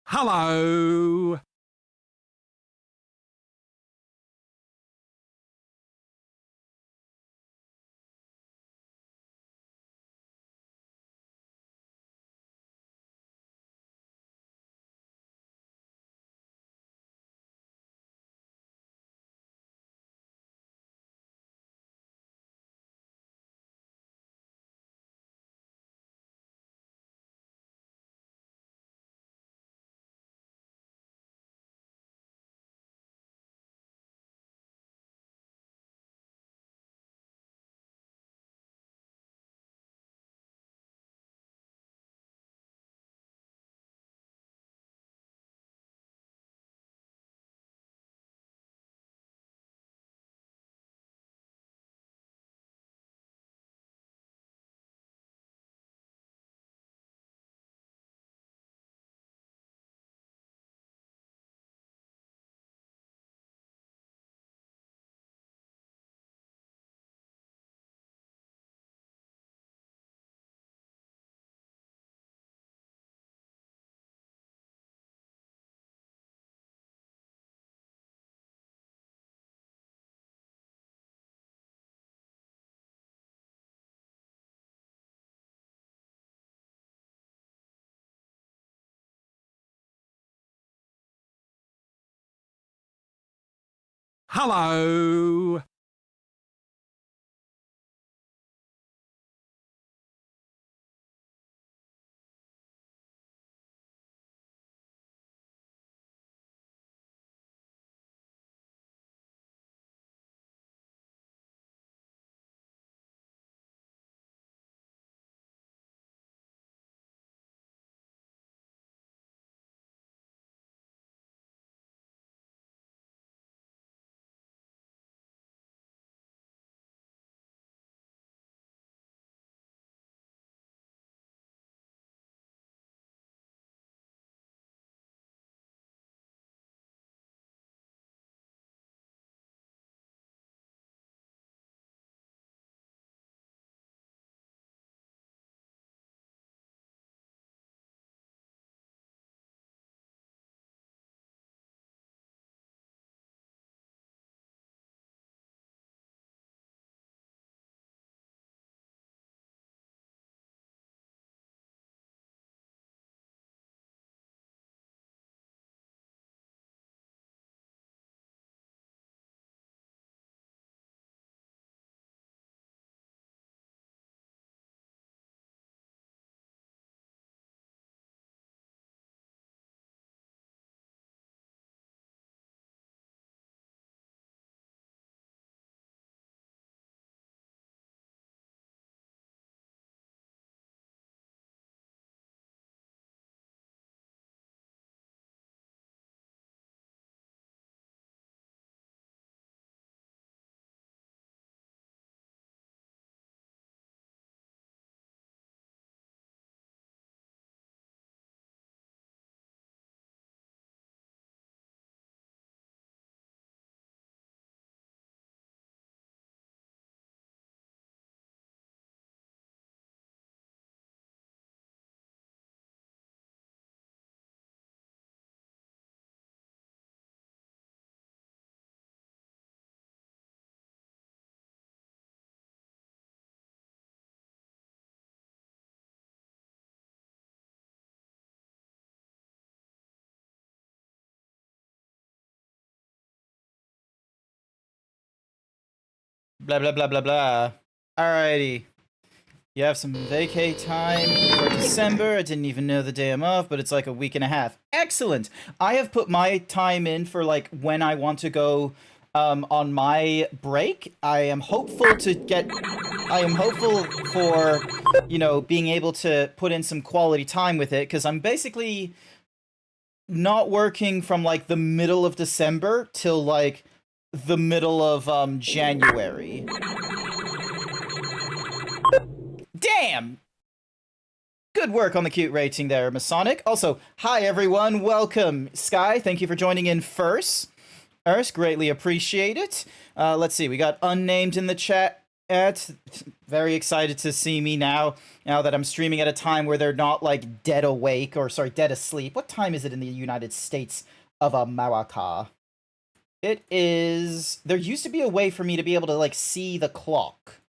Hello. Hello. Blah blah blah blah blah. Alrighty. You have some vacay time for December. I didn't even know the day I'm off, but it's like a week and a half. Excellent. I have put my time in for like when I want to go on my break. I am hopeful to get. I am hopeful for, being able to put in some quality time with it because I'm basically not working from like the middle of December till like the middle of January. Damn! Good work on the cute rating there, Masonic. Also, hi everyone, welcome. Sky, thank you for joining in first. Greatly appreciate it. Let's see, we got unnamed in the chat. It's very excited to see me now that I'm streaming at a time where they're not like dead awake or sorry, dead asleep. What time is it in the United States of America? It is. There used to be a way for me to be able to like see the clock.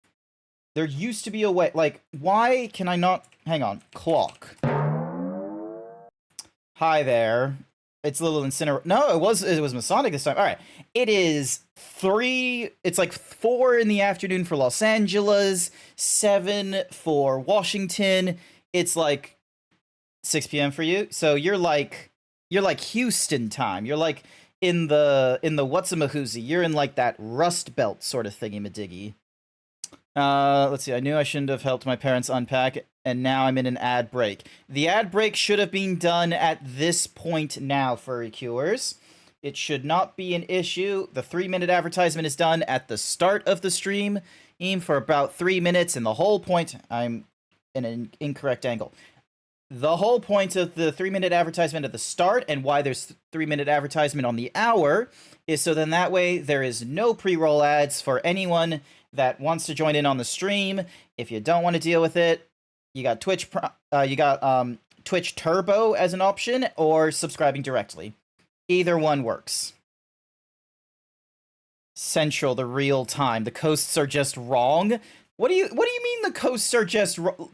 There used to be a way. Like, why can I not? Hang on, clock. Hi there. It's a little incinerator. No, it was Masonic this time. All right. It is 3. It's like 4 in the afternoon for Los Angeles, 7 for Washington. It's like 6 p.m. for you. So you're like Houston time. You're like in the whatsamahoozy. You're in like that Rust Belt sort of thingy madiggy. Let's see. I knew I shouldn't have helped my parents unpack, and now I'm in an ad break. The ad break should have been done at this point now, Furry Cures. It should not be an issue. The 3-minute advertisement is done at the start of the stream, for about 3 minutes, and the whole point... I'm in an incorrect angle. The whole point of the 3-minute advertisement at the start, and why there's 3-minute advertisement on the hour, is so then that way there is no pre-roll ads for anyone that wants to join in on the stream. If you don't want to deal with it, you got Twitch Turbo as an option, or subscribing directly. Either one works. Central, the real time. The coasts are just wrong. What do you mean the coasts are just wrong?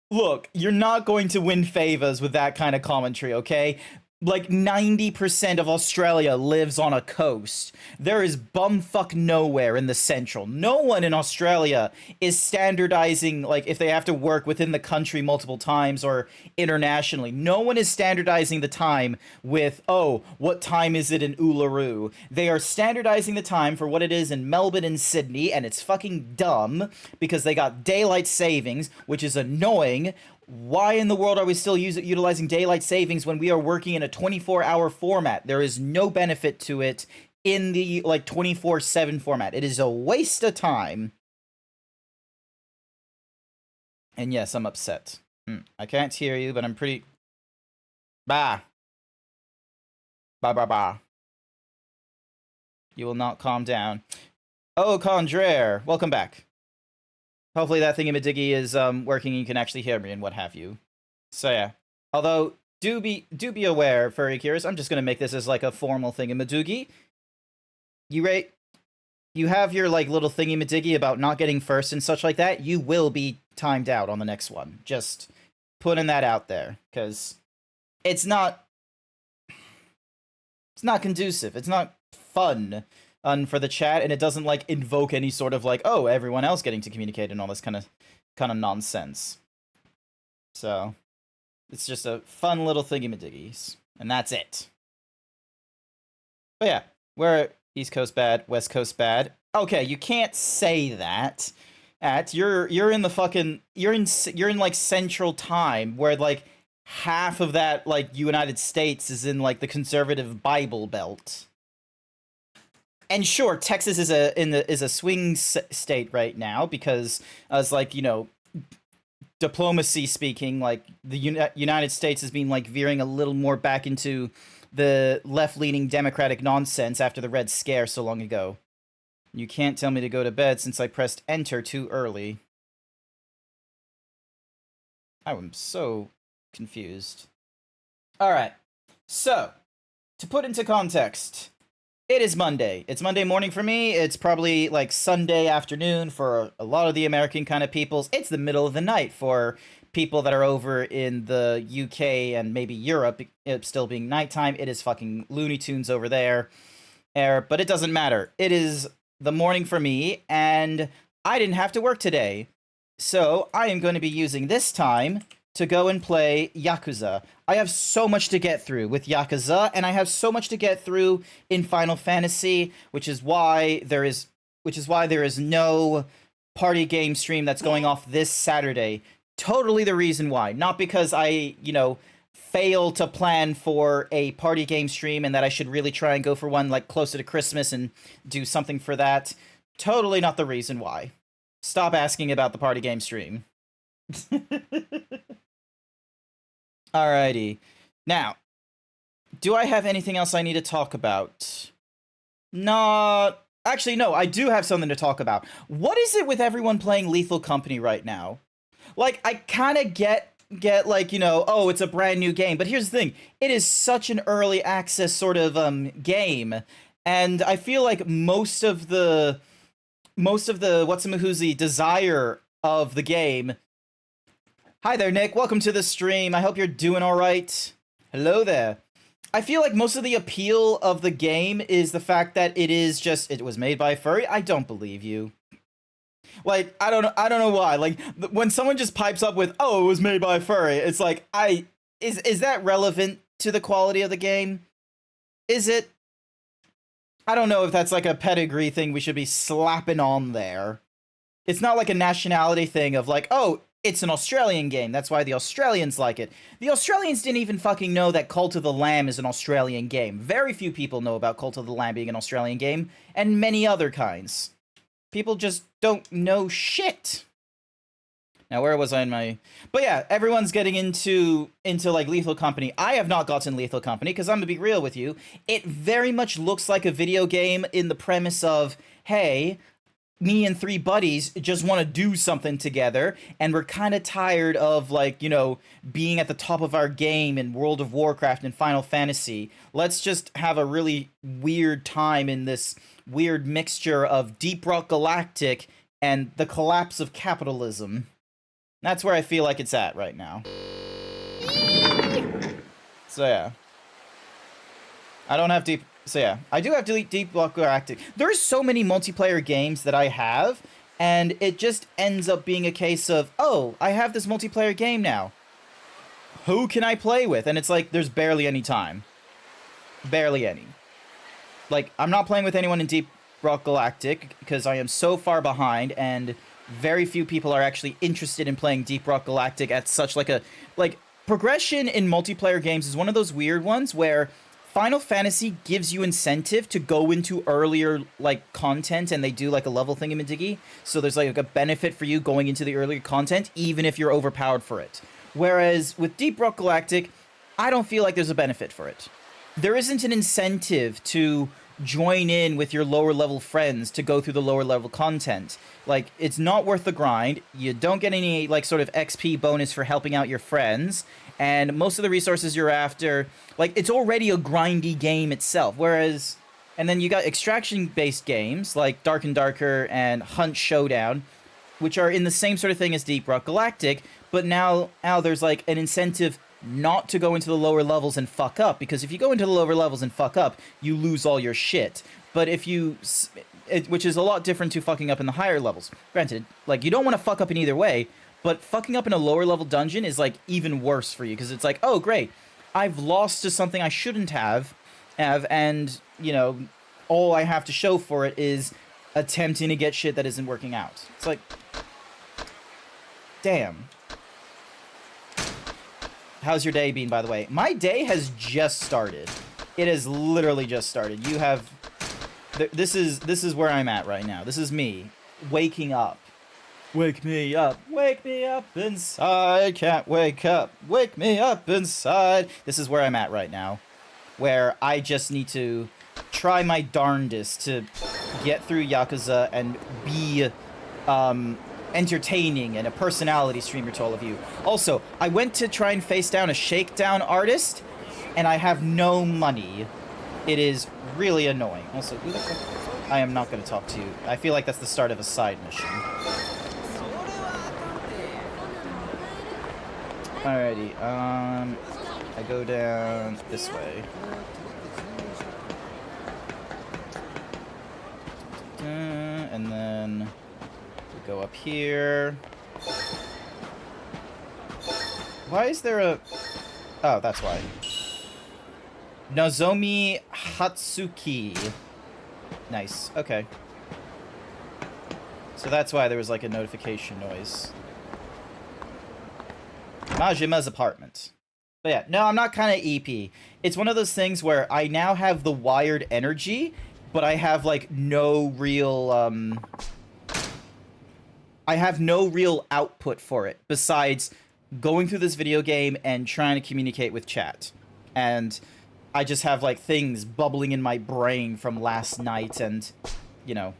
Look, you're not going to win favors with that kind of commentary, okay? Like 90% of Australia lives on a coast. There is bumfuck nowhere in the central. No one in Australia is standardizing, like, if they have to work within the country multiple times or internationally. No one is standardizing the time with, oh, what time is it in Uluru? They are standardizing the time for what it is in Melbourne and Sydney, and it's fucking dumb because they got daylight savings, which is annoying. Why in the world are we still utilizing daylight savings when we are working in a 24-hour format? There is no benefit to it in the, like, 24/7 format. It is a waste of time. And yes, I'm upset. I can't hear you, but I'm pretty... Bah. Bah, bah, bah. You will not calm down. Oh, Condrere, welcome back. Hopefully that thingy-majiggy is working and you can actually hear me and what have you. So yeah. Although, do be aware, Furry Curious, I'm just gonna make this as like a formal thingy-majiggy. You have your like little thingy-majiggy about not getting first and such like that, you will be timed out on the next one. Just putting that out there, because it's not conducive. It's not fun for the chat, and it doesn't like invoke any sort of like, oh, everyone else getting to communicate and all this kind of nonsense. So it's just a fun little thingy-majiggies, and that's it. But yeah, we're East Coast bad, West Coast bad. Okay, you can't say that. You're in the fucking you're in like Central Time, where like half of that like United States is in like the conservative Bible Belt. And sure, Texas is a swing state right now because, as like, you know, diplomacy speaking, like the United States has been like veering a little more back into the left-leaning Democratic nonsense after the Red Scare so long ago. You can't tell me to go to bed since I pressed enter too early. I am so confused. All right, so to put into context. It is Monday. It's Monday morning for me. It's probably like Sunday afternoon for a lot of the American kind of peoples. It's the middle of the night for people that are over in the UK and maybe Europe, it still being nighttime. It is fucking Looney Tunes over there. But it doesn't matter. It is the morning for me, and I didn't have to work today. So I am going to be using this time to go and play Yakuza. I have so much to get through with Yakuza, and I have so much to get through in Final Fantasy, which is why there is no party game stream that's going off this Saturday. Totally the reason why. Not because I, you know, fail to plan for a party game stream and that I should really try and go for one like closer to Christmas and do something for that. Totally not the reason why. Stop asking about the party game stream. Alrighty. Now, do I have anything else I need to talk about? Not Actually, no, I do have something to talk about. What is it with everyone playing Lethal Company right now? Like, I kind of get like, you know, oh, it's a brand new game, but here's the thing. It is such an early access sort of game, and I feel like most of the what's-a-mahoozy desire of the game. Hi there, Nick. Welcome to the stream. I hope you're doing all right. Hello there. I feel like most of the appeal of the game is the fact that it was made by a furry. I don't believe you. Like, I don't know why. Like, when someone just pipes up with, "Oh, it was made by a furry," it's like, is that relevant to the quality of the game? Is it? I don't know if that's like a pedigree thing we should be slapping on there. It's not like a nationality thing of like, oh, it's an Australian game, that's why the Australians like it. The Australians didn't even fucking know that Cult of the Lamb is an Australian game. Very few people know about Cult of the Lamb being an Australian game, and many other kinds. People just don't know shit. Now, where was I in my... But yeah, everyone's getting into like Lethal Company. I have not gotten Lethal Company, because I'm gonna be real with you. It very much looks like a video game in the premise of, hey, me and three buddies just want to do something together, and we're kind of tired of, like, you know, being at the top of our game in World of Warcraft and Final Fantasy. Let's just have a really weird time in this weird mixture of Deep Rock Galactic and the collapse of capitalism. That's where I feel like it's at right now. So yeah. I don't have deep... So yeah, I do have Deep Rock Galactic. There's so many multiplayer games that I have, and it just ends up being a case of, oh, I have this multiplayer game now. Who can I play with? And it's like, there's barely any time. Barely any. Like, I'm not playing with anyone in Deep Rock Galactic, because I am so far behind, and very few people are actually interested in playing Deep Rock Galactic at such like a... Like, progression in multiplayer games is one of those weird ones where Final Fantasy gives you incentive to go into earlier, like, content, and they do, like, a level thingamadiggy, so there's, like, a benefit for you going into the earlier content, even if you're overpowered for it. Whereas, with Deep Rock Galactic, I don't feel like there's a benefit for it. There isn't an incentive to join in with your lower-level friends to go through the lower-level content. Like, it's not worth the grind, you don't get any, like, sort of XP bonus for helping out your friends, and most of the resources you're after, like, it's already a grindy game itself, whereas... And then you got extraction-based games, like Dark and Darker and Hunt Showdown, which are in the same sort of thing as Deep Rock Galactic, but now there's, like, an incentive not to go into the lower levels and fuck up, because if you go into the lower levels and fuck up, you lose all your shit. But if you... which is a lot different to fucking up in the higher levels. Granted, like, you don't want to fuck up in either way, but fucking up in a lower level dungeon is, like, even worse for you, because it's like, oh, great, I've lost to something I shouldn't have, and, you know, all I have to show for it is attempting to get shit that isn't working out. It's like, damn. How's your day been, by the way? My day has just started. It has literally just started. You have... This is where I'm at right now. This is me waking up. Wake me up inside. Can't wake up. Wake me up inside. This is where I'm at right now, where I just need to try my darndest to get through Yakuza and be entertaining and a personality streamer to all of you. Also, I went to try and face down a shakedown artist, and I have no money. It is really annoying. Also, who the fuck? I am not going to talk to you. I feel like that's the start of a side mission. Alrighty, I go down this way. And then we go up here. Why is there a... Oh, that's why. Nozomi Hatsuki. Nice, okay. So that's why there was like a notification noise. Majima's apartment. But yeah, no, I'm not kind of EP. It's one of those things where I now have the wired energy, but I have like no real, I have no real output for it besides going through this video game and trying to communicate with chat. And I just have like things bubbling in my brain from last night, and you know,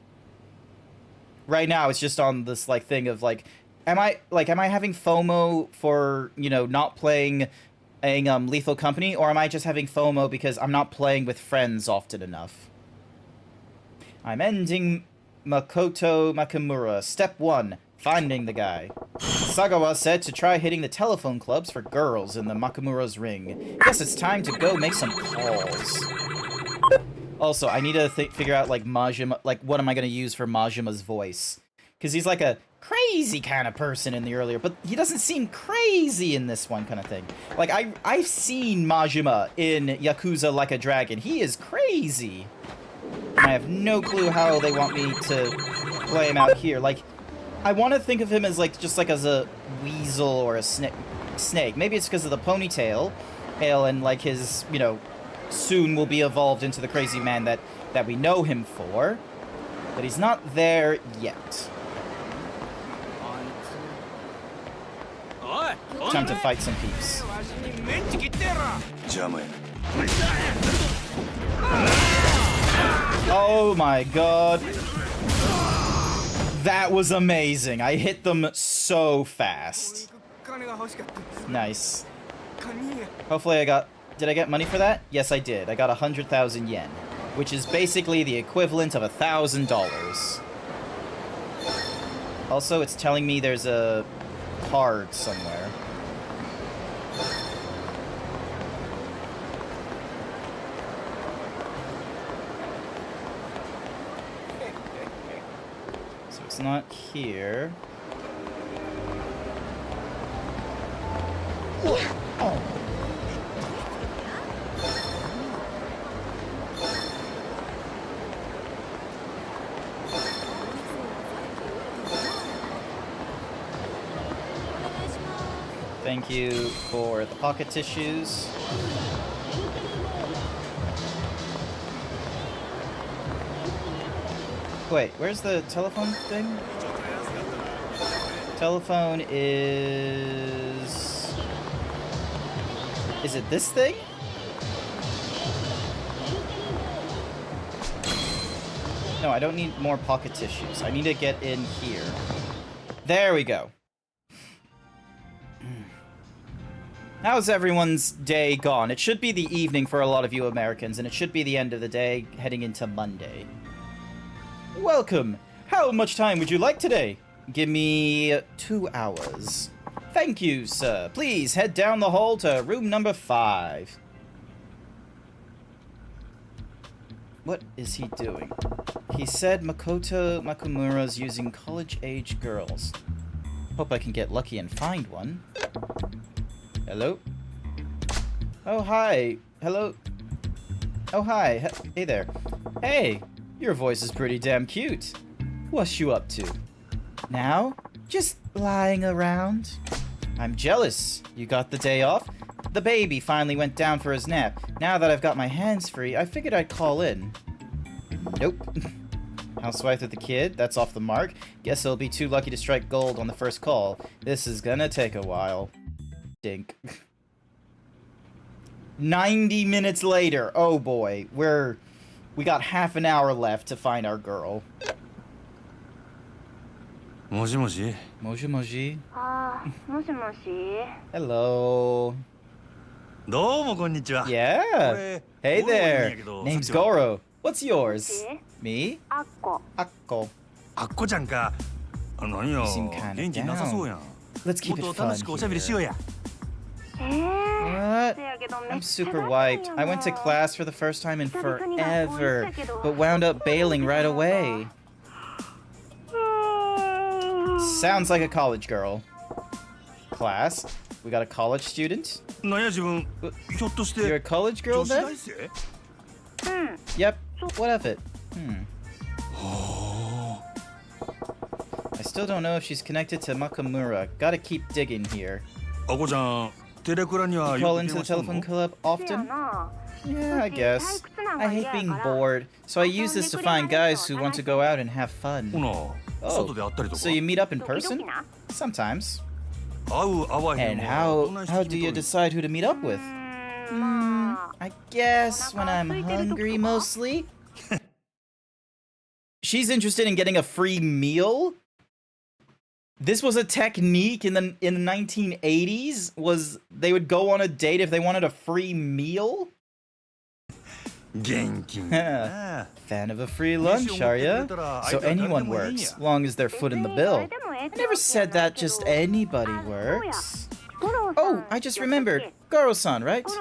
right now it's just on this like thing of like, am I having FOMO for, you know, not playing Lethal Company, or am I just having FOMO because I'm not playing with friends often enough? I'm ending Makoto Makamura. Step 1. Finding the guy. Sagawa said to try hitting the telephone clubs for girls in the Makamura's ring. Guess it's time to go make some calls. Also, I need to figure out, like, Majima, like, what am I going to use for Majima's voice? Because he's like a crazy kind of person in the earlier, but he doesn't seem crazy in this one kind of thing. Like, I've seen Majima in Yakuza Like a Dragon. He is crazy. And I have no clue how they want me to play him out here. Like, I want to think of him as, like, just, like, as a weasel or a snake. Maybe it's because of the ponytail, and, like, his, you know, soon will be evolved into the crazy man that we know him for. But he's not there yet. Time to fight some peeps. Oh my god. That was amazing. I hit them so fast. Nice. Hopefully I got... Did I get money for that? Yes, I did. I got 100,000 yen, which is basically the equivalent of $1,000. Also, it's telling me there's a card somewhere. So it's not here. Oh. Thank you for the pocket tissues. Wait, where's the telephone thing? Telephone is... Is it this thing? No, I don't need more pocket tissues. I need to get in here. There we go. How's everyone's day gone? It should be the evening for a lot of you Americans, and it should be the end of the day heading into Monday. Welcome! How much time would you like today? Give me 2 hours. Thank you, sir. Please head down the hall to room number 5. What is he doing? He said Makoto Makamura's using college-age girls. Hope I can get lucky and find one. Hello? Oh, hi. Hello? Oh, hi. Hey there. Hey! Your voice is pretty damn cute. What's you up to? Now? Just lying around. I'm jealous. You got the day off? The baby finally went down for his nap. Now that I've got my hands free, I figured I'd call in. Nope. Housewife with the kid? That's off the mark. Guess I'll be too lucky to strike gold on the first call. This is gonna take a while. Dink. 90 minutes later. Oh boy. We got half an hour left to find our girl. Moji moji. Moji moji. Moji moji. Hello. Domo konnichiwa. Yeah. Hey there. Name's Goro. What's yours? Me? Akko. Akko. Akko-chan ka. You seem kinda down. Let's keep it fun here. What? I'm super wiped. I went to class for the first time in forever, but wound up bailing right away. Sounds like a college girl. Class? We got a college student? You're a college girl then? Yep. What of it? I still don't know if she's connected to Makamura. Gotta keep digging here. You call into the telephone club often? Yeah, I guess. I hate being bored, so I use this to find guys who want to go out and have fun. Oh, so you meet up in person? Sometimes. And how do you decide who to meet up with? I guess when I'm hungry mostly. she's interested in getting a free meal? This was a technique in the 1980s? Was they would go on a date if they wanted a free meal? 現金なあ Fan of a free lunch, are ya? So anyone works, long as they're foot in the bill. I never said that just anybody works. Oh, I just remembered. Goro-san, right? 五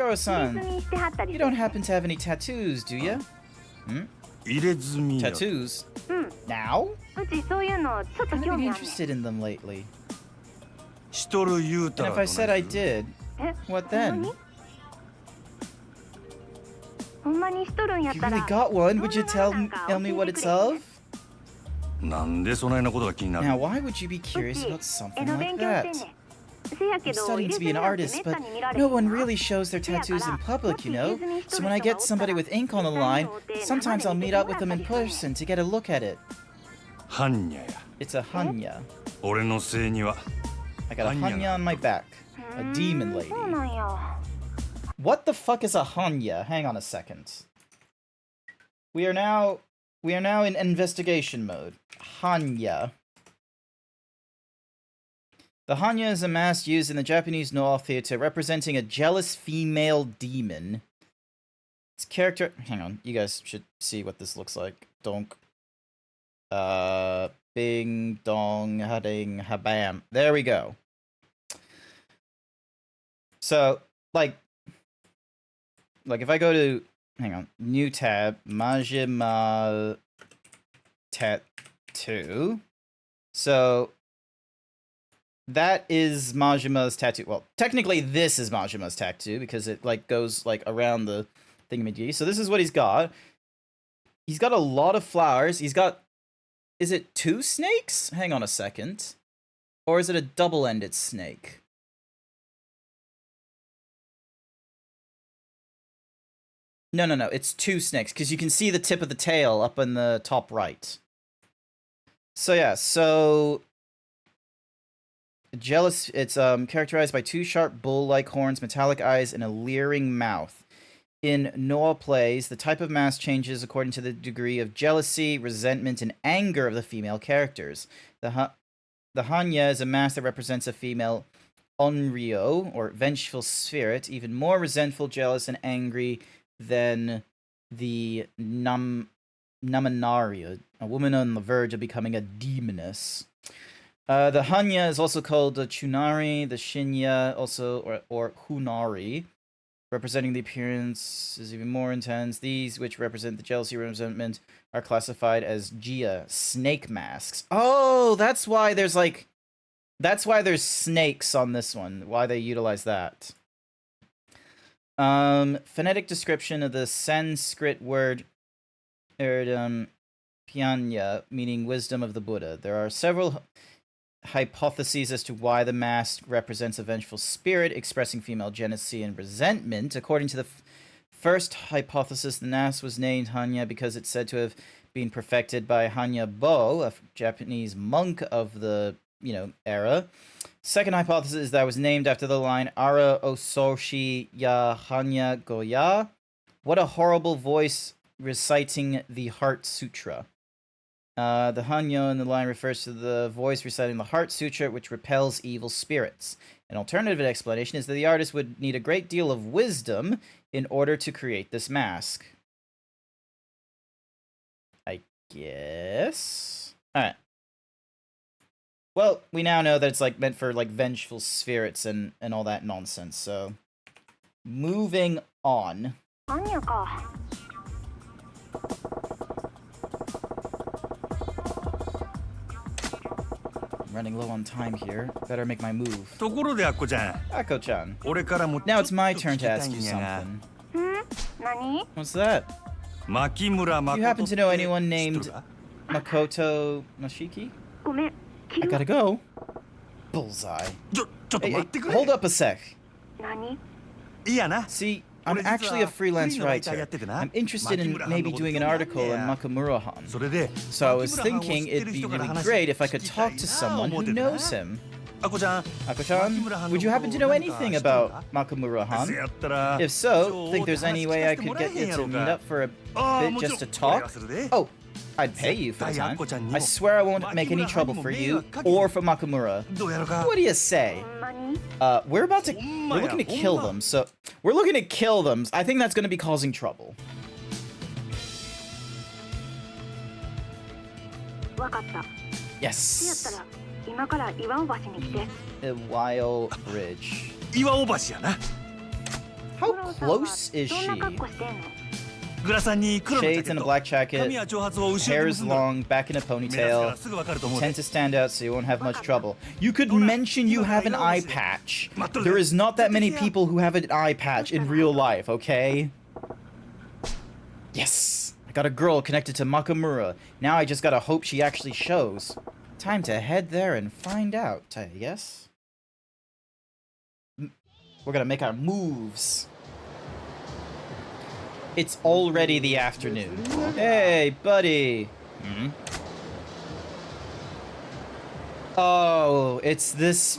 郎さん Goro-san, 入れ墨してはったり you don't happen to have any tattoos, do ya? 入れ墨や Tattoos? うん Now? うちそういうのちょっと I've 興 been 味あんねん interested in them lately. しとる言うた And ら if I said I did, え what ほんま then? にほんまにしとるんやっ If you たら really got one, would you どんなものなんか tell me 教え what て it's くれへん of? なんでそないなことが気になる Now, why would you be う curious ち about 絵 something の like 勉強してん that? ねんせやけ I'm ど studying 入れ to be 墨 an なんて artist, めったに見ら but れへん no one な really shows their せやか tattoos ら in public, you も know? し入れ墨しと So る when I 人が get おったら somebody with ink on the 実際に line, 会うて sometimes 'I'll 生で見 meet て up も with them らった in りすんねん person to get a look at it. 般若や It's a hanya. 俺のせいには I got a Hanya. hanya on my back. A demon そう lady. なんや What the fuck is a hanya? Hang on a second. We are now in investigation mode. Hanya. The hanya is a mask used in the Japanese noir theater representing a jealous female demon. Its character... Hang on, you guys should see what this looks like. Donk. Bing, dong, ha-ding, ha-bam. There we go. So, like if I go to... Hang on. New tab. Majima tattoo. So... That is Majima's tattoo. Well, technically this is Majima's tattoo because it like goes like around the thingamajig. So this is what he's got. He's got a lot of flowers. He's got... Is it 2 snakes? Hang on a second. Or is it a double-ended snake? No, it's 2 snakes because you can see the tip of the tail up in the top right. So yeah, so... Jealous, it's characterized by 2 sharp bull-like horns, metallic eyes, and a leering mouth. In noir plays, the type of mask changes according to the degree of jealousy, resentment, and anger of the female characters. The hanya is a mask that represents a female onryo, or vengeful spirit, even more resentful, jealous, and angry than the namanari, a woman on the verge of becoming a demoness. The hanya is also called the chunari, the shinya, also or hunari, representing the appearance is even more intense. These, which represent the jealousy and resentment, are classified as jia, snake masks. Oh, that's why there's snakes on this one. Why they utilize that. Phonetic description of the Sanskrit word pyanya, meaning wisdom of the Buddha. There are several hypotheses as to why the mask represents a vengeful spirit expressing female jealousy and resentment. According to the first hypothesis, the mask was named Hanya because it's said to have been perfected by Hanya Bo, a Japanese monk of the, era. Second hypothesis is that it was named after the line Ara Ososhi ya Hanya Goya. What a horrible voice reciting the Heart Sutra. The Hanyo in the line refers to the voice reciting the Heart Sutra, which repels evil spirits. An alternative explanation is that the artist would need a great deal of wisdom in order to create this mask. I guess? Alright. Well, we now know that it's meant for vengeful spirits and all that nonsense, so... Moving on. なんやか Running low on time here. Better make my move. ところでアッコちゃん Akko-chan. 俺からも Now it's my ちょ turn っと to 聞きた ask い you んやが something. 何 What's that? 牧村 Do you 誠 happen to know anyone って知っ named とるか Makoto Mashiki? ごめん I gotta go. Bullseye. ちょっと Hey, 待ってくれ hold up a sec. 何いいやな See, I'm 俺実は actually a freelance フリーのライターや writer. っててな I'm interested in 牧村 maybe のこと doing an 興味あん article ね on や Makamura-han. それで So I was 牧村 thinking を知って it'd る be 人から really 話 great if I 聞 could きたい talk な to someone 思 who っててな knows him. アッコちゃん Akko-chan, would you happen to know anything about Makamura-han? せやったら If so, think there's any way I could get you to meet up for a ああ bit もちろ just ん to 俺が talk? するで Oh, I'd pay you for the 絶対アッ time. コちゃんにも I swear I won't make any trouble for you 牧村にも迷惑かける。 or for Makamura. どうやろか What do you say? ほんまに We're about to. Oh We're my looking to God, kill oh my. them. So we're looking to kill them. I think that's going to be causing trouble. わかった。せやった Yes. ら今から岩尾橋に来て。 A Weil Bridge. 岩尾橋やな How 五郎さんは close is どん she? な格好してんの？グラさんに黒のジャケ Shades in ッ a ト black jacket. 髪は長髪を後ろで Hair's 結んだ long, back in a 目立つから ponytail. すぐわかると思う Tend で to stand out so you won't have much trouble. You could mention you have an eye patch. There is not that many people who have an eye patch in real life, okay? Yes! I got a girl connected to Makamura. Now I just gotta hope she actually shows. Time to head there and find out, I guess. We're gonna make our moves. It's already the afternoon. Hey, buddy. Hmm? Oh, it's this.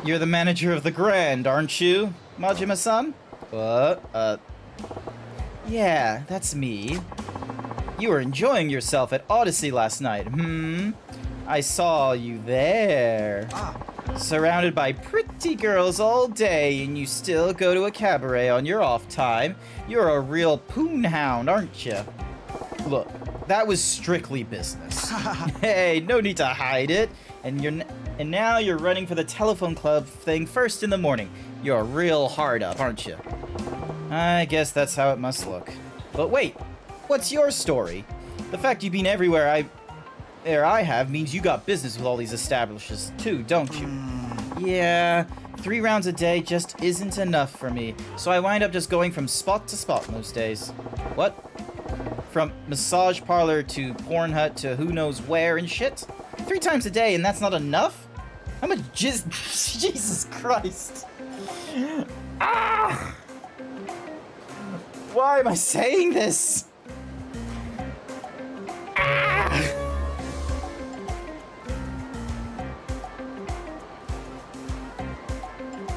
You're the manager of the Grand, aren't you, Majima-san? What? Yeah, that's me. You were enjoying yourself at Odyssey last night, hmm? I saw you there. Surrounded by pretty girls all day, and you still go to a cabaret on your off time. You're a real poonhound, aren't you? Look, that was strictly business. Hey, no need to hide it. And now you're running for the telephone club thing first in the morning. You're a real hard up, aren't you? I guess that's how it must look. But wait, what's your story? The fact you've been everywhere I have means you got business with all these establishments too, don't you? Yeah, 3 rounds a day just isn't enough for me, so I wind up just going from spot to spot most days. What? From massage parlor to porn hut to who knows where and shit? 3 times a day and that's not enough? I'm a Jesus Christ. Ah! Why am I saying this? Ah!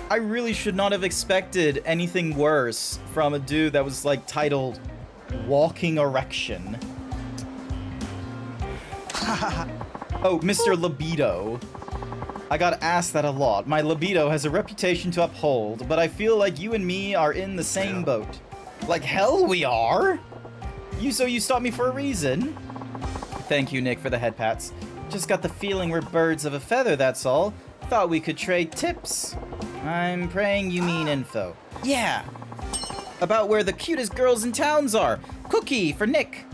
I really should not have expected anything worse from a dude that was like titled Walking Erection. Oh, Mr. Libido. I got asked that a lot. My libido has a reputation to uphold, but I feel like you and me are in the same boat. Like hell we are? So you stopped me for a reason? Thank you, Nick, for the head pats. Just got the feeling we're birds of a feather, that's all. Thought we could trade tips. I'm praying you mean info. Yeah! About where the cutest girls in towns are. Cookie for Nick.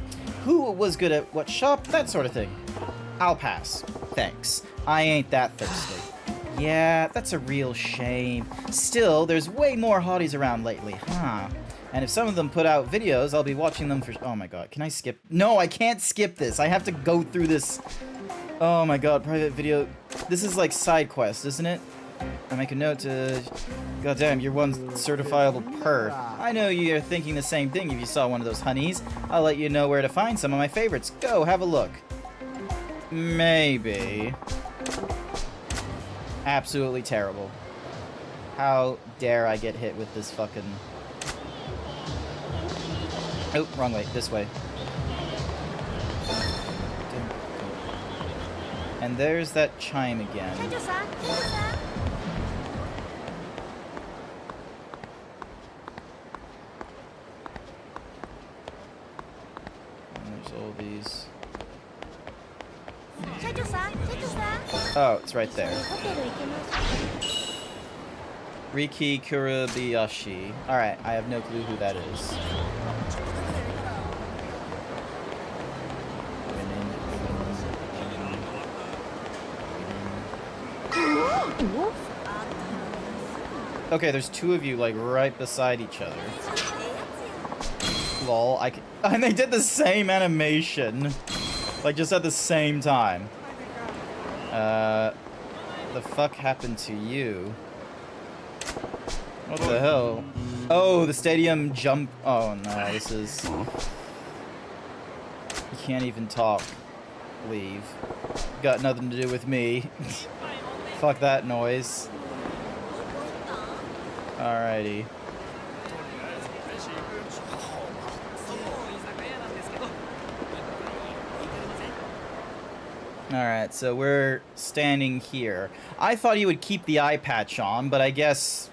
Who was good at what shop, that sort of thing. I'll pass. Thanks. I ain't that thirsty. Yeah, that's a real shame. Still, there's way more hotties around lately, huh? And if some of them put out videos, I'll be watching them for... Oh my god, can I skip? No, I can't skip this. I have to go through this. Oh my god, private video. This is like side quest, isn't it? I make a note to... Goddamn, you're one certifiable perv. I know you're thinking the same thing if you saw one of those honeys. I'll let you know where to find some of my favorites. Go, have a look. Maybe. Absolutely terrible. How dare I get hit with this fucking... Oh, wrong way. This way. And there's that chime again. And there's all these... Oh, it's right there. Riki Kurabayashi. Alright, I have no clue who that is. Okay, there's 2 of you, like, right beside each other. Lol, and they did the same animation. Like, just at the same time. The fuck happened to you? What the hell? Oh, the stadium jump. Oh no, this is... You can't even talk. Leave. Got nothing to do with me. Fuck that noise. Alrighty. Alright, so we're standing here. I thought he would keep the eye patch on, but I guess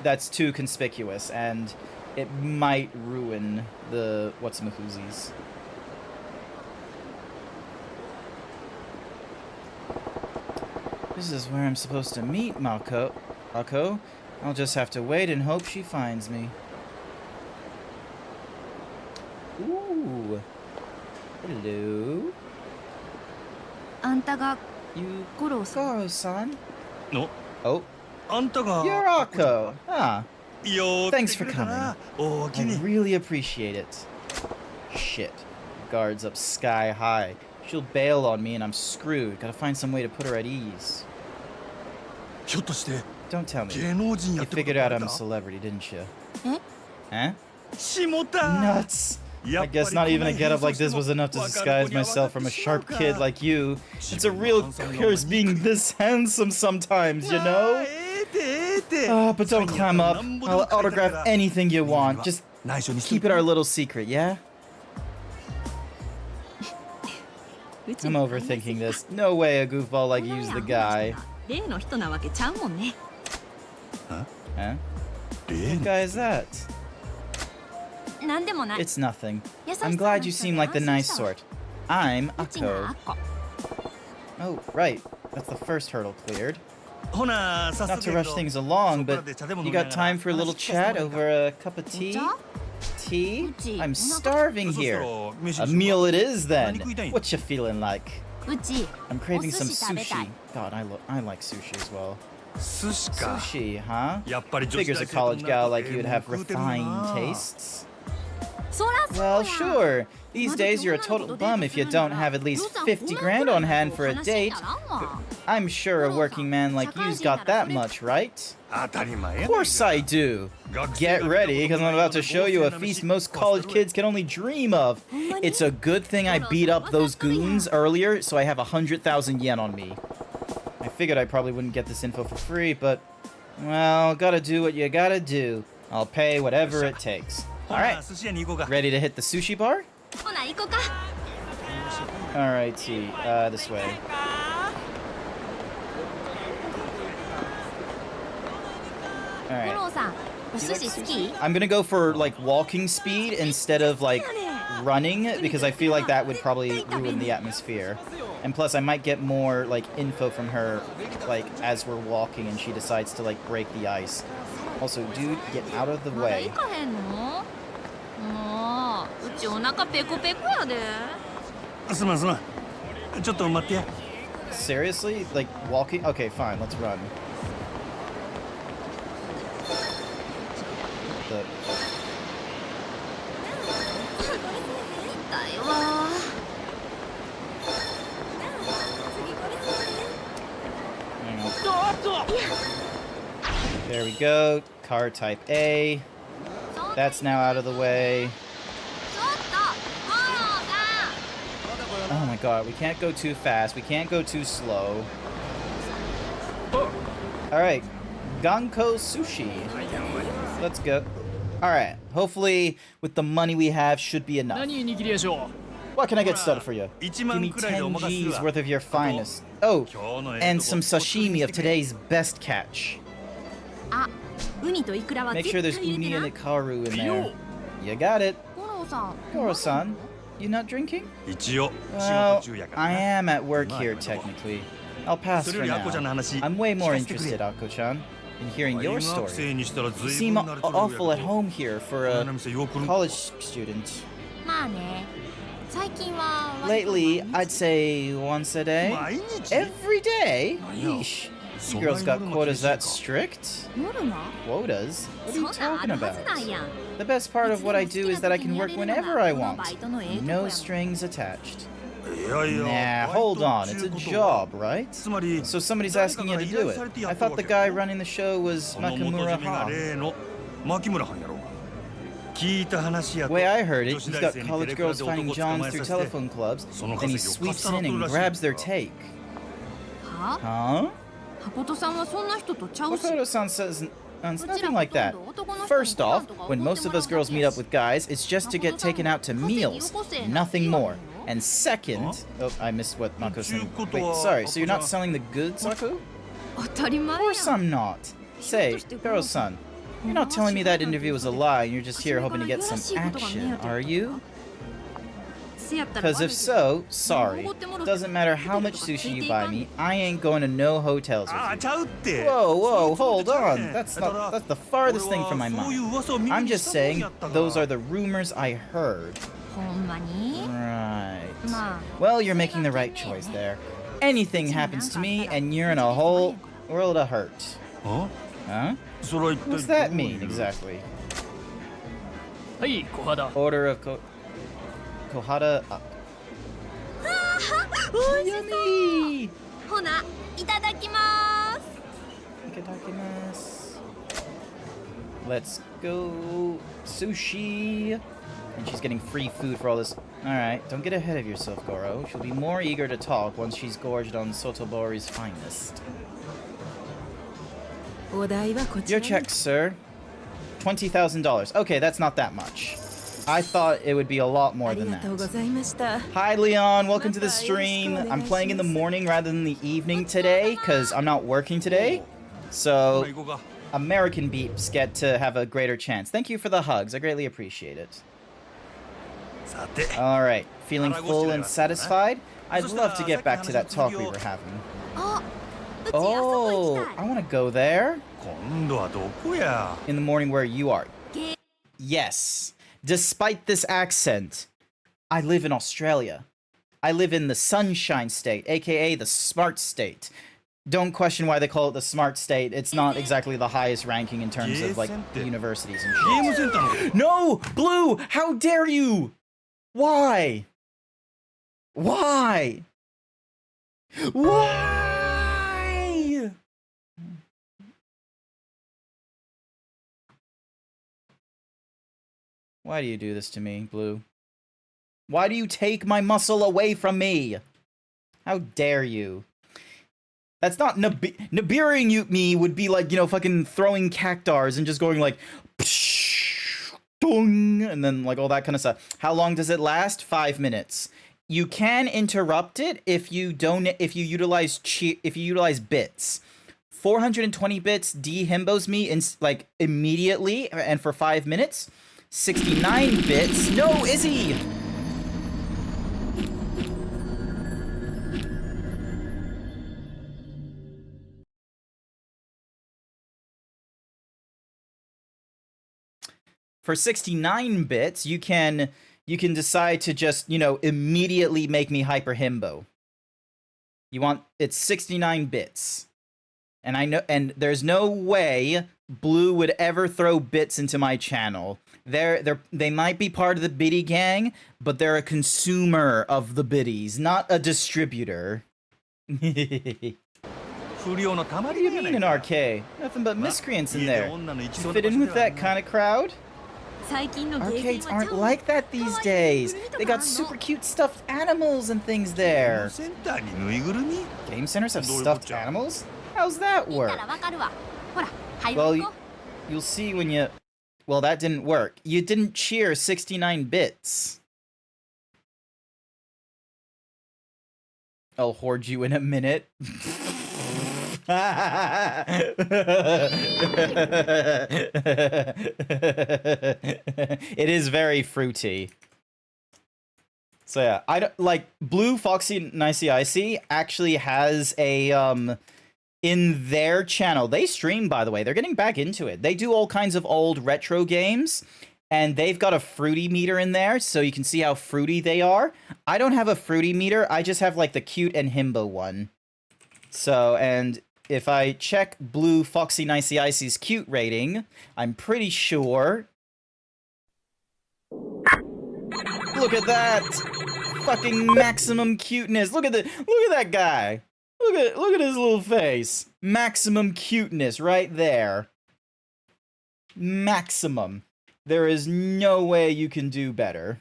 that's too conspicuous, and it might ruin the what's-mahoozies. This is where I'm supposed to meet Mako. I'll just have to wait and hope she finds me. Ooh. Hello. You Goro-san? No. Oh. あんたが You're Akko. Ah. よー Thanks 来て for くれた coming. な。おおき I に。 really appreciate it. Shit. Guards up sky high. She'll bail on me and I'm screwed. Gotta find some way to put her at ease. ひょっとして Don't tell me. 芸能人 You やって figured こと out バレ I'm a た celebrity, didn't you? え Huh? しもた Nuts. I guess not even a getup like this was enough to disguise myself from a sharp kid like you. It's a real curse being this handsome sometimes, you know? But don't climb up. I'll autograph anything you want. Just keep it our little secret, yeah? I'm overthinking this. No way a goofball like you's the guy. Huh? What guy is that? It's nothing. I'm glad you seem like the nice sort. I'm Akko. Oh, right. That's the first hurdle cleared. Not to rush things along, but you got time for a little chat over a cup of tea? Tea? I'm starving here. A meal it is, then. What you feeling like? I'm craving some sushi. God, I like sushi as well. Sushi, huh? Figures a college gal like you would have refined tastes. Well, sure. These days you're a total bum if you don't have at least 50 grand on hand for a date. I'm sure a working man like you's got that much, right? Of course I do. Get ready, because I'm about to show you a feast most college kids can only dream of. It's a good thing I beat up those goons earlier, so I have 100,000 yen on me. I figured I probably wouldn't get this info for free, but, well, gotta do what you gotta do. I'll pay whatever it takes. Alright, ready to hit the sushi bar? Alrighty, this way. Alright. I'm gonna go for, like, walking speed instead of, like, running, because I feel like that would probably ruin the atmosphere. And plus, I might get more, like, info from her, like, as we're walking and she decides to, like, break the ice. Also, dude, get out of the way. Seriously? Like, walking? Okay, fine, let's run. There we go. Car type A. That's now out of the way. Oh my god, we can't go too fast. We can't go too slow. Alright. Ganko Sushi. Let's go. Alright. Hopefully, with the money we have, should be enough. What can I get started for you? Give me 10 G's worth of your finest. Oh, and some sashimi of today's best catch. Make sure there's uni and ikaru in there. You got it. Goro-san, you not drinking? Well, I am at work here, technically. I'll pass for now. I'm way more interested, Akko-chan, in hearing your story. You seem awful at home here for a college student. Lately, I'd say once a day. Every day? Yeesh. You girls got quotas that strict? Quotas? What are you talking about? The best part of what I do is that I can work whenever I want. No strings attached. Nah, hold on. It's a job, right? So somebody's asking you to do it. I thought the guy running the show was Makamura Han. Way I heard it, he's got college girls finding Johns through telephone clubs, then he sweeps in and grabs their take. Huh? Makoto-san says nothing like that. First off, when most of us girls meet up with guys, it's just to get taken out to meals, nothing more. And second, oh, I missed what Mako's saying. Wait, sorry, so you're not selling the goods, Aku? Of course I'm not. Say, Garo-san, you're not telling me that interview was a lie and you're just here hoping to get some action, are you? Because if so, sorry. Doesn't matter how much sushi you buy me, I ain't going to no hotels with you. Whoa, hold on. That's the farthest thing from my mind. I'm just saying, those are the rumors I heard. Right. Well, you're making the right choice there. Anything happens to me, and you're in a whole world of hurt. Huh? What's that mean, exactly? Order of Kohada up. Yummy! Itadakimasu. Let's go sushi. And she's getting free food for all this. Alright, don't get ahead of yourself, Goro. She'll be more eager to talk once she's gorged on Sotobori's finest. Your check, sir. $20,000. Okay, that's not that much. I thought it would be a lot more than that. Hi, Leon. Welcome to the stream. I'm playing in the morning rather than the evening today, because I'm not working today. So, American beeps get to have a greater chance. Thank you for the hugs. I greatly appreciate it. Alright, feeling full and satisfied? I'd love to get back to that talk we were having. Oh, I want to go there. In the morning where you are. Yes. Despite this accent, I live in Australia. I live in the Sunshine State, aka the Smart State. Don't question why they call it the Smart State. It's not exactly the highest ranking in terms of, like, universities and shit. No! Blue! How dare you! Why? Why? Why? Why do you do this to me, Blue? Why do you take my muscle away from me? How dare you? That's not Nibiruing me would be like, you know, fucking throwing cactars and just going like psh, dong, and then like all that kind of stuff. How long does it last? 5 minutes. You can interrupt it if you utilize bits. 420 bits dehimbos me in like immediately and for 5 minutes. 69 bits. No, Izzy! For 69 bits, you can decide to just, you know, immediately make me hyper himbo. It's 69 bits. And I know, and there's no way Blue would ever throw bits into my channel. They might be part of the biddy gang, but they're a consumer of the biddies, not a distributor. What do you mean an RK? Nothing but miscreants in there. You fit in with that kind of crowd? Arcades aren't like that these days. They got super cute stuffed animals and things there. Game centers have stuffed animals? How's that work? Well, you'll see when you... Well, that didn't work. You didn't cheer 69 bits. I'll hoard you in a minute. It is very fruity. So yeah, I don't like Blue Foxy Nicey Icy actually has a in their channel. They stream, by the way. They're getting back into it. They do all kinds of old retro games, and they've got a fruity meter in there, so you can see how fruity they are. I don't have a fruity meter. I just have like the cute and himbo one. So, and if I check Blue Foxy Nicey Icy's cute rating, I'm pretty sure... Look at that! Fucking maximum cuteness. Look at that guy. Look at his little face. Maximum cuteness right there. Maximum. There is no way you can do better.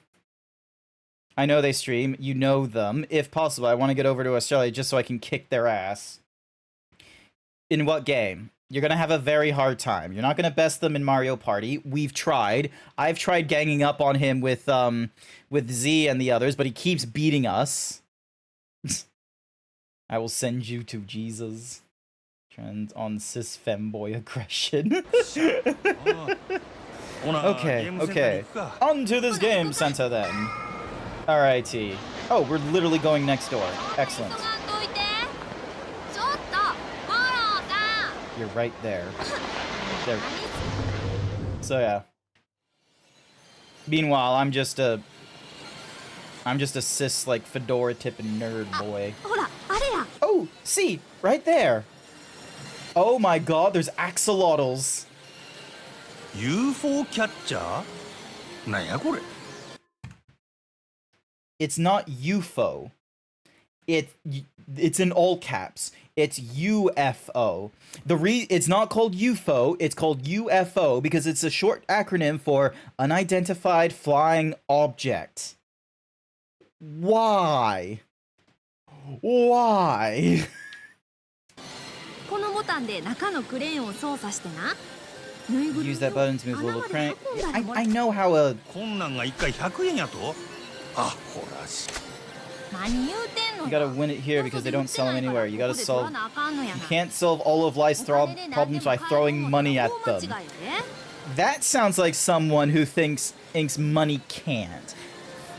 I know they stream. You know them. If possible, I want to get over to Australia just so I can kick their ass. In what game? You're gonna have a very hard time. You're not gonna best them in Mario Party. We've tried. I've tried ganging up on him with Z and the others, but he keeps beating us. I will send you to Jesus. Trend on cis femboy aggression. Okay. On to this game center then. Alrighty. Oh, we're literally going next door. Excellent. You're right there. There. So yeah. Meanwhile, I'm just a cis like fedora tipping nerd boy. Oh, see, right there. Oh my god, there's axolotls. UFO キャッチャーなんやこれ It's not UFO. It's in all caps. It's UFO. It's not called UFO, it's called UFO because it's a short acronym for Unidentified Flying Object. Why? Why? このボタンで中のクレーンを操作してな。 Use that button to move a little crane. I know how a... こんなんが1回100円やとあ、ほらし You gotta win it here because they don't sell them anywhere. You gotta solve... You can't solve all of life's problems by throwing money at them. That sounds like someone who thinks money can't.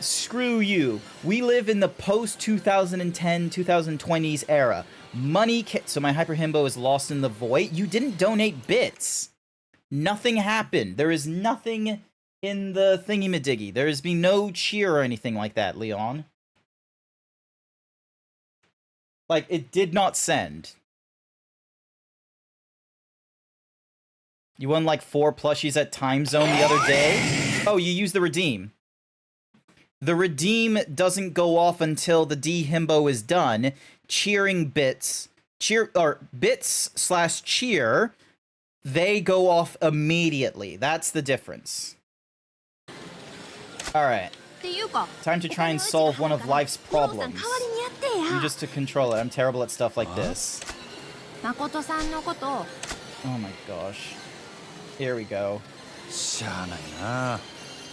Screw you. We live in the post-2010, 2020s era. Money can't... So my Hyper Himbo is lost in the void. You didn't donate bits. Nothing happened. There is nothing in the thingy-madiggy. There has been no cheer or anything like that, Leon. Like, it did not send. You won like 4 plushies at Time Zone the other day? Oh, you used the redeem. The redeem doesn't go off until the D-Himbo is done. Cheering bits, bits/cheer, they go off immediately. That's the difference. Alright. Time to try and solve one of life's problems. You just to control it. I'm terrible at stuff like this. Oh my gosh. Here we go. しゃあないな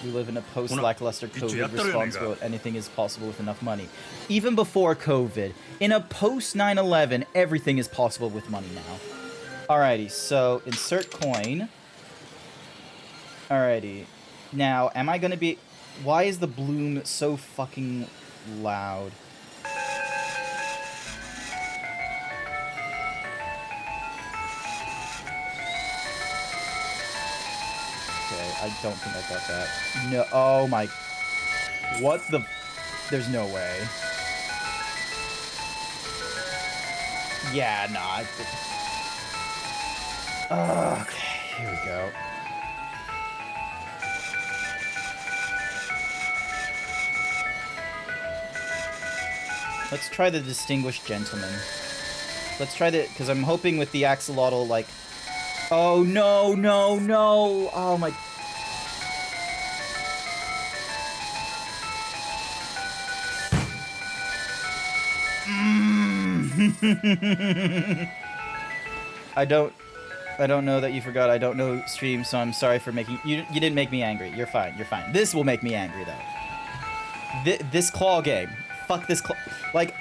We live in a post-lackluster COVID response where anything is possible with enough money. Even before COVID, in a post-9/11, everything is possible with money now. Alrighty, so insert coin. Alrighty. Now, am I gonna be... Why is the bloom so fucking loud? I don't think I got that. No, oh my... What the... There's no way. Yeah, nah. Okay, here we go. Let's try the Distinguished Gentleman. Let's try the... Because I'm hoping with the axolotl, like... Oh, no, no, no! Oh my... I don't know that you forgot I don't know stream, so I'm sorry for making you didn't make me angry. You're fine. You're fine. This will make me angry though. This claw game. Fuck this claw. Like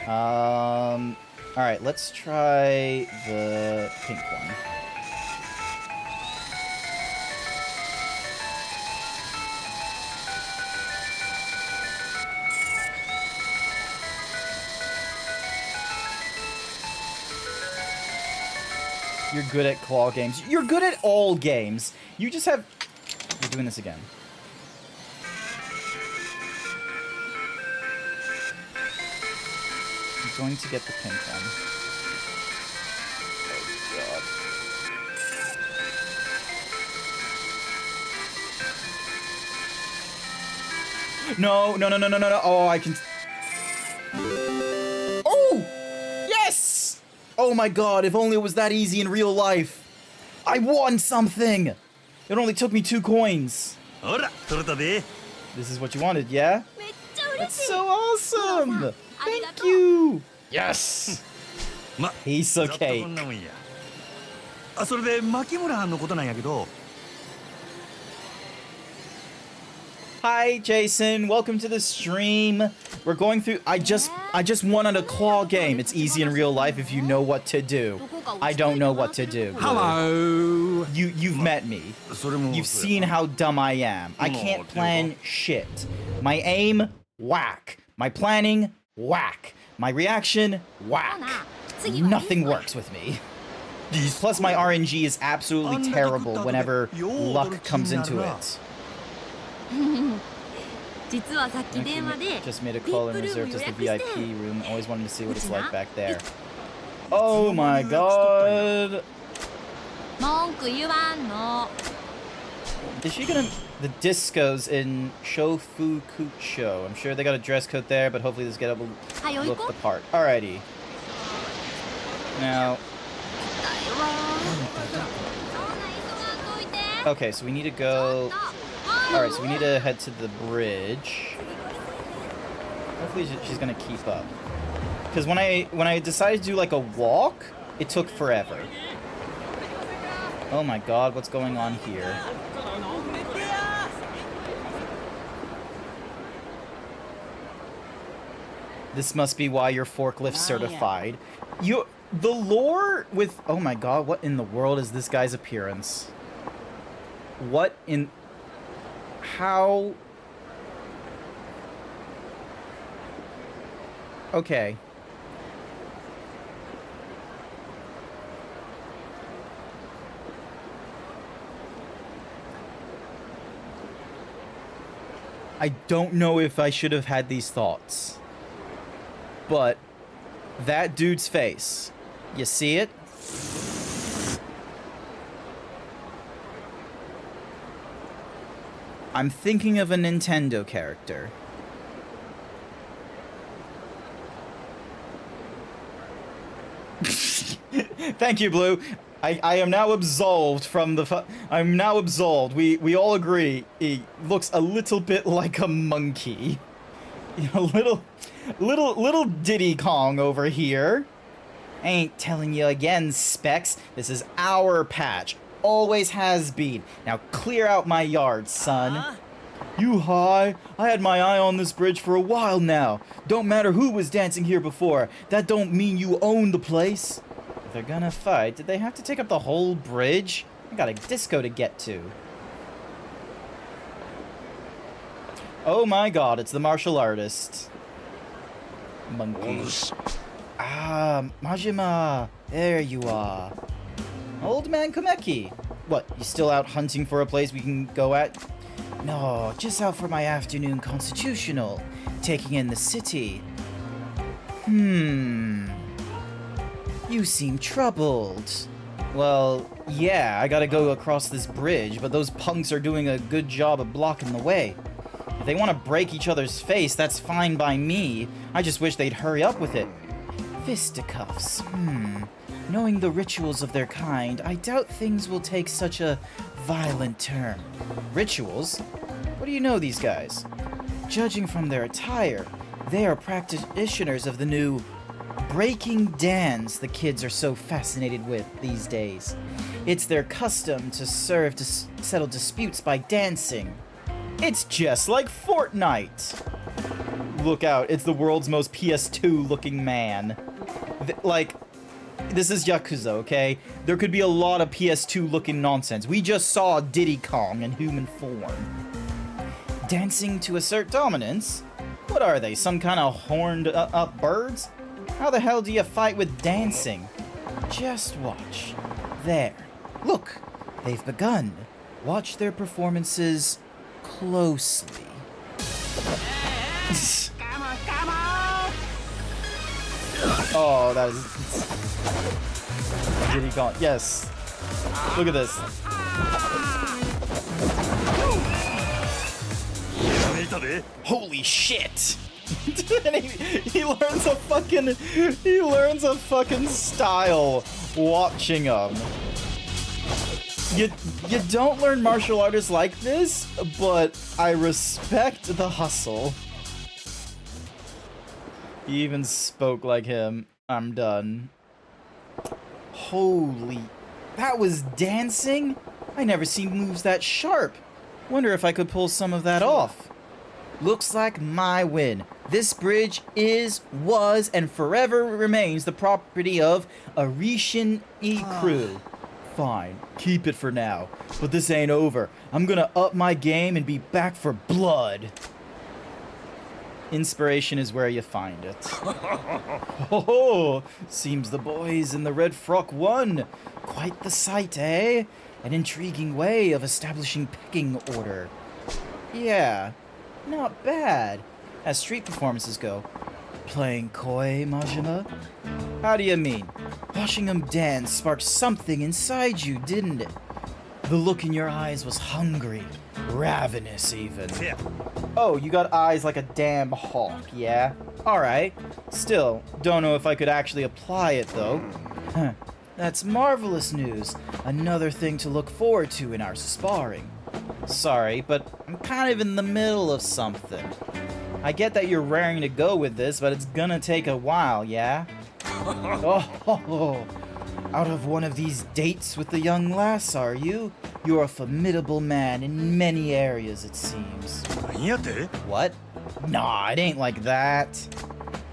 all right, let's try the pink one. You're good at claw games. You're good at all games. You just have... We're doing this again. I'm going to get the pink one. Oh, God. No, no, no, no, no, no, no. Oh, I can... Oh! Yes! Oh my god, if only it was that easy in real life. I won something! It only took me 2 coins. This is what you wanted, yeah? That's so awesome! Thank you! Yes! ま Piece ざ of っとこ cake. んなもんや。あ、それで牧村のことなんやけど。 Hi, Jason. Welcome to the stream. We're going through. I just wanted a claw game. It's easy in real life if you know what to do. I don't know what to do. Hello. You've met me. それも You've seen how dumb I am. I can't plan shit. My aim, whack. My planning, whack. My reaction, whack. Nothing works with me. Plus, my RNG is absolutely terrible whenever luck comes into it. 実はさっき電話で Just made a call and reserved as the VIP room. Always wanted to see what it's like back there. Oh my god. 文句言わんの Is she gonna... The discos in Shofukucho. I'm sure they got a dress code there, but hopefully this get will look the part. Alrighty. Now... Okay, so we need to go... Alright, so we need to head to the bridge. Hopefully she's gonna keep up. Because when I decided to do like a walk, it took forever. Oh my god, what's going on here? This must be why you're forklift certified. The lore with... Oh my god, what in the world is this guy's appearance? What in... How... Okay. I don't know if I should have had these thoughts. But that dude's face. You see it? I'm thinking of a Nintendo character. Thank you, Blue. I am now absolved from the I'm now absolved. We all agree he looks a little bit like a monkey. A little Diddy Kong over here. I ain't telling you again, Specs. This is our patch. Always has been. Now clear out my yard, son. You high? I had my eye on this bridge for a while now. Don't matter who was dancing here before. That don't mean you own the place. If they're gonna fight, did they have to take up the whole bridge? I got a disco to get to. Oh my god, it's the martial artist. Monkey. Ah, Majima. There you are. Old man Komeki. What, you still out hunting for a place we can go at? No, just out for my afternoon constitutional. Taking in the city. You seem troubled. Well, yeah, I gotta go across this bridge, but those punks are doing a good job of blocking the way. If they want to break each other's face, that's fine by me. I just wish they'd hurry up with it. Fisticuffs. Knowing the rituals of their kind, I doubt things will take such a violent turn. Rituals? What do you know these guys? Judging from their attire, they are practitioners of the new breaking dance the kids are so fascinated with these days. It's their custom to serve to settle disputes by dancing. It's just like Fortnite! Look out, it's the world's most PS2 looking man. This is Yakuza, okay? There could be a lot of PS2 looking nonsense. We just saw Diddy Kong in human form. Dancing to assert dominance? What are they, some kind of horned up birds? How the hell do you fight with dancing? Just watch. There. Look, they've begun. Watch their performances closely. Come on! Oh, that is... Diddy Kong. Yes. Look at this. Holy shit! And he learns a fucking style watching him. You don't learn martial arts like this, but I respect the hustle. He even spoke like him. I'm done. Holy... That was dancing? I never seen moves that sharp. Wonder if I could pull some of that off. Looks like my win. This bridge is, was, and forever remains the property of Arishin E crew. Fine, keep it for now. But this ain't over. I'm gonna up my game and be back for blood. Inspiration is where you find it. Oh, seems the boys in the red frock won. Quite the sight, eh? An intriguing way of establishing pecking order. Yeah, not bad. As street performances go. Playing coy, Majima? How do you mean? Watching them dance sparked something inside you, didn't it? The look in your eyes was hungry, ravenous even. Oh, you got eyes like a damn hawk, yeah? Alright. Still, don't know if I could actually apply it, though. Huh. That's marvelous news. Another thing to look forward to in our sparring. Sorry, but I'm kind of in the middle of something. I get that you're raring to go with this, but it's gonna take a while, yeah? Oh, out of one of these dates with the young lass, are you? You're a formidable man in many areas, it seems. What? Nah, it ain't like that.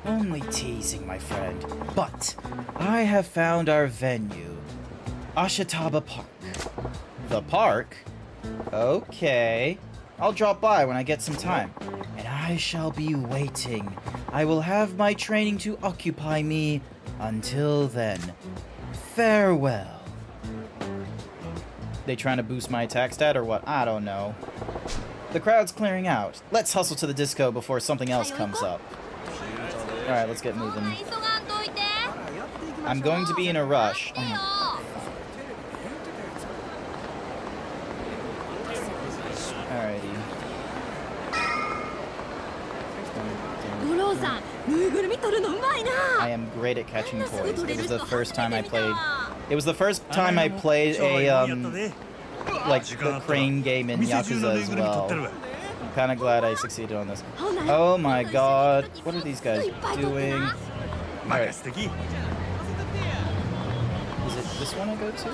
Only teasing, my friend. But I have found our venue. Ashitaba Park. The park? Okay. I'll drop by when I get some time. And I shall be waiting. I will have my training to occupy me until then. Farewell. They trying to boost my attack stat or what? I don't know. The crowd's clearing out. Let's hustle to the disco before something else comes up. Alright, let's get moving. I'm going to be in a rush. Alrighty. I am great at catching toys. It was the first time I played... It was the first time I played a, like, the crane game in Yakuza as well. I'm kind of glad I succeeded on this. Oh my god. What are these guys doing? Alright. Is it this one I go to?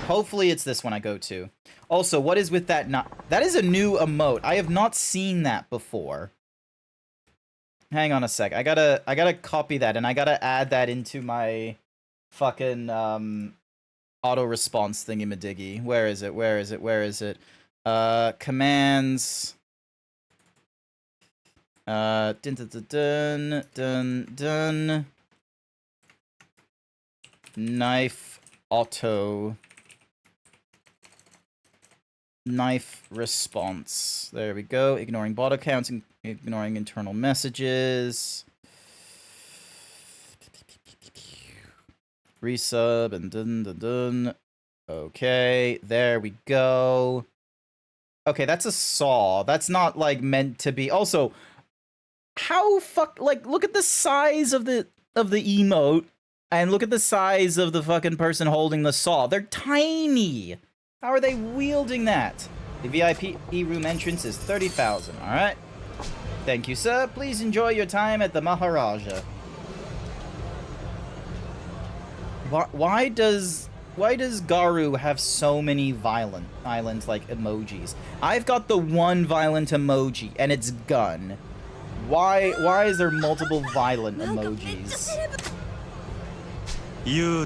Hopefully it's this one I go to. Also, what is with that that is a new emote. I have not seen that before. Hang on a sec. I gotta copy that and I gotta add that into my fucking auto response thingy-madiggy. Where is it? Where is it? Where is it? Commands. Dun dun dun dun dun. Knife auto. Knife response. There we go. Ignoring bot accounts and ignoring internal messages. Resub and dun dun dun. Okay, there we go. Okay, that's a saw. That's not like meant to be. Also, how like look at the size of the emote and look at the size of the fucking person holding the saw. They're tiny. How are they wielding that? The VIP room entrance is 30,000. All right. Thank you, sir. Please enjoy your time at the Maharaja. Why does Garu have so many violent like emojis? I've got the one violent emoji and it's gun. Why is there multiple violent emojis? Yeah,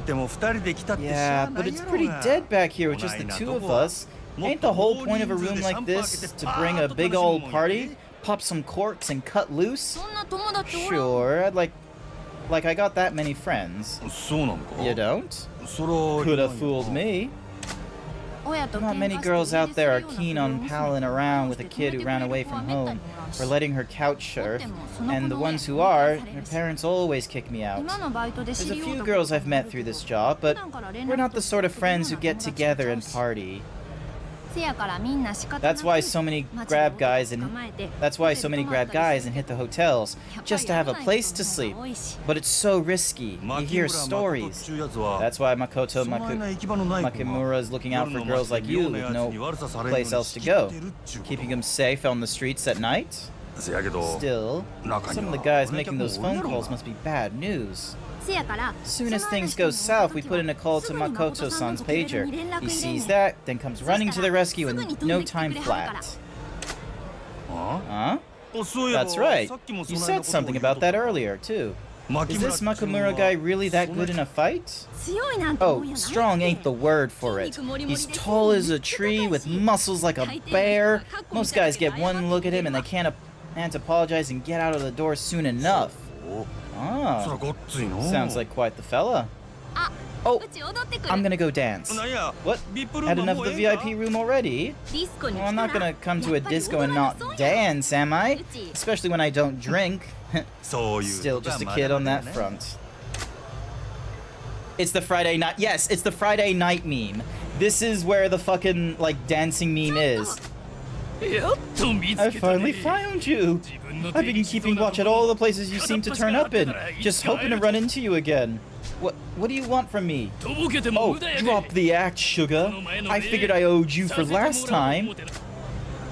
but it's pretty dead back here with just the two of us. Ain't the whole point of a room like this to bring a big old party, pop some corks and cut loose? Sure, I'd like I got that many friends. You don't? Could have fooled me. Not many girls out there are keen on palling around with a kid who ran away from home, or letting her couch surf, and the ones who are, their parents always kick me out. There's a few girls I've met through this job, but we're not the sort of friends who get together and party. That's why so many grab guys and hit the hotels just to have a place to sleep. But it's so risky. You hear stories. That's why Makoto Makimura is looking out for girls like you with no place else to go. Keeping them safe on the streets at night? せやけど Still, 中に some of the は guys お making 客 those もおる phone やろ calls must be bad news. せやから Soon as things go south, we put in a call to Makoto-san's pager. He sees that, then comes running to the rescue in no time flat. あ Huh? そういえば That's right. さっきもそ You のような said ことを something 言うと about that earlier, too. Is this Makamura guy really that good in a fight? 強いなんても Oh, んやない strong ain't the word for it. He's tall as a tree with muscles like a bear. Most guys get one look at him and they can't apologize and get out of the door soon enough. そら Ah, ごっついの sounds like quite the fella. あ Oh, うち踊ってくる I'm gonna go dance. なんや What? ビップルー Had ムは enough も of う the ええんか VIP room already? ディスコに Well, 来 I'm た not ら gonna come to a やっぱり disco and 踊らな not そうや dance, am I? うち Especially when I don't drink. そういう Still こと just は a ま kid だ on まだ that ね front. It's the Friday night. Yes, it's the Friday night meme. This is where the fucking like dancing meme is. I finally found you. I've been keeping watch at all the places you seem to turn up in, just hoping to run into you again. What do you want from me? Oh, drop the act, sugar. I figured I owed you for last time.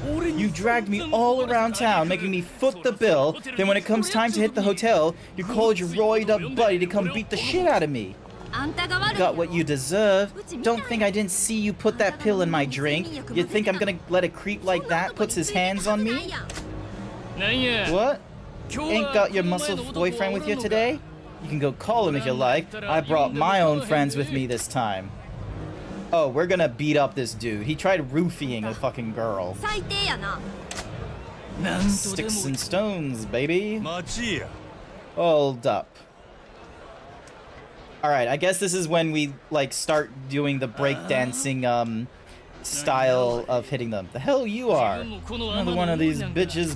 You dragged me all around town, making me foot the bill. Then when it comes time to hit the hotel, you called your roided up buddy to come beat the shit out of me. あんたが悪い Got what you deserve. Don't think I didn't see you put that pill in my drink. You think I'm gonna let a creep like that puts his hands on me? What? Ain't got your muscle boyfriend with you today? You can go call him if you like. I brought my own friends with me this time. Oh, we're gonna beat up this dude. He tried roofying a fucking girl. 最低やな Sticks and stones, baby. 待ちや Hold up. Alright, I guess this is when we, like, start doing the breakdancing, style of hitting them. The hell you are? Another one of these bitches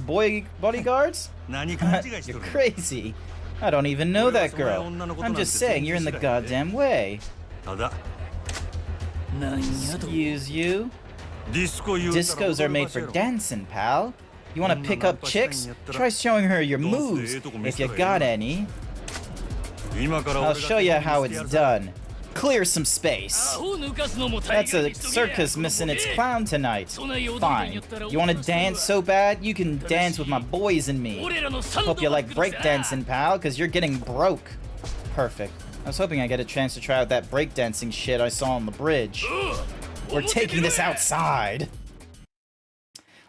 bodyguards? 何勘違いしと You're る crazy. I don't even know that girl. I'm just saying you're in the goddamn way. ただ Excuse you? ディスコ言うたら Discos are made for dancing, pal. You wanna pick up chicks? Try showing her your moves, if you got any. 今から I'll show you how it's done. Clear some space. That's a circus missing its clown tonight. Fine. You wanna dance so bad? You can dance with my boys and me. Hope you like breakdancing, pal, cause you're getting broke. Perfect. I was hoping I get a chance to try out that breakdancing shit I saw on the bridge. We're taking this outside.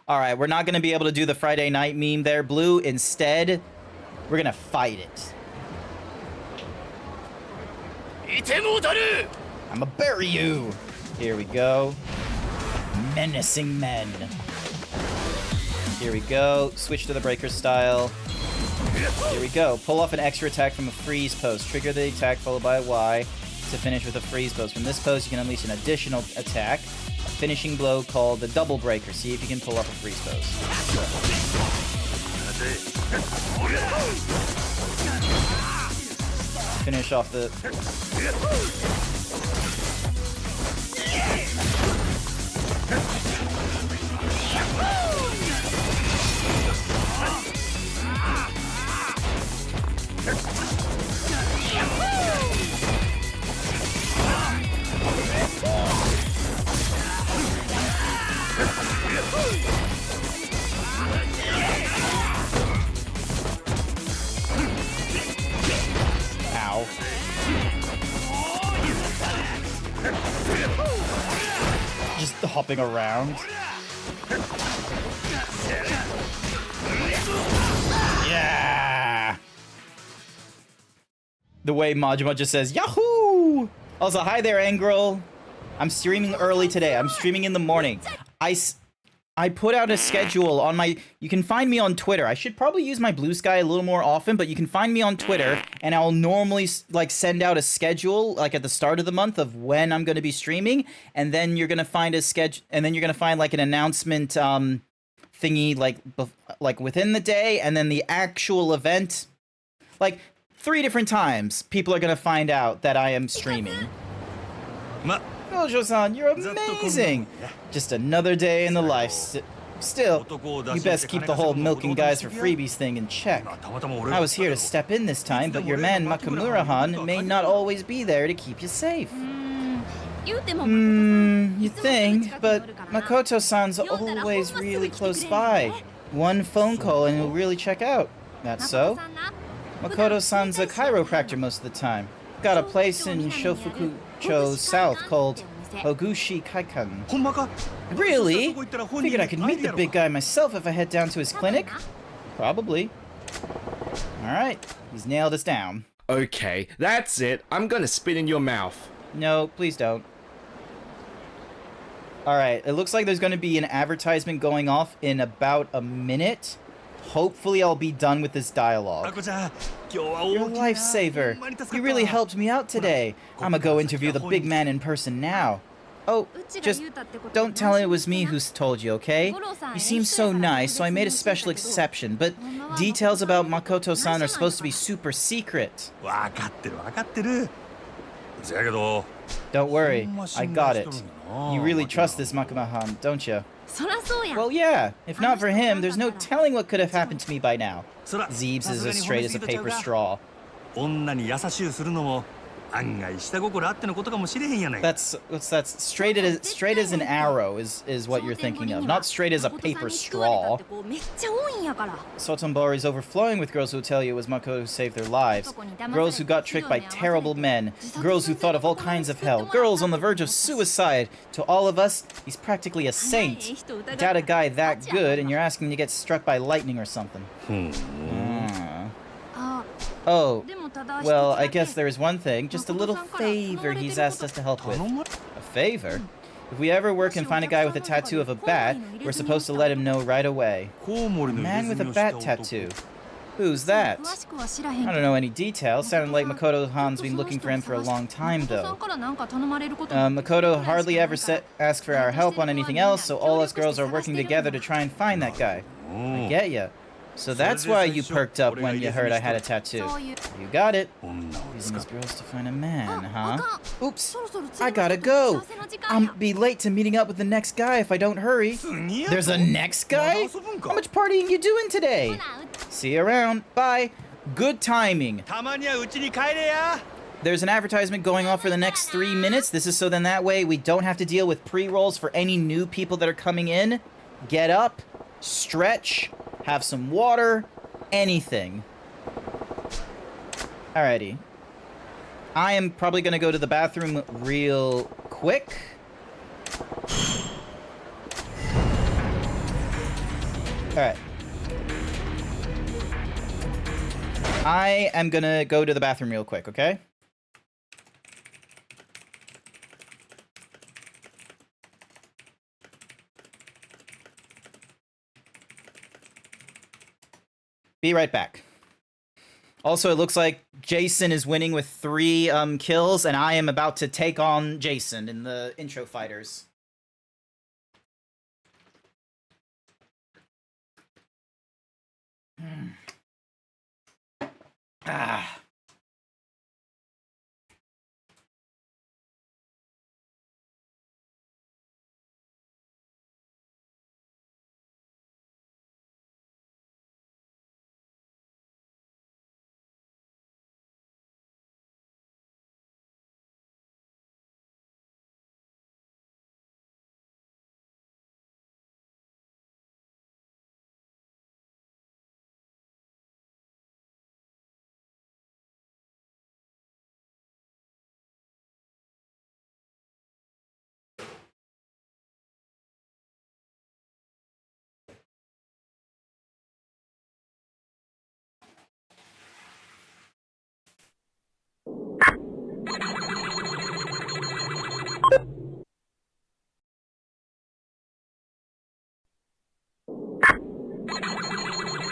Alright, we're not gonna be able to do the Friday night meme there, Blue. Instead, we're gonna fight it. I'ma bury you! Here we go. Menacing men. Here we go. Switch to the breaker style. Here we go. Pull off an extra attack from a freeze pose. Trigger the attack followed by a Y to finish with a freeze pose. From this pose, you can unleash an additional attack. A finishing blow called the double breaker. See if you can pull off a freeze pose. Finish off the... Ow. Just hopping around. Yeah! The way Majima just says, Yahoo! Also, hi there, Angrel. I'm streaming early today. I'm streaming in the morning. I put out a schedule on my... You can find me on Twitter. I should probably use my Blue Sky a little more often, but you can find me on Twitter, and I'll normally, like, send out a schedule, like, at the start of the month of when I'm going to be streaming, and then you're going to find a schedule... And then you're going to find, like, an announcement, thingy, like, within the day, and then the actual event. Like, 3 different times, people are going to find out that I am streaming. ま Gojo-san, you're amazing! Just another day in the life. Still, you best keep the whole milking guys for freebies thing in check. I was here to step in this time, but your man Makamura-han may not always be there to keep you safe. 言うても You think, but Makoto-san's always really close by. One phone call and he'll really check out. That's so. Makoto-san's a chiropractor most of the time. Got a place in Shofukucho South called Ogushi Kaikan. ほんまか Really? そこ行ったら本人 Figured I could meet the big guy myself if I head down to his clinic. Probably. Alright, he's nailed us down. Okay, that's it. I'm gonna spit in your mouth. No, please don't. Alright, it looks like there's going to be an advertisement going off in about a minute. Hopefully I'll be done with this dialogue. あこちゃん今日は大き You're な a lifesaver. ほんまに助かった You really helped me out today. I'm gonna go interview the big man in person now. Oh, just don't tell him it was me who told you, okay? You seem so nice, so I made a special exception, but details about Makoto-san are supposed to be super secret. わかってるわかってるせやけど Don't worry, ほんま I 信 got 頼 it. しとるんやな You really trust this Makuma-han, don't you? そらそうやん Well, yeah. If not for him, there's no telling what could have happened to me by now. そら Zeebs is さ as すがに straight as a 褒めすぎとちゃう paper か straw. 女に優しゅうするのも案外下心あってのことかもしれへんやない That's straight as an arrow is what you're thinking of, not straight as a paper straw. めっちゃ多いんやから Sotonbori is overflowing with girls who tell you it was Mako who saved their lives. Girls who got tricked by terrible men. Girls who thought of all kinds of hell. Girls on the verge of suicide. To all of us, he's practically a saint. Doubt a guy that good, and you're asking to get struck by lightning or something. ふん あ Oh, でもただ well, 一つだけ I guess there is one thing. Just a little favor he's asked us to help with. 頼む A favor? If we ever work and find a guy with a tattoo of a bat, we're supposed to let him know right away. コウモリ A の man 入 with れ a 墨をした bat 男 tattoo. Who's that? 詳しくは知らへん I け don't ど know any details. Sounded like Makoto Han's been looking for him for a long time, さん though. からなんか頼まれることも Makoto hardly ever asked for our help on anything else, so all us girls are working together to try and find that guy. う I ん get ya. So that's why you perked up when you heard I had a tattoo. そういう You got it. 女を Using 使 these う girls to find a man, あ huh? かん Oops. そろそろ I 連れ gotta て行 go. く幸せの時間や I'll be late to meeting up with the next guy if I don't hurry. 次や There's a next guy? まだ遊ぶんか How much partying you doing ほ today? な See you around. Bye. Good timing. たまにはうちに帰れや There's an advertisement going on for the next 3 minutes. This is so then that way we don't have to deal with pre-rolls for any new people that are coming in. Get up, stretch, have some water, anything. Alrighty. I am probably gonna go to the bathroom real quick. Alright. I am gonna go to the bathroom real quick, okay? Be right back. Also, it looks like Jason is winning with 3 kills, and I am about to take on Jason in the intro fighters. Ah.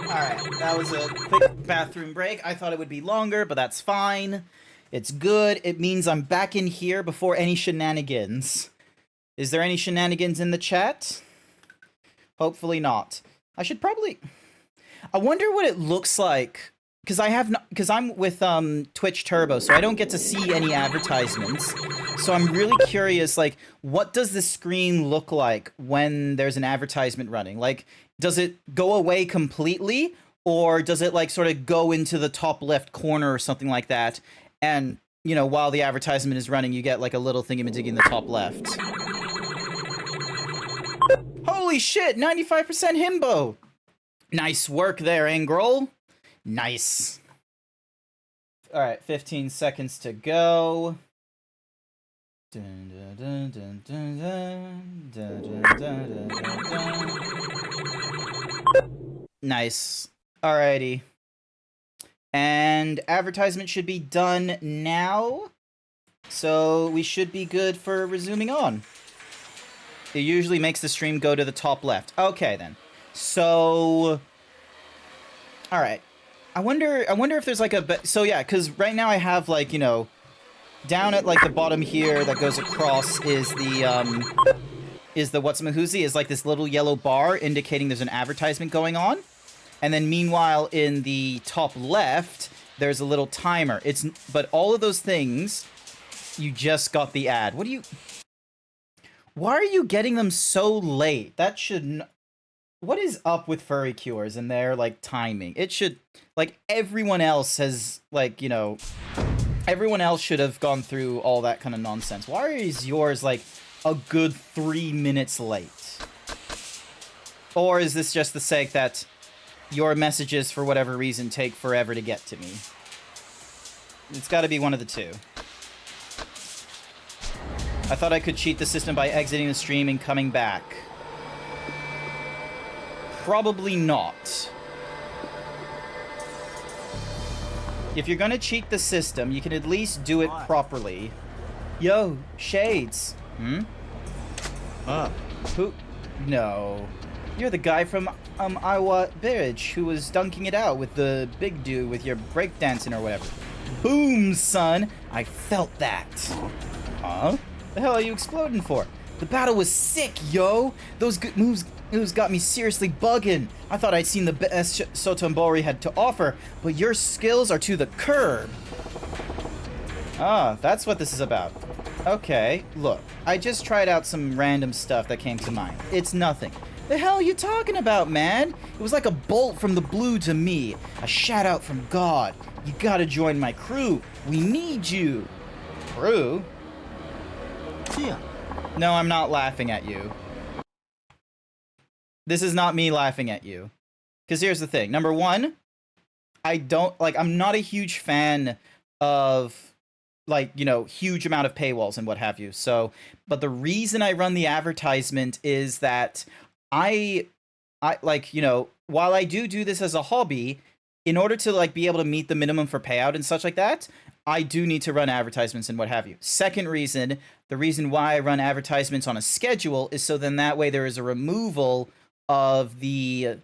Alright, that was a quick bathroom break. I thought it would be longer, but that's fine. It's good. It means I'm back in here before any shenanigans. Is there any shenanigans in the chat? Hopefully not. I should probably... I wonder what it looks like. Because I'm with Twitch Turbo, so I don't get to see any advertisements. So I'm really curious, like, what does the screen look like when there's an advertisement running? Like, does it go away completely, or does it, like, sort of go into the top left corner or something like that? And, you know, while the advertisement is running, you get, like, a little thingamajig in the top left. Holy shit, 95% himbo! Nice work there, Ingrol. Nice. All right, 15 seconds to go. Dun, dun, dun, dun, dun, dun, dun, dun, dun, dun. Nice. Alrighty. And advertisement should be done now. So we should be good for resuming on. It usually makes the stream go to the top left. Okay, then. So... Alright. I wonder if there's like a... So yeah, because right now I have like, you know... Down at like the bottom here that goes across is the what's-a-mahoozy, is like this little yellow bar indicating there's an advertisement going on. And then meanwhile in the top left, there's a little timer. But all of those things, you just got the ad. Why are you getting them so late? That should what is up with furry cures and their like timing? It should, like, everyone else has, like, you know, everyone else should have gone through all that kind of nonsense. Why is yours like a good 3 minutes late? Or is this just the sake that your messages, for whatever reason, take forever to get to me? It's got to be one of the two. I thought I could cheat the system by exiting the stream and coming back. Probably not. If you're gonna cheat the system, you can at least do it properly. Yo, Shades. Who? No. You're the guy from Iowa Village who was dunking it out with the big dude with your breakdancing or whatever. Boom, son! I felt that. Huh? The hell are you exploding for? The battle was sick, yo! Those good moves got me seriously bugging. I thought I'd seen the best Sotombori had to offer, but your skills are to the curb. Ah, that's what this is about. Okay, look. I just tried out some random stuff that came to mind. It's nothing. The hell are you talking about, man? It was like a bolt from the blue to me. A shout out from God. You gotta join my crew. We need you. Crew? Yeah. No, I'm not laughing at you. This is not me laughing at you. Because here's the thing. Number one, I'm not a huge fan of, like, you know, huge amount of paywalls and what have you. So, but the reason I run the advertisement is that I like, you know, while I do this as a hobby, in order to, like, be able to meet the minimum for payout and such like that, I do need to run advertisements and what have you. Second reason, the reason why I run advertisements on a schedule is so then that way there is a removal of the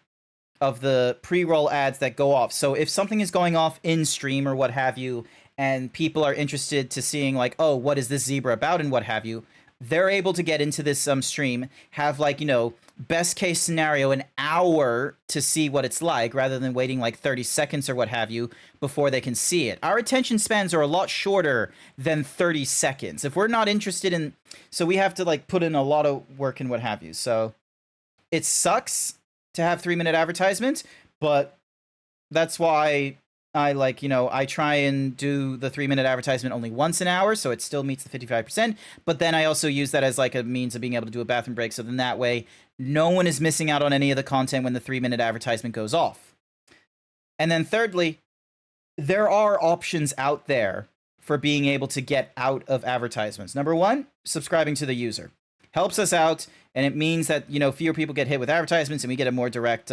pre-roll ads that go off. So if something is going off in stream or what have you, and people are interested to seeing like, oh, what is this zebra about and what have you, they're able to get into this stream, have, like, you know, best case scenario, an hour to see what it's like, rather than waiting like 30 seconds or what have you before they can see it. Our attention spans are a lot shorter than 30 seconds. If we're not interested in... So we have to, like, put in a lot of work and what have you. So it sucks to have 3-minute advertisements, but that's why I, like, you know, I try and do the 3-minute advertisement only once an hour, so it still meets the 55%, but then I also use that as, like, a means of being able to do a bathroom break, so then that way no one is missing out on any of the content when the 3-minute advertisement goes off. And then thirdly, there are options out there for being able to get out of advertisements. Number one, subscribing to the user. Helps us out, and it means that, you know, fewer people get hit with advertisements and we get a more direct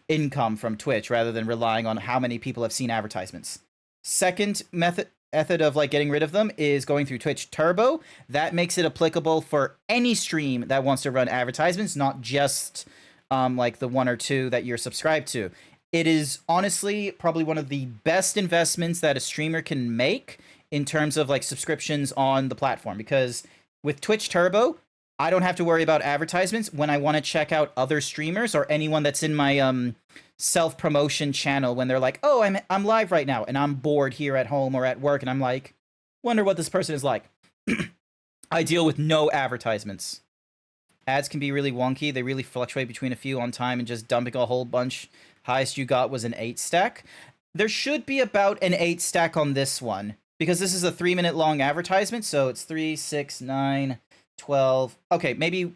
income from Twitch rather than relying on how many people have seen advertisements. Second method of, like, getting rid of them is going through Twitch Turbo. That makes it applicable for any stream that wants to run advertisements, not just like the one or two that you're subscribed to. It is honestly probably one of the best investments that a streamer can make in terms of, like, subscriptions on the platform, because with Twitch Turbo, I don't have to worry about advertisements when I want to check out other streamers or anyone that's in my self-promotion channel when they're like, oh, I'm live right now and I'm bored here at home or at work and I'm like, wonder what this person is like. I deal with no advertisements. Ads can be really wonky. They really fluctuate between a few on time and just dumping a whole bunch. Highest you got was an 8 stack. There should be about an 8 stack on this one because this is a 3-minute long advertisement. So it's 3, 6, 9, 12. Okay, maybe.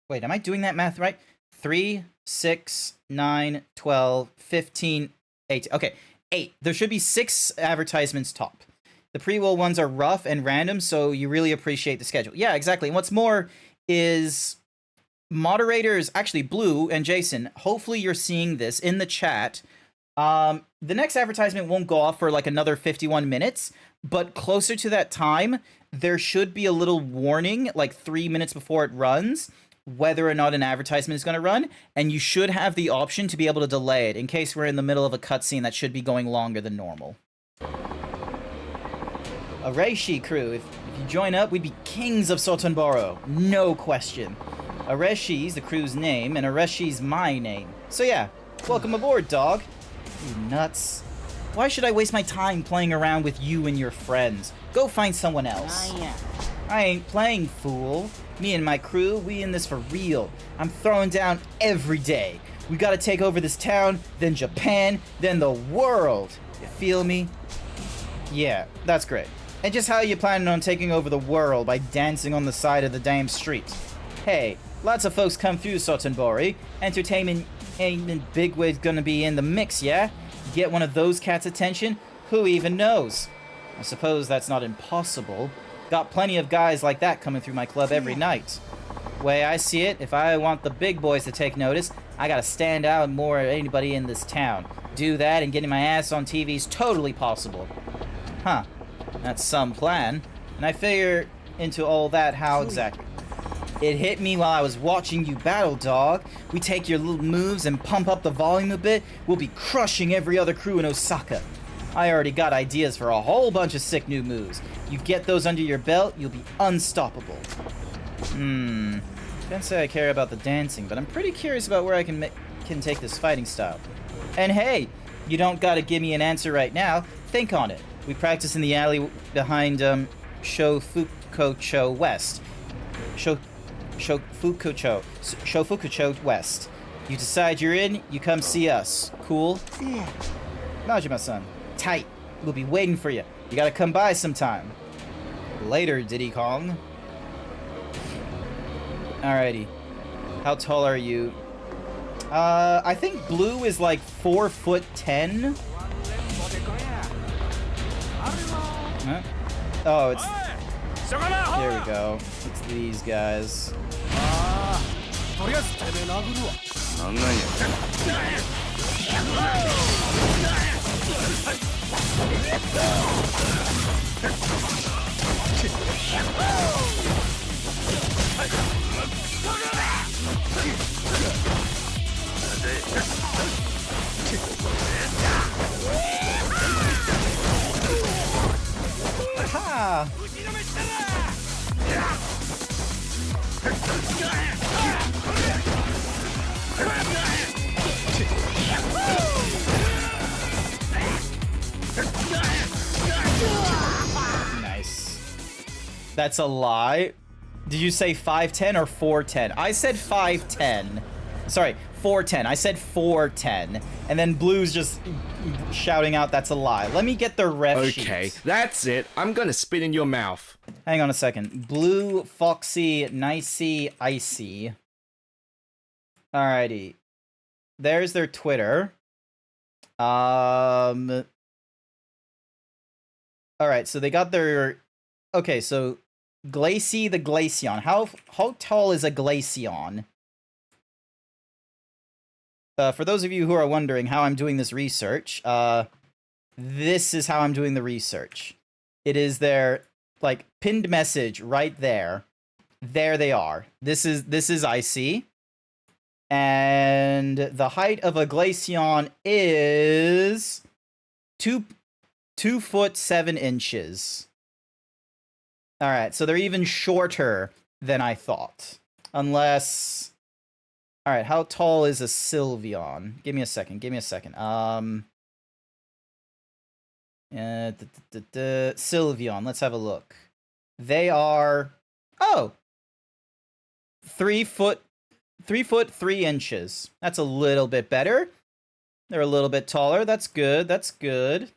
Wait, am I doing that math right? 3, 6, 9, 12, 15, 18. Okay, 8. There should be 6 advertisements top. The pre-roll ones are rough and random, so you really appreciate the schedule. Yeah, exactly. And what's more is moderators, actually Blue and Jason, hopefully you're seeing this in the chat. The next advertisement won't go off for like another 51 minutes, but closer to that time, there should be a little warning like 3 minutes before it runs, whether or not an advertisement is going to run, and you should have the option to be able to delay it in case we're in the middle of a cutscene that should be going longer than normal. A Reishi crew, if you join up, we'd be kings of Sotenboro, no question. Areshi's the crew's name, and Areshi's my name. So yeah, welcome aboard, dog. You nuts. Why should I waste my time playing around with you and your friends? Go find someone else. I ain't playing, fool. Me and my crew, we in this for real. I'm throwing down every day. We gotta take over this town, then Japan, then the world. You feel me? Yeah, that's great. And just how you planning on taking over the world by dancing on the side of the damn street? Hey, lots of folks come through Sotenbori. Entertainment bigwig's gonna be in the mix, yeah? Get one of those cats' attention? Who even knows? I suppose that's not impossible. Got plenty of guys like that coming through my club every night. Way I see it, if I want the big boys to take notice, I gotta stand out more than anybody in this town. Do that and getting my ass on TV's totally possible. Huh. That's some plan. And I figure into all that how exactly. It hit me while I was watching you battle, dog. We take your little moves and pump up the volume a bit, we'll be crushing every other crew in Osaka. I already got ideas for a whole bunch of sick new moves. You get those under your belt, you'll be unstoppable. Can't say I care about the dancing, but I'm pretty curious about where I can take this fighting style. And hey, you don't gotta give me an answer right now. Think on it. We practice in the alley behind Shofukucho West. Shofukucho West. You decide you're in, you come see us. Cool? Yeah. Majima-san. Tight. We'll be waiting for you. You gotta come by sometime. Later, Diddy Kong. Alrighty. How tall are you? I think Blue is like 4'10". Huh? Oh, it's... Here we go. It's these guys. Aha! Nice. That's a lie. Did you say 5'10" or 4'10"? I said 5'10". Sorry, 4'10". I said 4'10". And then Blue's just shouting out that's a lie. Let me get the ref sheets. Okay, that's it. I'm gonna spit in your mouth. Hang on a second. Blue, Foxy, Nicey, Icy. Alrighty. There's their Twitter. Alright, so they got their... Okay, so Glacie the Glaceon. How tall is a Glaceon? For those of you who are wondering how I'm doing this research, this is how I'm doing the research. It is their, like, pinned message right there. There they are. This is Icy. And the height of a Glaceon is 2'7". Alright, so they're even shorter than I thought. Unless... Alright, how tall is a Sylveon? Give me a second, Sylveon, let's have a look. They are... Oh! 3 foot 3 inches. That's a little bit better. They're a little bit taller. That's good. That's good.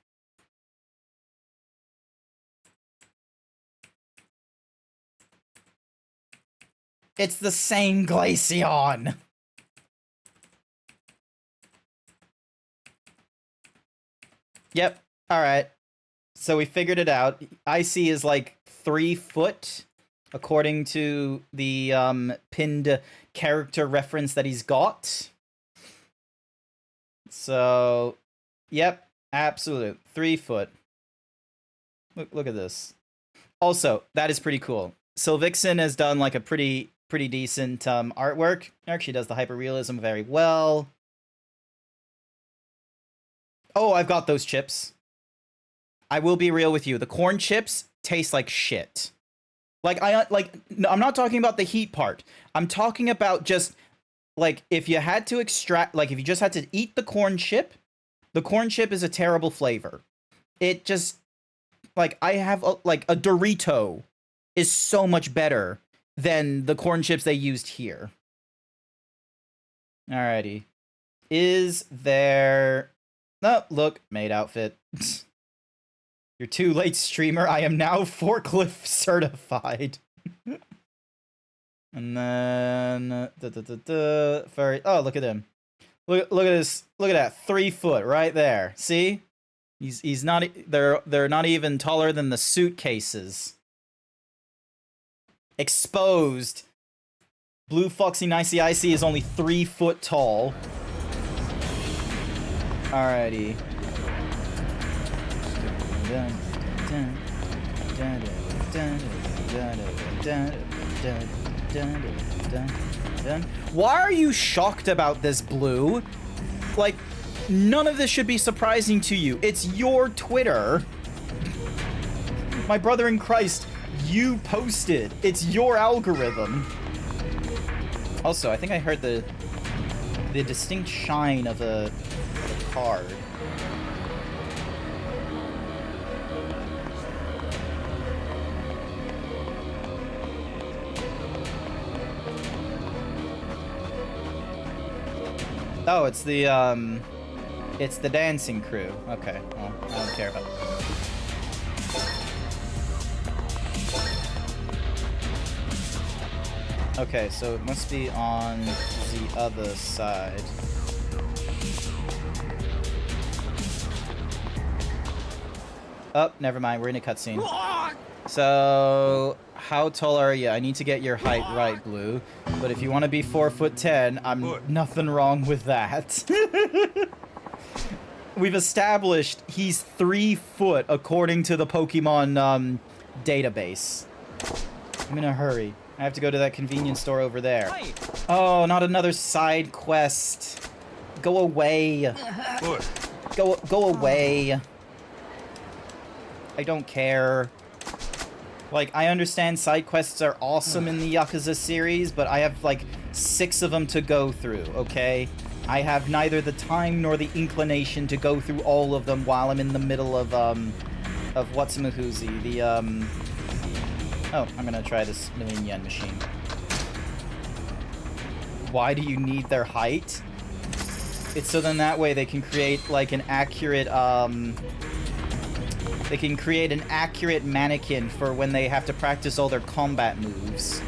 It's the same Glaceon. Yep. All right. So we figured it out. IC is like 3 foot, according to the pinned character reference that he's got. So, yep, absolute 3 foot. Look at this. Also, that is pretty cool. Sylvixen has done like a pretty decent artwork. Actually does the hyperrealism very well. Oh, I've got those chips. I will be real with you. The corn chips taste like shit. Like no, I'm not talking about the heat part. I'm talking about just like if you had to extract, like if you just had to eat the corn chip is a terrible flavor. It just like I have a Dorito is so much better than the corn chips they used here. Alrighty. Is there... Oh, look. Maid outfit. You're too late, streamer. I am now forklift certified. And then... Furry... Oh, look at him. Look at this. Look at that. 3 foot right there. See? He's not... They're not even taller than the suitcases. Exposed. Blue Foxy Nicey Icy is only 3 foot tall. Alrighty. Why are you shocked about this, Blue? Like, none of this should be surprising to you. It's your Twitter. My brother in Christ, you posted. It's your algorithm. Also, I think I heard the distinct shine of a card. Oh, it's the dancing crew. Okay, well, I don't care about that. Okay, so it must be on the other side. Oh, never mind. We're in a cutscene. So, how tall are you? I need to get your height right, Blue. But if you want to be 4'10", I'm nothing wrong with that. We've established he's 3 foot according to the Pokemon database. I'm in a hurry. I have to go to that convenience store over there. Oh, not another side quest. Go away. Go away. I don't care. Like, I understand side quests are awesome in the Yakuza series, but I have, like, 6 of them to go through, okay? I have neither the time nor the inclination to go through all of them while I'm in the middle of What's-a-Mahuzi, the, Oh, I'm gonna try this million yen machine. Why do you need their height? It's so then that way they can create, like, an accurate, they can create an accurate mannequin for when they have to practice all their combat moves.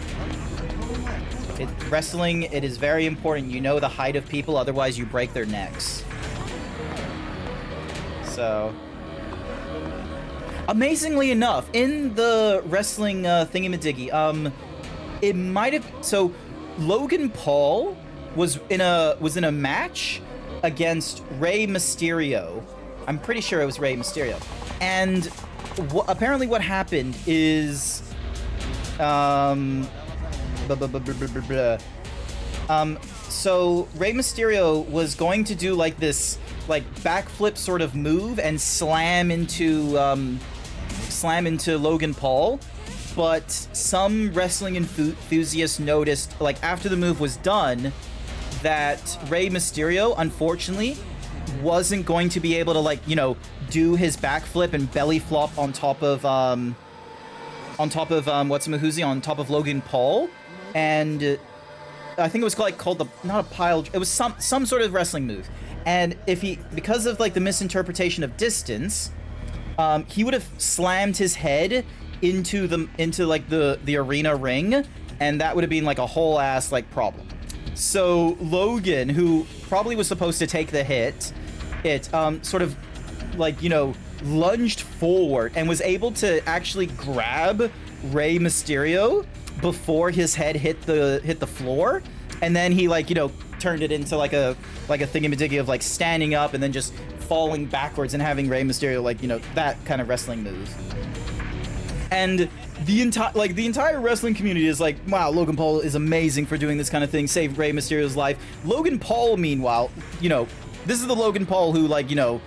Wrestling, it is very important you know the height of people, otherwise you break their necks. So... Amazingly enough, in the wrestling thingamadiggy, it might have... So, Logan Paul was in a match against Rey Mysterio. I'm pretty sure it was Rey Mysterio. And apparently what happened is... So Rey Mysterio was going to do like this like backflip sort of move and slam into Logan Paul, but some wrestling enthusiasts noticed, like, after the move was done, that Rey Mysterio, unfortunately, wasn't going to be able to, like, you know, do his backflip and belly flop on top of What's-a-Mahuzi, on top of Logan Paul, and I think it was called the, not a pile, it was some sort of wrestling move, and because of, like, the misinterpretation of distance, he would have slammed his head into the arena ring, and that would have been like a whole ass like problem. So Logan, who probably was supposed to take the hit, sort of like, you know, lunged forward and was able to actually grab Rey Mysterio before his head hit the floor, and then he, like, you know, turned it into like a thingamadiggy of like standing up and then just falling backwards and having Rey Mysterio, like, you know, that kind of wrestling move. And the entire wrestling community is like, wow, Logan Paul is amazing for doing this kind of thing, saved Rey Mysterio's life. Logan Paul, meanwhile, you know, this is the Logan Paul who, like, you know,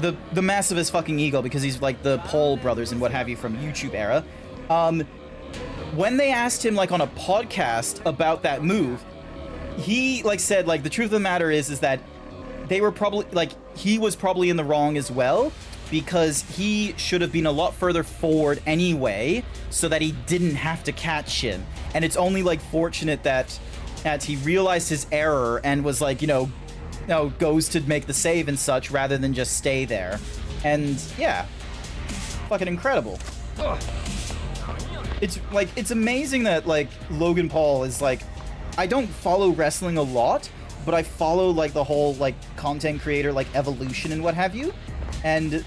the massivest fucking ego, because he's like the Paul brothers and what have you from YouTube era. When they asked him, like, on a podcast about that move, he, like, said, like, the truth of the matter is that they were probably, like, he was probably in the wrong as well, because he should have been a lot further forward anyway, so that he didn't have to catch him. And it's only, like, fortunate that he realized his error and was, like, you know, goes to make the save and such rather than just stay there. And yeah, fucking incredible. Ugh. It's like, it's amazing that, like, Logan Paul is like, I don't follow wrestling a lot, but I follow, like, the whole, like, content creator, like, evolution and what have you. And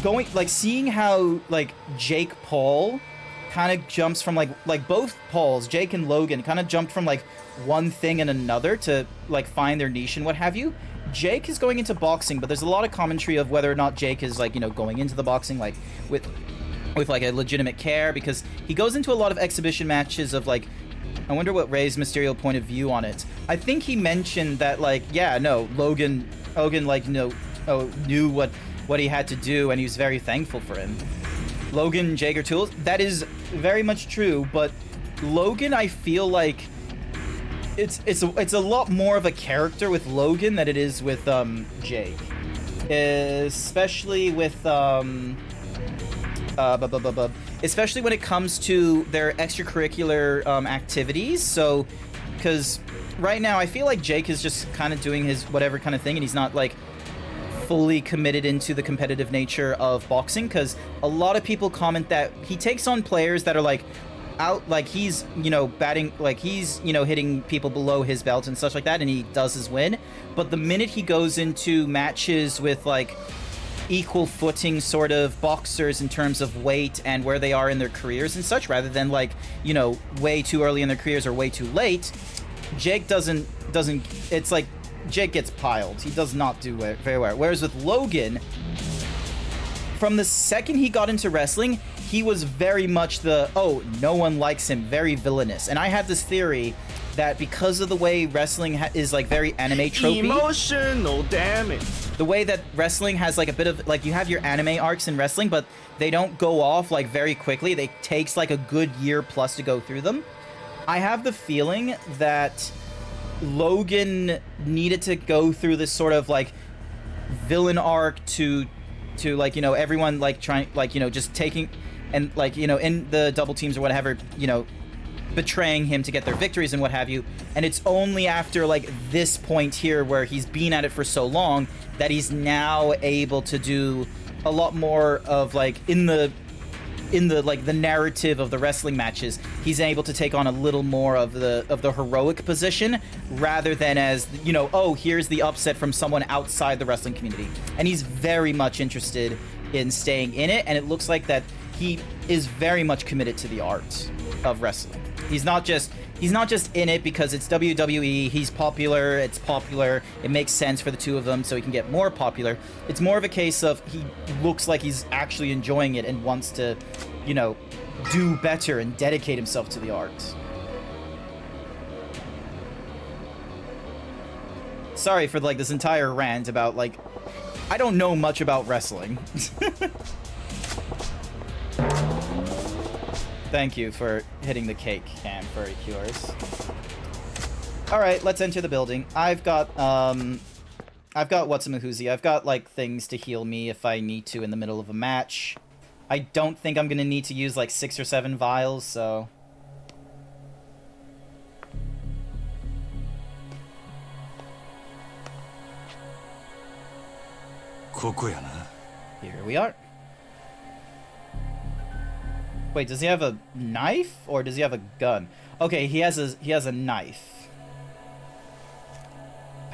going, like, seeing how, like, Jake Paul kind of jumps from, like both Pauls, Jake and Logan, kind of jumped from, like, one thing and another to, like, find their niche and what have you. Jake is going into boxing, but there's a lot of commentary of whether or not Jake is, like, you know, going into the boxing, like, with like a legitimate care, because he goes into a lot of exhibition matches of, like, I wonder what Rey's Mysterio point of view on it. I think he mentioned that, like, yeah, no, Logan, like, knew what he had to do, and he was very thankful for him. Logan, Jake are tools. That is very much true, but Logan, I feel like it's a lot more of a character with Logan than it is with Jake, especially with especially when it comes to their extracurricular activities. So, because right now I feel like Jake is just kind of doing his whatever kind of thing, and he's not, like, fully committed into the competitive nature of boxing, because a lot of people comment that he takes on players that are, like, out, like, he's, you know, batting, like, he's, you know, hitting people below his belt and such like that, and he does his win. But the minute he goes into matches with, like, equal footing sort of boxers in terms of weight and where they are in their careers and such, rather than, like, you know, way too early in their careers or way too late, Jake doesn't, it's like, Jake gets piled. He does not do very well. Whereas with Logan, from the second he got into wrestling, he was very much the, oh, no one likes him, very villainous. And I have this theory that because of the way wrestling is, like, very anime tropey, emotional damage. The way that wrestling has, like, a bit of, like, you have your anime arcs in wrestling, but they don't go off, like, very quickly. It takes, like, a good year plus to go through them. I have the feeling that Logan needed to go through this sort of, like, villain arc to like, you know, everyone, like, trying, like, you know, just taking and, like, you know, in the double teams or whatever, you know, betraying him to get their victories and what have you. And it's only after, like, this point here where he's been at it for so long that he's now able to do a lot more of, like, in the like the narrative of the wrestling matches, he's able to take on a little more of the heroic position, rather than as, you know, oh, here's the upset from someone outside the wrestling community. And he's very much interested in staying in it, and it looks like that he is very much committed to the art of wrestling. He's not just in it because it's WWE, he's popular, it's popular, it makes sense for the two of them so he can get more popular. It's more of a case of he looks like he's actually enjoying it and wants to, you know, do better and dedicate himself to the art. Sorry for, like, this entire rant about, like, I don't know much about wrestling. Thank you for hitting the cake can, Furry Cures. Alright, let's enter the building. I've got Whatsamahoozy. I've got, like, things to heal me if I need to in the middle of a match. I don't think I'm gonna need to use, like, 6 or 7 vials, so... Here we are. Wait, does he have a knife or does he have a gun? Okay, he has a knife.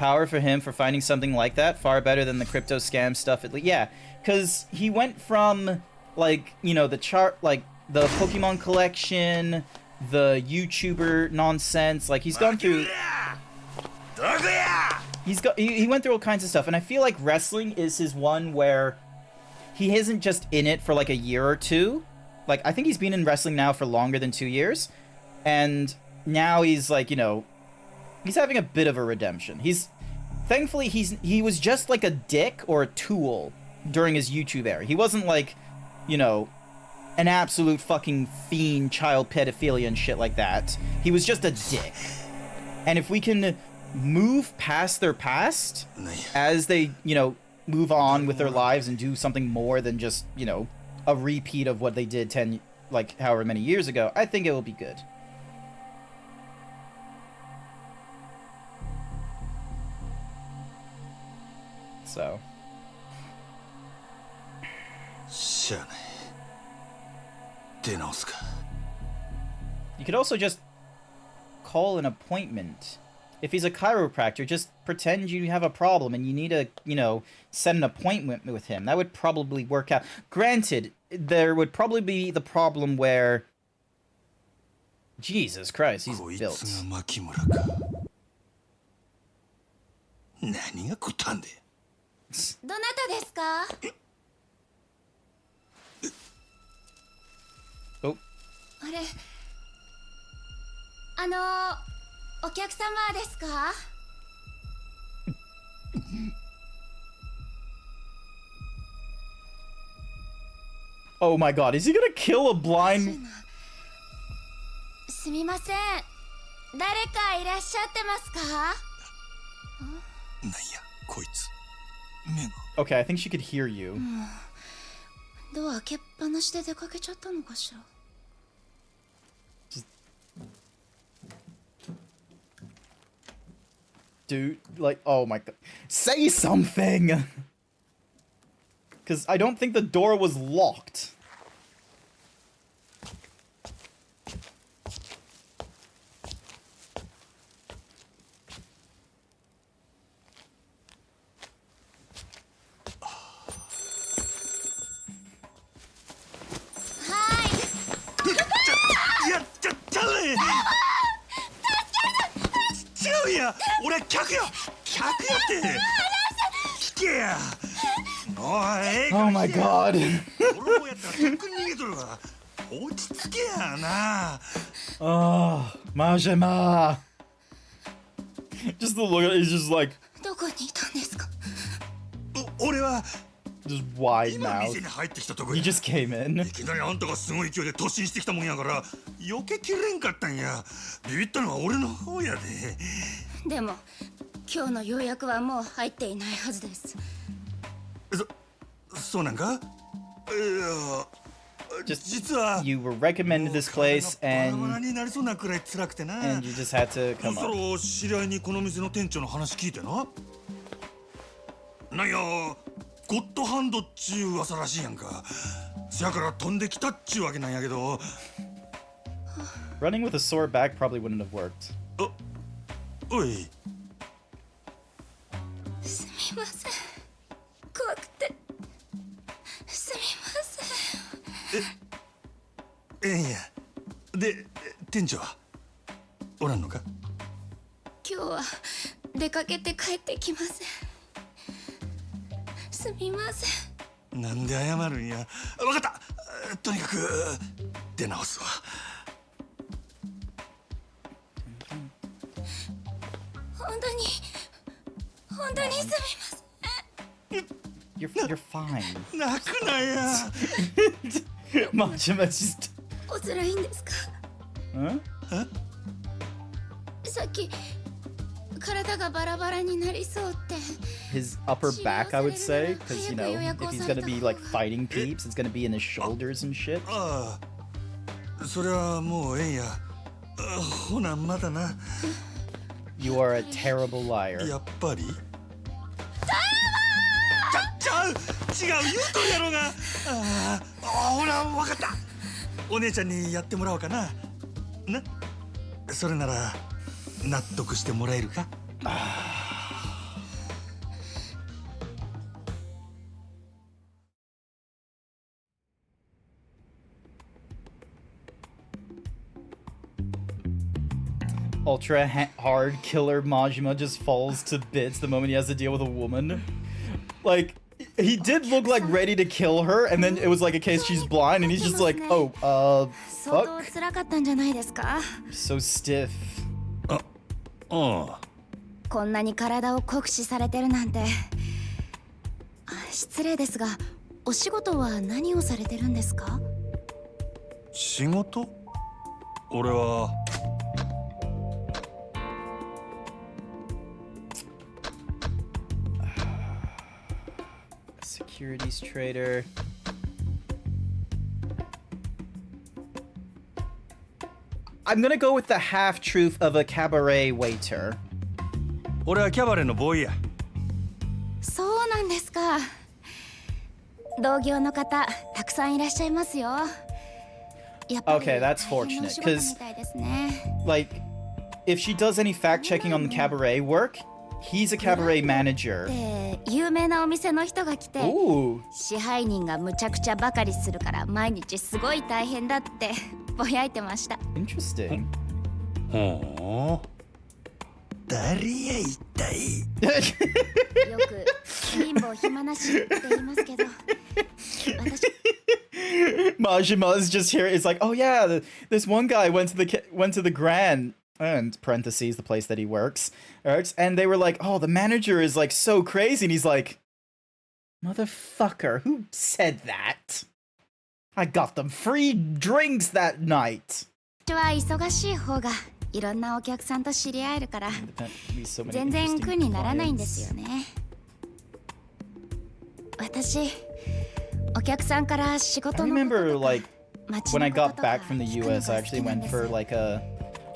power for him for finding something like that. Far better than the crypto scam stuff. Yeah, because he went from, like, you know, the Pokemon collection, the YouTuber nonsense. Like, he's gone through... He went through all kinds of stuff, and I feel like wrestling is his one where he isn't just in it for like a year or two. Like, I think he's been in wrestling now for longer than 2 years, and now he's like, you know, he's having a bit of a redemption. Thankfully he was just like a dick or a tool during his YouTube era. He wasn't like, you know, an absolute fucking fiend, child pedophilia and shit like that. He was just a dick. And if we can move past their past as they, you know, move on with their lives and do something more than just, you know, a repeat of what they did however many years ago, I think it will be good. So. You could also just call an appointment. If he's a chiropractor, just pretend you have a problem and you need to, you know, set an appointment with him. That would probably work out. Granted, there would probably be the problem where... Jesus Christ, he's built. どなたですか Oh. あれお客様ですか Oh my god, is he gonna kill a blind... すみません誰かいらっしゃってますか Okay, I think she could hear you. ドア開けっぱなしで出かけちゃったのかしら Dude, like, oh my god. Say something! Because I don't think the door was locked. Oh my god. Oh, Majima. Just the look at it, he's just like... どこにいたんですか Just wide mouth. He just came in. いきなりあんたがすごい勢いで突進してきたもんやから避けきれんかったんや。ビビったのは俺の方やで。でも今日の予約はもう入っていないはずです。そうなんか？Just 実は you were recommended this place バラバ and ラになりそうなくらい辛くてな。 you just had to そ come ろ up. そろ知り合いにこの店の店長の話聞いてな。なんやゴッドハンドっちゅう噂らしいやんか。せやから飛んできたっちゅうわけなんやけど。 Running with a sore back probably wouldn't have worked. おい。すみません。怖くて。すみません。ええんや。で店長はおらんのか？今日は出かけて帰ってきません。すみません。なんで謝るんや。わかった。とにかく出直すわ。本当にすみません。You're fine. 泣くなや。Majima just... お辛いんですか Huh? さっき体がバラバラになりそうって His upper back, I would say, because, you know, if he's gonna be, like, fighting peeps, it's gonna be in his shoulders and shit. ああ、それはもうええんや。ほなまだな。You are a terrible liar. やっぱり？違う言うとるやろが。ほらわかった。お姉ちゃんにやってもらおうかな。な、それなら納得してもらえるか？ ultra hard killer Majima just falls to bits the moment he has to deal with a woman. Like, he did look like ready to kill her, and then it was like a case she's blind, and he's just like, oh, 相当 fuck. 辛かったんじゃないですか。 So stiff. あこんなに体を酷使されてるなんて。失礼ですが、お仕事は何をされてるんですか？仕事？俺はSecurities trader. I'm gonna go with the half-truth of a cabaret waiter. 俺はキャバレーのボーイや。そうなんですか。同業の方たくさんいらっしゃいますよ。やっぱり Okay, that's 大変なお fortunate, 仕事 'cause みたいですね。 like, if she does any fact-checking on the cabaret work, he's a cabaret manager. で、有名なお店の人が来て、 Ooh. 支配人がむちゃくちゃばかりするから毎日すごい大変だってぼやいてました。 Interesting. ほう。誰や一体。よく貧乏暇なしって言いますけど、私 Majima is just here. It's like, oh yeah, this one guy went to the Grand, and parentheses the place that he works, and they were like, oh, the manager is like so crazy, and he's like, motherfucker, who said that? I got them free drinks that night. は忙しい方がいろんなお客さんと知り合えるからSo many 全然 interesting 苦にならないんですよ clients. ね。私、お客さんから仕 I 事のこと remember とか like 街 when の I こと got とか back from the 聞くの US, が I 好 actually きなん went です。 for like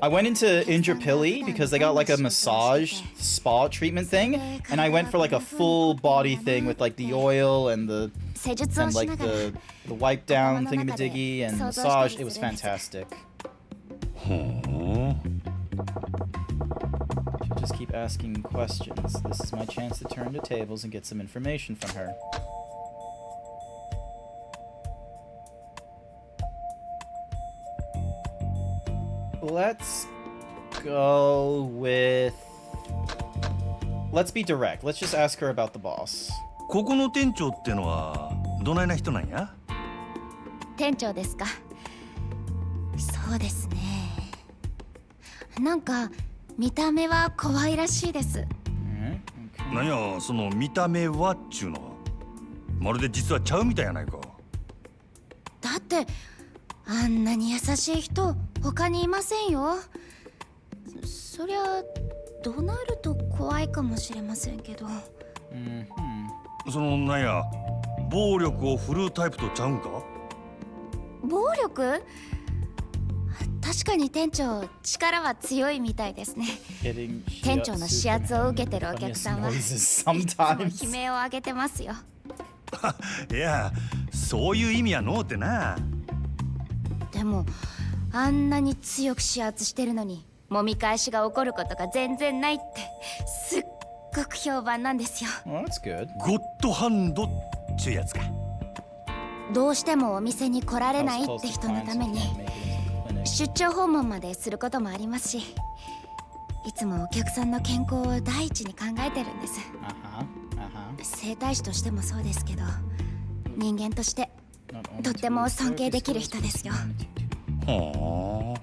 I went into Indrapilli because they got like a massage spa treatment thing, and I went for like a full body thing with like the oil and the 施術を and し like ながら the wipe down thingamadiggy and massage. It was fantastic. ほう。 She'll just keep asking questions. This is my chance to turn the tables and get some information from her. Let's go with... Let's be direct. Let's just ask her about the boss. ここの店長ってのはどないな人なんや？店長ですか。そうですね。なんか見た目は可愛らしいです。 Alright, okay. なんやその見た目はっちゅうのは。まるで実はちゃうみたいやないか。だってあんなに優しい人他にいませんよ。そりゃ怒鳴ると怖いかもしれませんけど。 Mhm. そのなんや暴力を振るうタイプとちゃうんか？暴力？確かに店長力は強いみたいですね。 Getting 店長の視圧を受けてるお客 funniest さんはい noises つも sometimes. 悲鳴を上げてますよ。いやそういう意味やのうってな。でもあんなに強く視圧してるのに揉み返しが起こることが全然ないってすっごく評判なんですよ。 Well, that's good. ゴッドハンドっちゅうやつか。どうしてもお店に来られないっ How's て close to 人の clients ため and に trying to make it into the clinic. 出張訪問まですることもありますし、いつもお客さんの健康を第一に考えてるんです。 Uh-huh. 整体師としてもそうですけど、人間として Not only とっても to 尊敬 therapy できる skills, 人ですよ。 but humanity too. は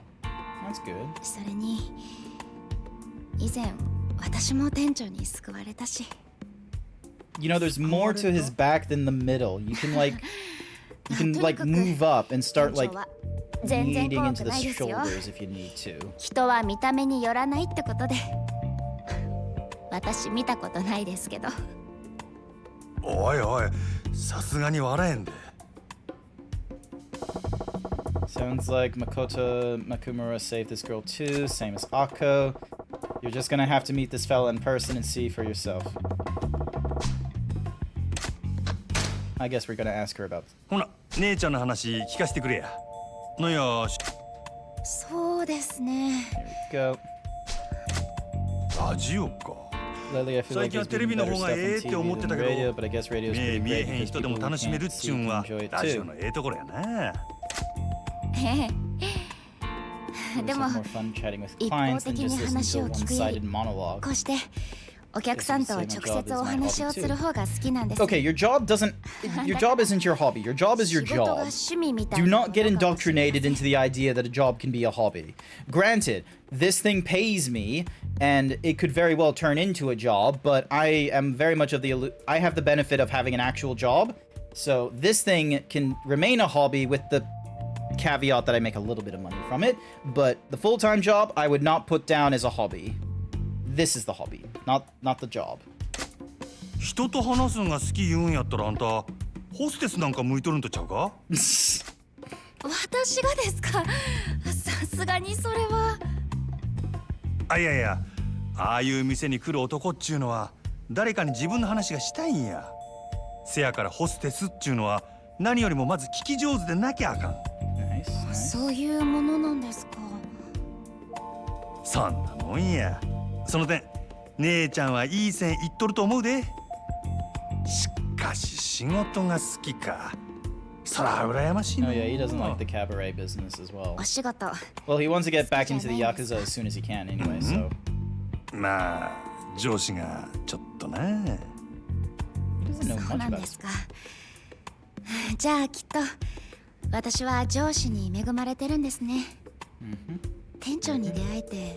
That's good. それに以前私も店長に救われたし。 You know, there's more to his back than the middle. You can like move up and start 店 like 長は全然 kneading 怖 into く the ないですよ。 shoulders if you need to. 人は見た目によらないってことで。私見たことないですけど。あ。おいおいさすがに笑えんで。 Sounds like Makoto Makumura saved this girl too, same as Akko. You're just gonna have to meet this fella in person and see for yourself. I guess we're gonna ask her about. ほな姉ちゃんの話聞かせてくれや。なんやそうですね。 Here we go. ラジオか。 Lately, I feel like there's been better stuff on TV than radio, but I guess radio's ねえ pretty 見え great へん because 人でも people who 楽しめる can't っちゅ see うん can は enjoy it ラジオ too. のええところやな。ええ It で was も more fun chatting with 一方 clients than 的 just に listening 話 to を a 聞くより one-sided monologue. こうしてお客さんと直接お話をする方が好きなんです。 Okay, your job isn't your hobby. Your job is your 仕事が job. 趣味みたい Do な not get ものかもしれません indoctrinated into the idea that a job can be a hobby. Granted, this thing pays me, and it could very well turn into a job, but I am very much of I have the benefit of having an actual job, so this thing can remain a hobby with the caveat that I make a little bit of money from it, but the full-time job I would not put down as a hobby. This is the hobby, not the job. 人と話すのが好き言うんやったらあんたホステスなんか向いとるんとちゃうか？私がですか？さすがにそれは。あ、いやいや、ああいう店に来る男っちゅうのは誰かに自分の話がしたいんや。せやからホステスっちゅうのは何よりもまず聞き上手でなきゃあかん。Nice, nice. そういうものなんですか。そんなもんや。その点姉ちゃんはいい線いっとると思うで。しかし仕事が好きか。そら羨ましい Oh な。 yeah, he doesn't like the cabaret business as well. お仕事。 Well, he wants to get back into the Yakuza as soon as he can anyway, so... まあ上司がちょっとな。 He doesn't know そう much なん about で his... すか。じゃあきっと私は上司に恵まれてるんですね。店長に出会えて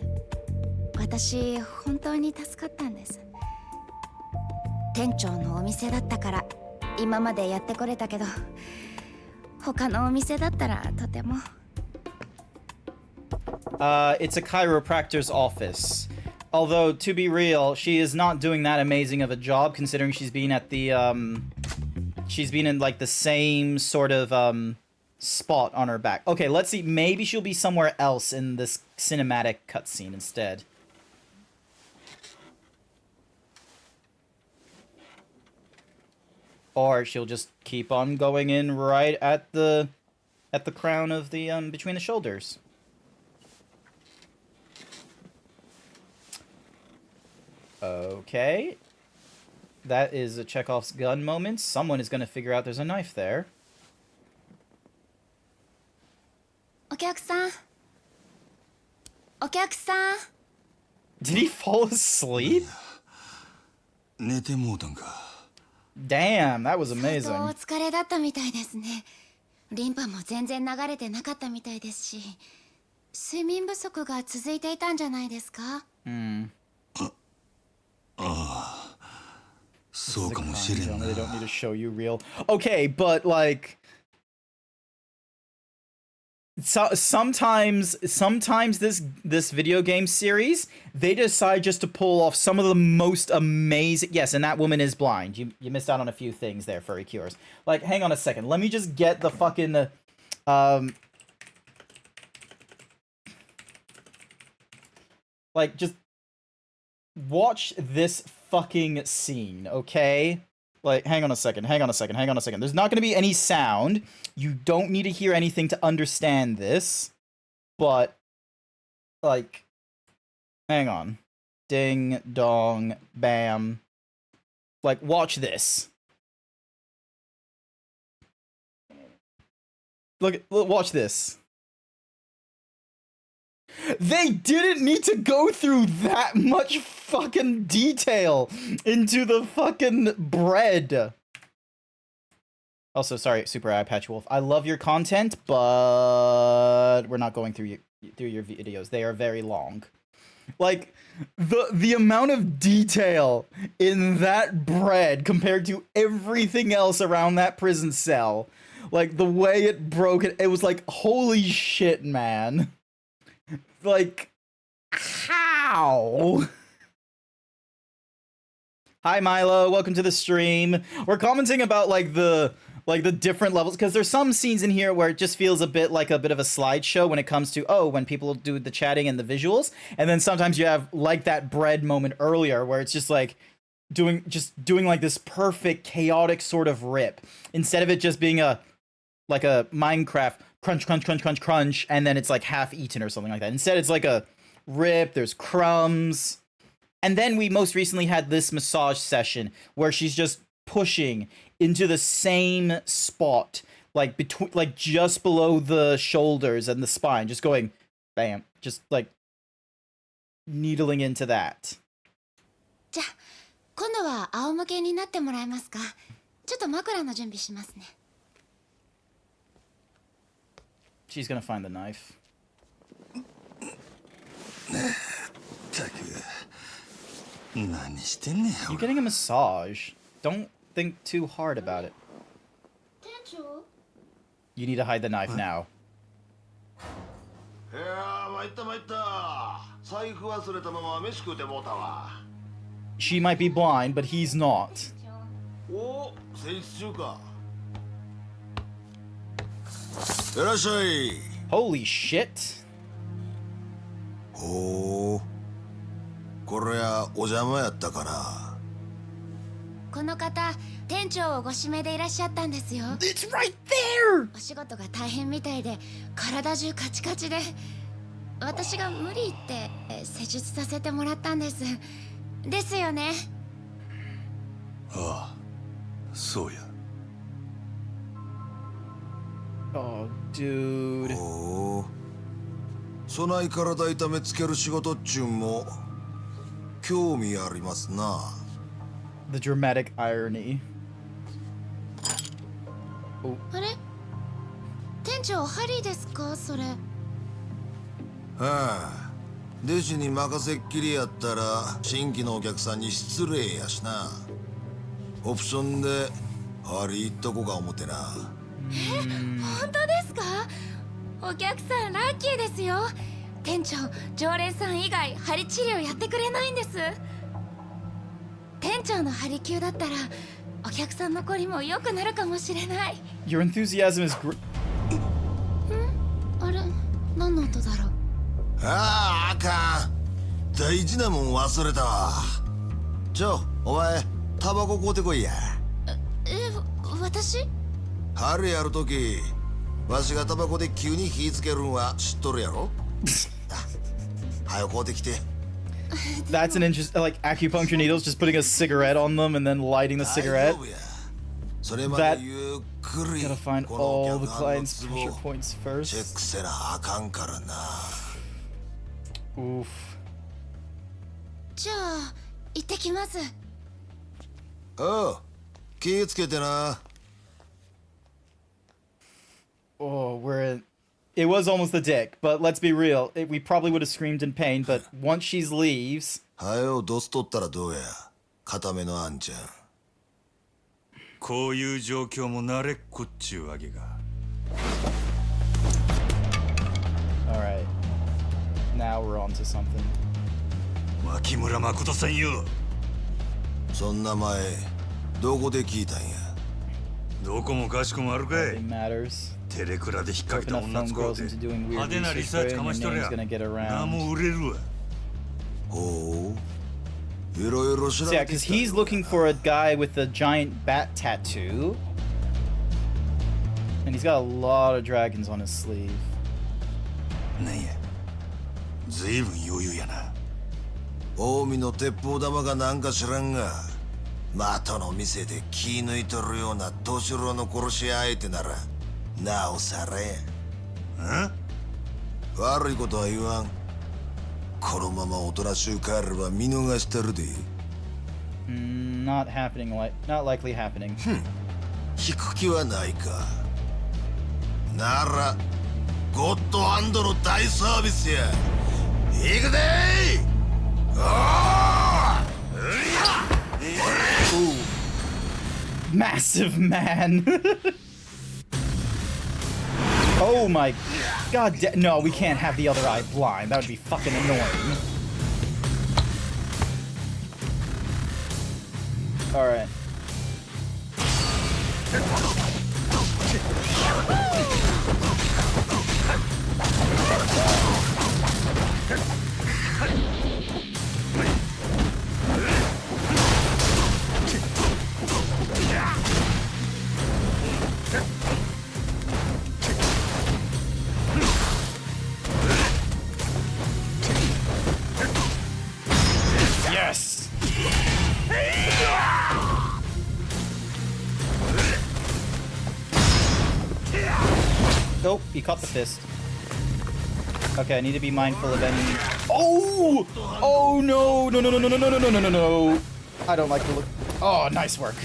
私本当に助かったんです。店長のお店だったから今までやってこれたけど、他のお店だったらとても。It's a chiropractor's office. Although, to be real, she is not doing that amazing of a job considering she's been at the, she's been in, like, the same sort of, spot on her back. Okay, let's see. Maybe she'll be somewhere else in this cinematic cutscene instead. Or she'll just keep on going in right at the crown of the, between the shoulders. Okay. That is a Chekhov's gun moment. Someone is going to figure out there's a knife there. お客さん。お客さん。 Did he fall asleep? 寝てもうたんか。Damn, that was 相当お amazing. 疲れだったみたいですね。リンパも全然流れてなかったみたいですし、睡眠不足が続いていたんじゃないですか？ Hmm. そうかもしれんな。 They don't need to show you real. Okay, but like... So, sometimes this video game series, they decide just to pull off some of the most amazing... Yes, and that woman is blind. You missed out on a few things there, Furry Cures. Like, hang on a second. Let me just get the fucking... Like, just... Watch this fucking scene, okay? Like, hang on a second. There's not going to be any sound. You don't need to hear anything to understand this. But, like, hang on. Ding, dong, bam. Like, watch this. Look, watch this. They didn't need to go through that much fucking detail into the fucking bread. Also, sorry, Super Eye Patch Wolf. I love your content, but we're not going through your videos. They are very long. Like, the amount of detail in that bread compared to everything else around that prison cell. Like, the way it broke it was like, holy shit, man. Like, how? Hi Milo, welcome to the stream. We're commenting about like the different levels because there's some scenes in here where it just feels a bit like a bit of a slideshow when it comes to when people do the chatting and the visuals, and then sometimes you have like that bread moment earlier where it's just like doing like this perfect chaotic sort of rip instead of it just being a Minecraft crunch, crunch, crunch, crunch, crunch, and then it's like half eaten or something like that. Instead, it's like a rip, there's crumbs. And then we most recently had this massage session where she's just pushing into the same spot, like between, like just below the shoulders and the spine, just going Bam. Just, like, needling into that. じゃあ今度は仰向けになってもらえますか。ちょっと枕の準備しますね。 She's gonna find the knife. ったく何してんねん You're getting a massage. Don't think too hard about it. 店長 You need to hide the knife now. いやー参った参った財布忘れたまま飯食うてもうたわ She might be blind, but he's not. おお戦術中かいらっしゃい Holy shit. おおこれはお邪魔やったかなこの方店長をご指名でいらっしゃったんですよ。 It's right there! お仕事が大変みたいで体中カチカチで私が無理って施術させてもらったんですですよね。ああそうや Oh, dude. おおそない体痛めつける仕事っちゅうんも興味ありますな The dramatic irony. あれ店長ハリーですかそれ。はあ弟子に任せっきりやったら新規のお客さんに失礼やしなオプションでハリーっとこか思ってな本当ですか。お客さんラッキーですよ。店長常連さん以外ハリ治療やってくれないんです。店長のハリ級だったらお客さんのこりも良くなるかもしれない。 Your enthusiasm is great. あれ何の音だろう。あああかん大事なもん忘れたわお前タバコ買うてこいや私春やるときわしがタバコで急に火つけるんは知っとるやろはよ買うてきて That's an interest, like acupuncture needles, just putting a cigarette on them and then lighting the 大 cigarette. 丈夫やそれま That- でゆっくり Gotta find この all お the 客さんの client's ツボ pressure points チェッ first. クせなあかんからな Oof. じゃあ行ってきます。おう気ぃつけてな Oh, we're in. It was almost a dick, but let's be real. We probably would have screamed in pain, but once she leaves, はよドス取ったらどうや固めのあんちゃんこういう状況も慣れっこっちゅうわけが alright. Now we're on to something. 牧村誠さんよそんな前どこで聞いたんやどこもかしこもあるか It い matters. テレクラで引っ掛け If た enough 女 phone 使う girls て into doing weird 派手なリ research サー for チ it, か and ま your しとり name's ゃ gonna get な around. も売れるわほういろいろ調 So べ yeah, て because きたよ he's looking for a guy with a giant bat tattoo. And he's got a lot of dragons on his sleeve. なんやずいぶん余裕やな近江の鉄砲玉がなんか知らんが的の店で気抜いとるような年寄りの殺し屋相手ならなおさらや悪いことは言わんこのままおとなしゅう帰れば見逃してるで Not happening. Not likely happening. 引く気はないかならゴッドハンドの大サービスや行くでーおー Massive man. Oh my god. No, we can't have the other eye blind. That would be fucking annoying. Alright. Yes! Oh, he caught the fist. Okay, I need to be mindful of any. Oh! Oh no! No! No! No! No! No! No! No! No! No! No! I don't like the look. Oh, nice work.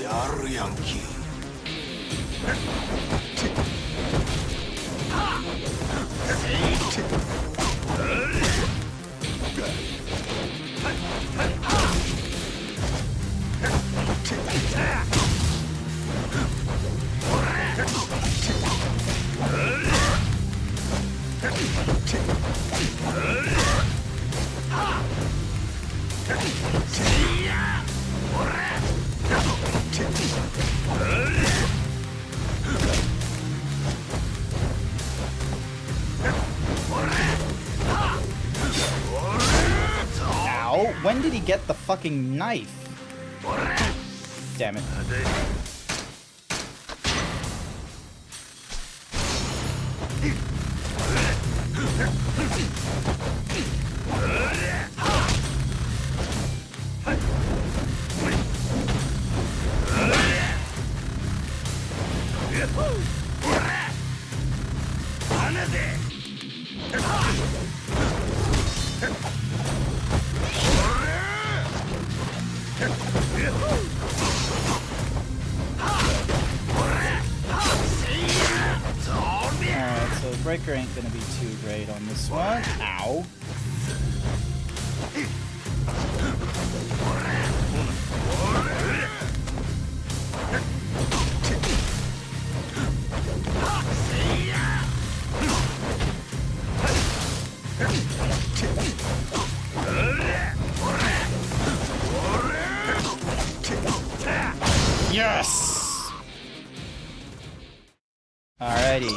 やるやんけ。Ow! When did he get the fucking knife? Damn it. Alright, so breaker ain't gonna be too great on this one. Ow. Yes! Alrighty.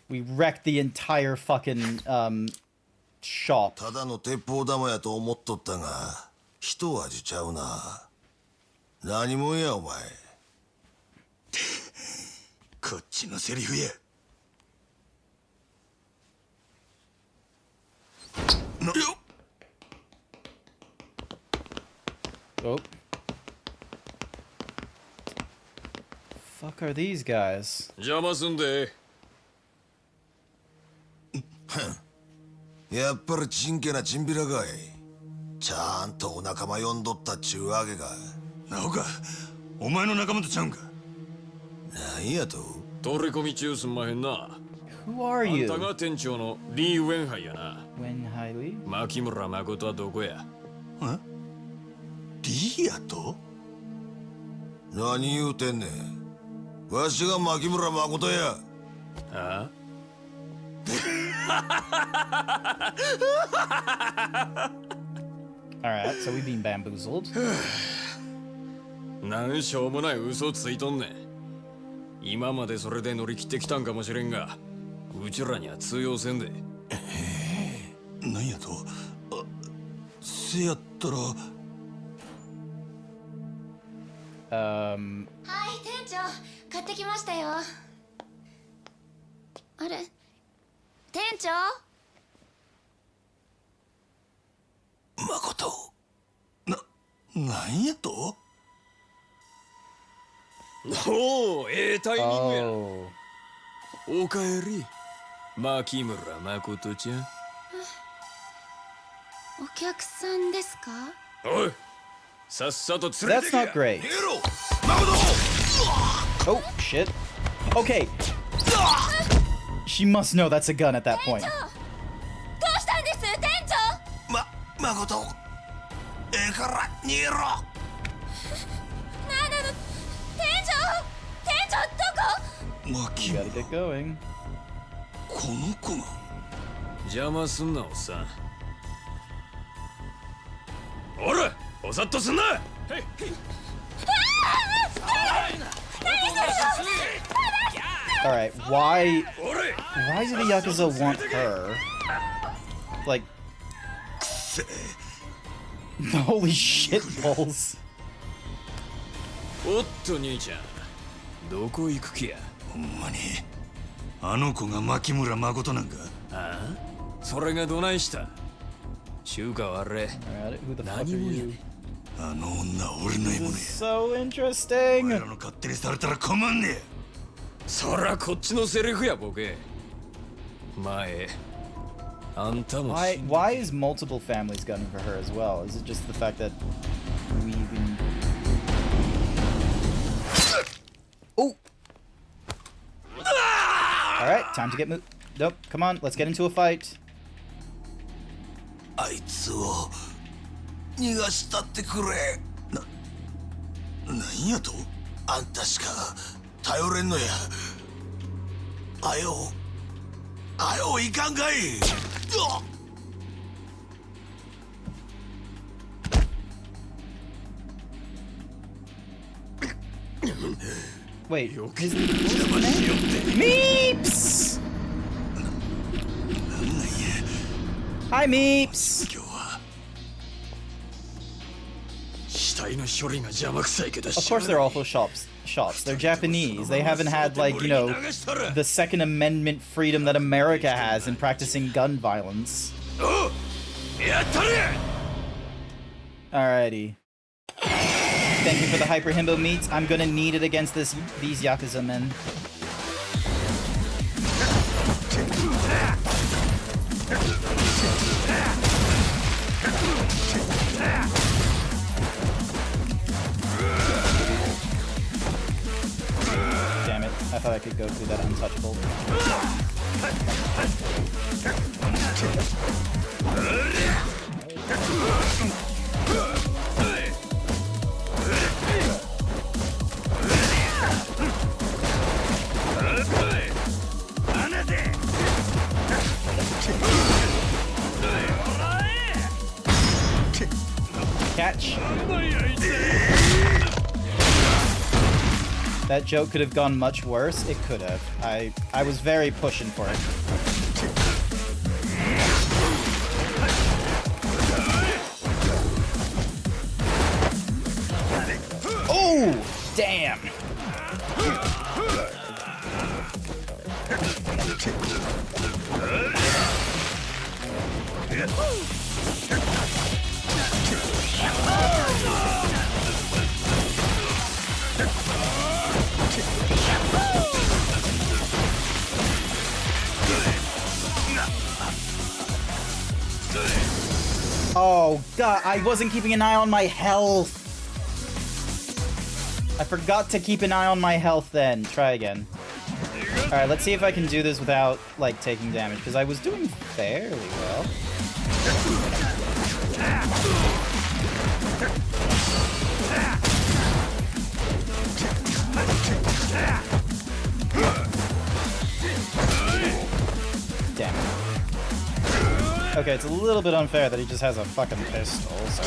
We wrecked the entire fucking shop. ただの鉄砲玉やと思っとったが、一味ちゃうな。何もんやお前。こっちのセリフや。Oh. Fuck are these guys? 邪魔すんで。やっぱりちんけなチンピラかい。ちゃんとお仲間呼んどったっちゅうわけか。なおか、お前の仲間とちゃうんか。なんやと？取り込み中すんまへんな。Who are あん you? たが店長のリー・ウェンハイやな。 Wen Hailey? 牧村誠はどこや。リアと？何言うてんねん。わしが牧村誠や。あAlright, so we've been bamboozled. なんしょうもない嘘ついとんねん。今までそれで乗り切ってきたんかもしれんが、うちらには通用せんで。なんやと？あ、せやったら。はい店長買ってきましたよ。あれ店長？誠。なんやと？おお、ええタイミングや。 Oh. おかえり、牧村誠ちゃん。お客さんですか？おい、さっさと連れて That's けや。 not great. 逃げろ、誠。 Oh, shit. Okay. She must know that's a gun at that point. どうしたんです店長？誠。ええから逃げろ。なんなの店長どこ？マキ You ム gotta get going. この子が。邪魔すんなおっさん。おら、おさっとすんな。へい。Alright, why おれ。 why do the Yakuza want her? Like holy shit balls. おっと兄ちゃん、どこ行く気や。ほんまにあの子が牧村誠なんか？ああ、それがどないした。中華はあれ。 Alright, who the fuck 何 are もや you? ね。あの女は俺の獲 This 物 is や。 so お前 interesting. らの勝手にされたら困んねえ。そらこっちのセリフやボケ。前あんたも Why is multiple families gunning for her as well? Is it just the fact that we even... Oh! Alright, time to get moved. Nope, come on, let's get into a fight. あいつを逃がしたってくれ。なんやと？あんたしか頼れんのや。あよいかんかい。Wait, Meeps! Hi, Meeps! 今日は死体の処理が邪魔くさいけど Of course they're awful shots. They're Japanese. They haven't had, like, you know, the Second Amendment freedom that America has in practicing gun violence. やったれ。 Alrighty. Thank you for the Hyper Himbo meats. I'm gonna need it against these Yakuza men. Damn it. I thought I could go through that untouchable. Catch. That joke could have gone much worse. It could have. I was very pushing for it. Oh, damn. Oh, God, I wasn't keeping an eye on my health. I forgot to keep an eye on my health then. Try again. Alright, let's see if I can do this without, like, taking damage, because I was doing fairly well. Damn it. Okay, it's a little bit unfair that he just has a fucking pistol, so...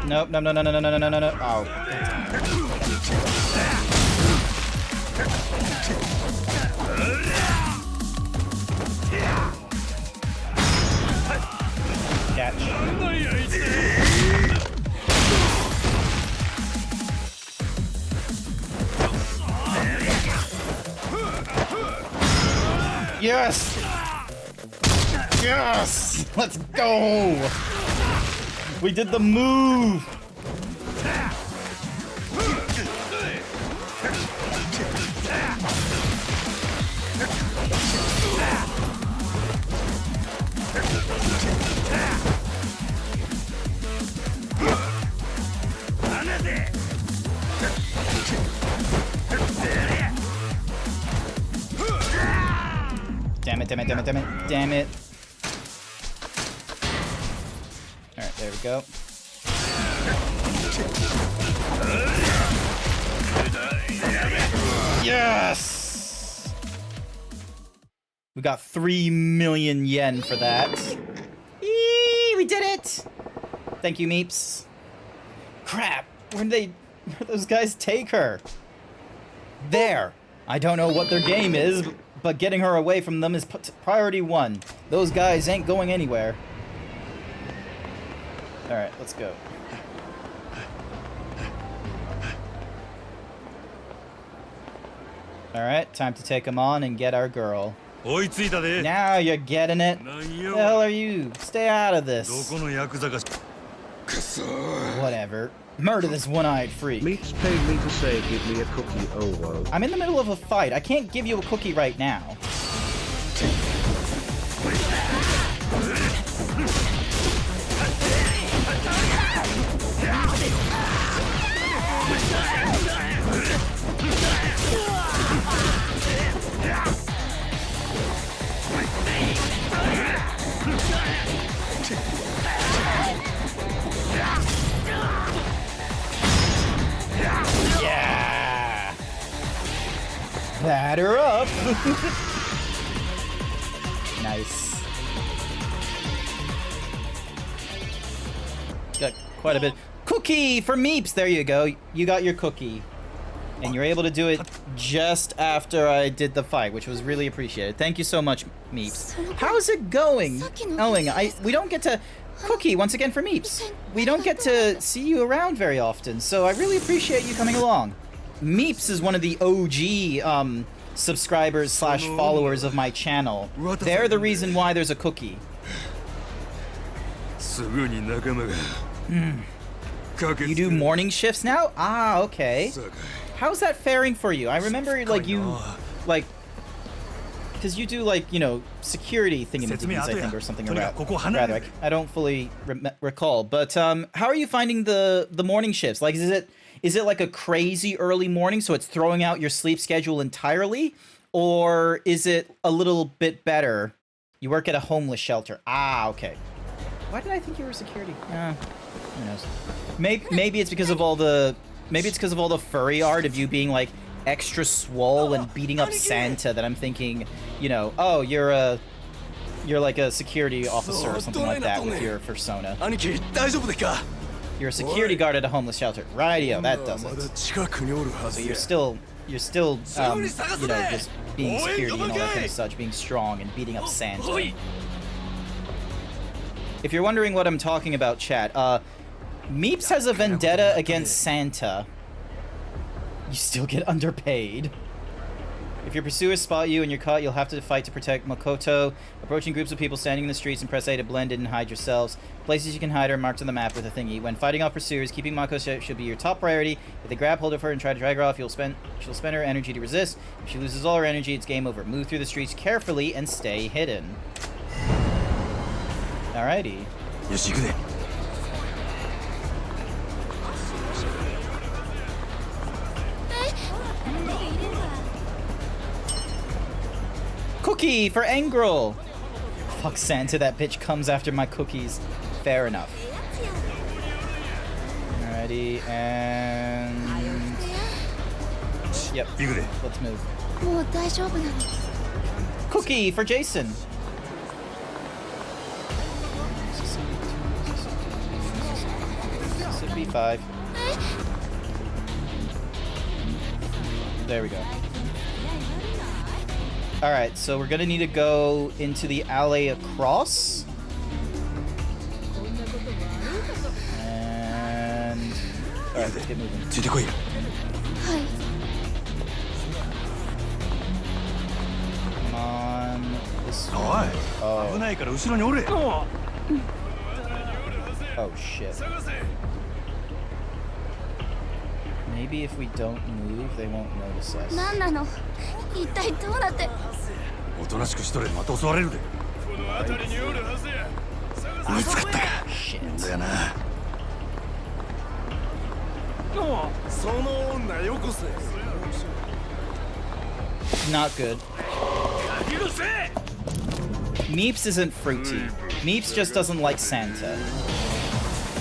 Nope, no. Oh. Catch. Yes! Yes! Let's go! We did the move! Damn it. Alright, there we go. Yes! We got 3 million yen for that. Eee, we did it! Thank you, Meeps. Crap, where'd those guys take her? There! I don't know what their game is, but getting her away from them is priority 1. Those guys ain't going anywhere. Alright, let's go. Alright, time to take him on and get our girl. 追いついたで Now you're getting it. なん The よ hell are you? Stay out of ど this. このヤクザか Whatever. Murder this one-eyed freak. Meats paid me to say give me a cookie, oh whoa. I'm in the middle of a fight. I can't give you a cookie right now. Yeah! Batter up! Nice. Got quite a bit. Cookie for Meeps! There you go. You got your cookie. And you're able to do it just after I did the fight, which was really appreciated. Thank you so much, Meeps. How's it going? We don't get to... Cookie, once again for Meeps. We don't get to see you around very often, so I really appreciate you coming along. Meeps is one of the OG subscribers / followers of my channel. They're the reason why there's a cookie. すぐに仲間が駆け You つけ do る morning shifts now? Ah, okay. さかい How's that faring for you? I remember, like, you, like, because you do, like, you know, security thingamajiggies, I think, or something rather. I don't fully recall. But how are you finding the morning shifts? Like, is it like a crazy early morning, so it's throwing out your sleep schedule entirely? Or is it a little bit better? You work at a homeless shelter. Ah, okay. Why did I think you were security? Who knows? Maybe it's because of all the... Maybe it's because of all the furry art of you being, like, extra swole and beating up Santa that I'm thinking, you know, oh, you're like a security officer or something like that with your persona. 兄貴大丈夫でか You're a security guard at a homeless shelter. Rightio, that does まだ it. 近くにおるは So ず you're や still, you know, just being security and all that kind of such, being strong and beating up Santa. If you're wondering what I'm talking about, chat, Meeps has a vendetta against Santa. You still get underpaid. If your pursuers spot you and you're caught, you'll have to fight to protect Makoto. Approaching groups of people standing in the streets and press A to blend in and hide yourselves. Places you can hide are marked on the map with a thingy. When fighting off pursuers, keeping Makoto should be your top priority. If they grab hold of her and try to drag her off, she'll spend her energy to resist. If she loses all her energy, it's game over. Move through the streets carefully and stay hidden. Alrighty. よし行くで Cookie for Engrel! Fuck Santa, that bitch comes after my cookies. Fair enough. Alrighty, and... Yep, 行くで let's move. もう大丈夫なの。 Cookie for Jason! Should be 5. There we go. Alright, so we're gonna need to go into the alley across. And... Alright, let's get moving. ついてこい Come on. This お way. い Oh. 危ないから後ろにおれ Oh, shit. Maybe if we don't move, they won't notice us. 何なの？一体どうなって？おとなしくしとれまた襲われるで見つかったか Shit. だよな その女よこせ Not good. Meeps isn't fruity. Meeps just doesn't like Santa.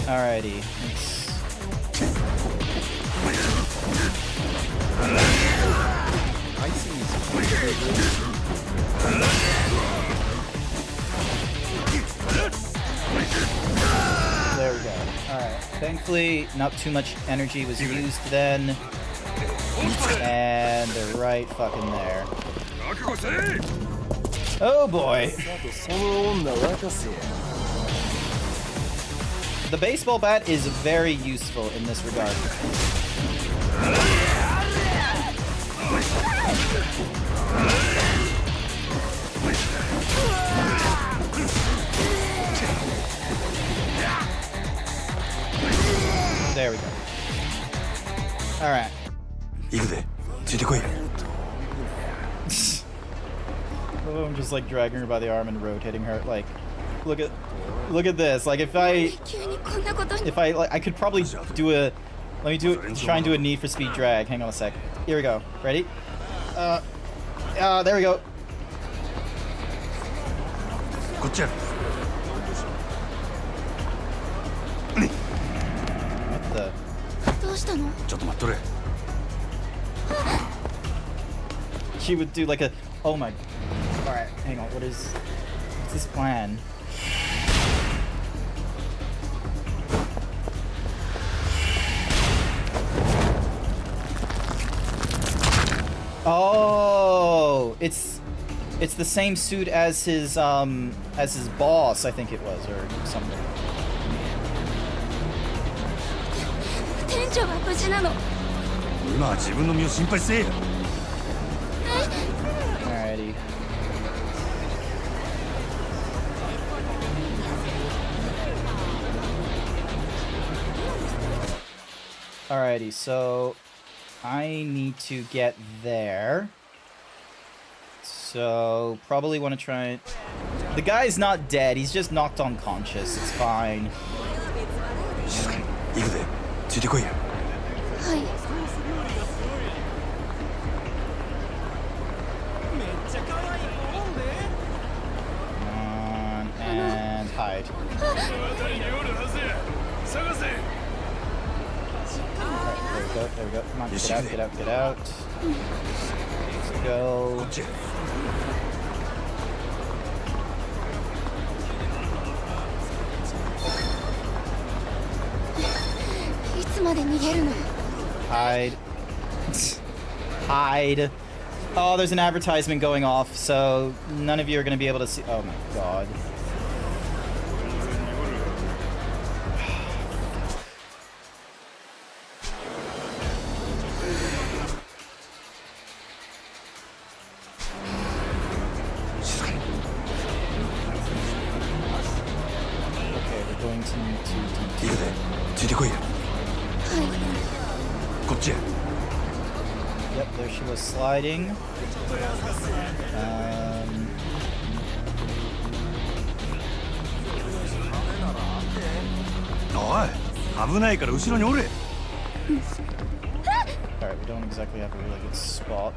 Alrighty. There we go. Alright. Thankfully, not too much energy was used then. And they're right fucking there. Oh boy. The baseball bat is very useful in this regard. There we go. Alright. 行くでついてこい Oh, I'm just like dragging her by the arm and rotating her. Like, look at this. Like, if I like, I could probably do a. Let me do it. Try and do a Need for Speed drag. Hang on a sec. Here we go. Ready? There we go. こっちや What the? どうしたの？ちょっと待っとれ She would do like a. Oh my. All right. Hang on. What's this plan? Oh, it's the same suit as his boss, I think it was, or something. 店長は無事なの？今は自分の身を心配せえや Alrighty. Alrighty, so I need to get there. So probably want to try it. The guy's not dead, he's just knocked unconscious. It's fine. 静かに行くでついてこいや はい。 And hide. Alright, there we go. Come on, get out, get out, get out. Let's こ go. っちや いつまで逃げるの？ Hide. Hide. Oh, there's an advertisement going off, so none of you are going to be able to see. Oh my god. Okay, we're going to need to 行くでついてこいや こっちや Yep, there she was sliding. おい危ないから後ろにおれ Alright, we don't exactly have a really good spot.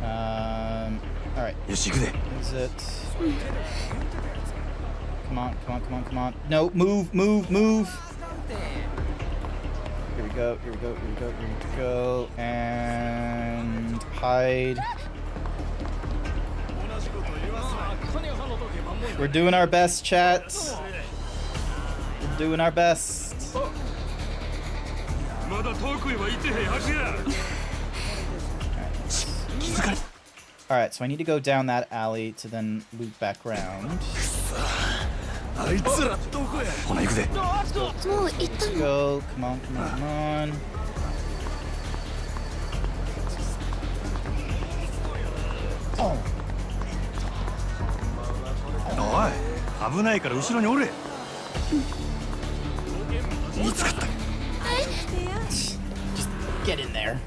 Alright, よし行くで exit. Come on, come on, come on, come on. No, move, move, move! Here we go, here we go, here we go, here we go. And hide. We're doing our best, chat. We're doing our best. Alright, so I need to go down that alley to then loop back around. あいつらどこやほな行くでもう行ったの？ Go, come on, come on, come on. Oh. おい危ないから後ろにおれ見つかった Just get in there.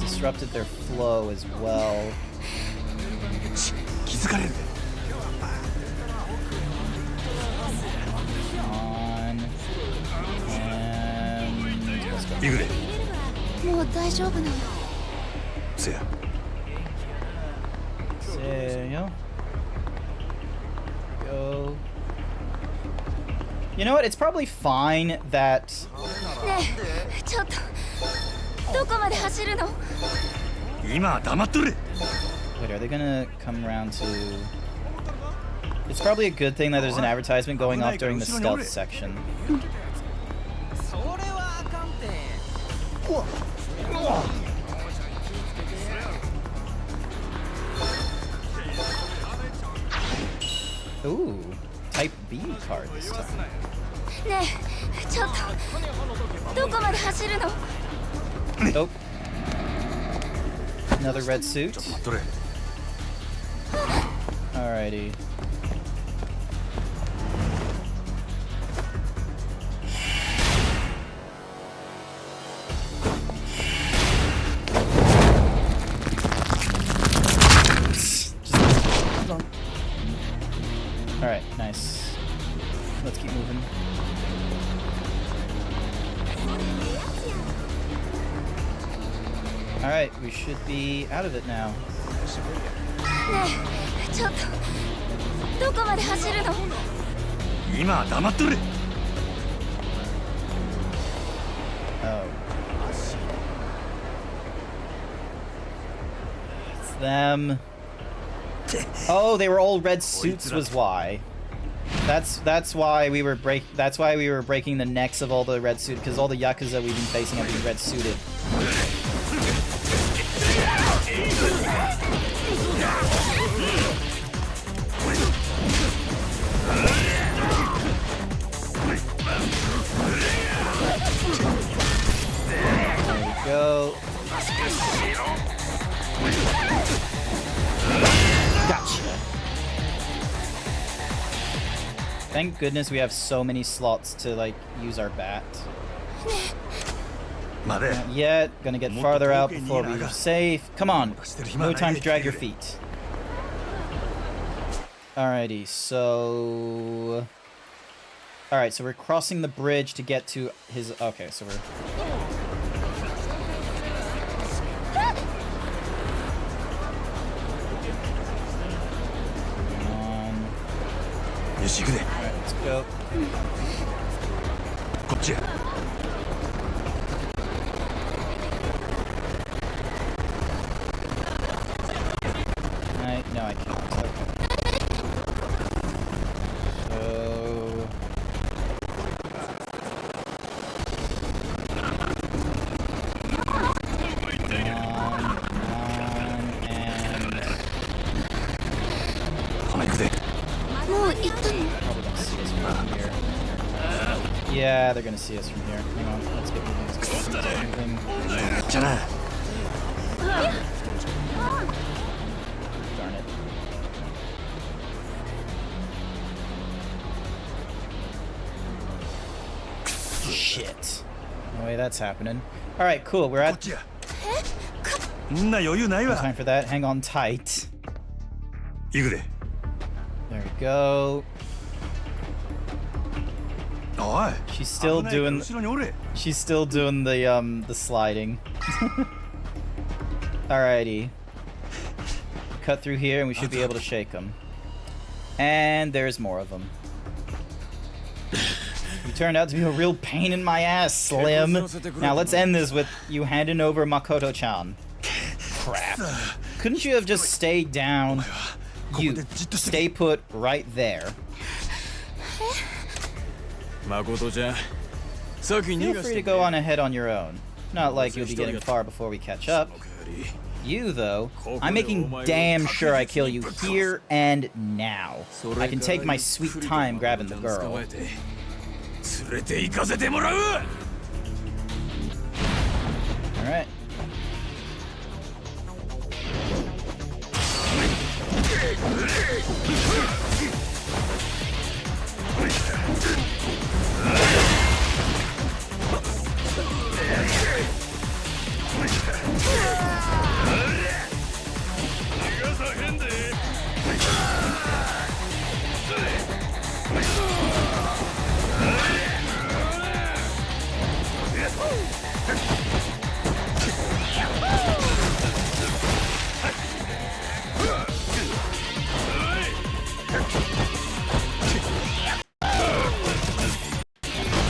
Disrupted their flow as well. 気づかれるで On. And let's go. 行くでもう大丈夫なの？せや There go. You know what? It's probably fine that. ねえ、ちょっとどこまで走るの？今は黙っとれ Wait, are they gonna come around to? It's probably a good thing that there's an advertisement going off during the stealth section. Ooh, type B. hard this time. ねえちょっとどこまで走るの Nope. Another red suit. 待っとれ。 Alrighty. Alright, nice. Let's keep moving. Alright, we should be out of it now. ねえちょっとどこまで走るの今は黙っとれ。 Oh. It's them. Oh, they were all red suits was why. That's why we were breaking the necks of all the red suit, because all the yakuza we've been facing have been red suited. There we go. Gotcha. Thank goodness we have so many slots to like use our bat. 待て。 Not yet. Gonna get farther out before we're safe. Come on. No time to drag your feet. Alrighty, so... Alright, so we're crossing the bridge to get to his... Okay, so we're...よし行くで。 Alright, let's go. こっちや。 No, I can't. Okay. So... and... ほな行くで。もう行ったの Probably gonna see us from here. Yeah, they're gonna see us from here. Hang on, let's get moving. Let's get moving. じゃな。 Darn it. Shit. No way that's happening. Alright, cool. We're こっ at ちや。んな余裕ない no わ。 time for that. Hang on tight. 行くで。 There we go. おい。 She's still 危ないから doing 後ろにおれ。 she's still doing the sliding. Alrighty. Cut through here and we should be able to shake them. And there's more of them. You turned out to be a real pain in my ass, Slim. Now let's end this with you handing over Makoto-chan. Crap. Couldn't you have just stayed down? You stay put right there. 誠ちゃん、先に逃 Feel がし free て to go on ahead on your own. Not like you'll be getting far before we catch up. You, though, I'm making damn sure I kill you here and now. I can take my sweet time grabbing the girl. 連れて行かせてもらう。 Alright.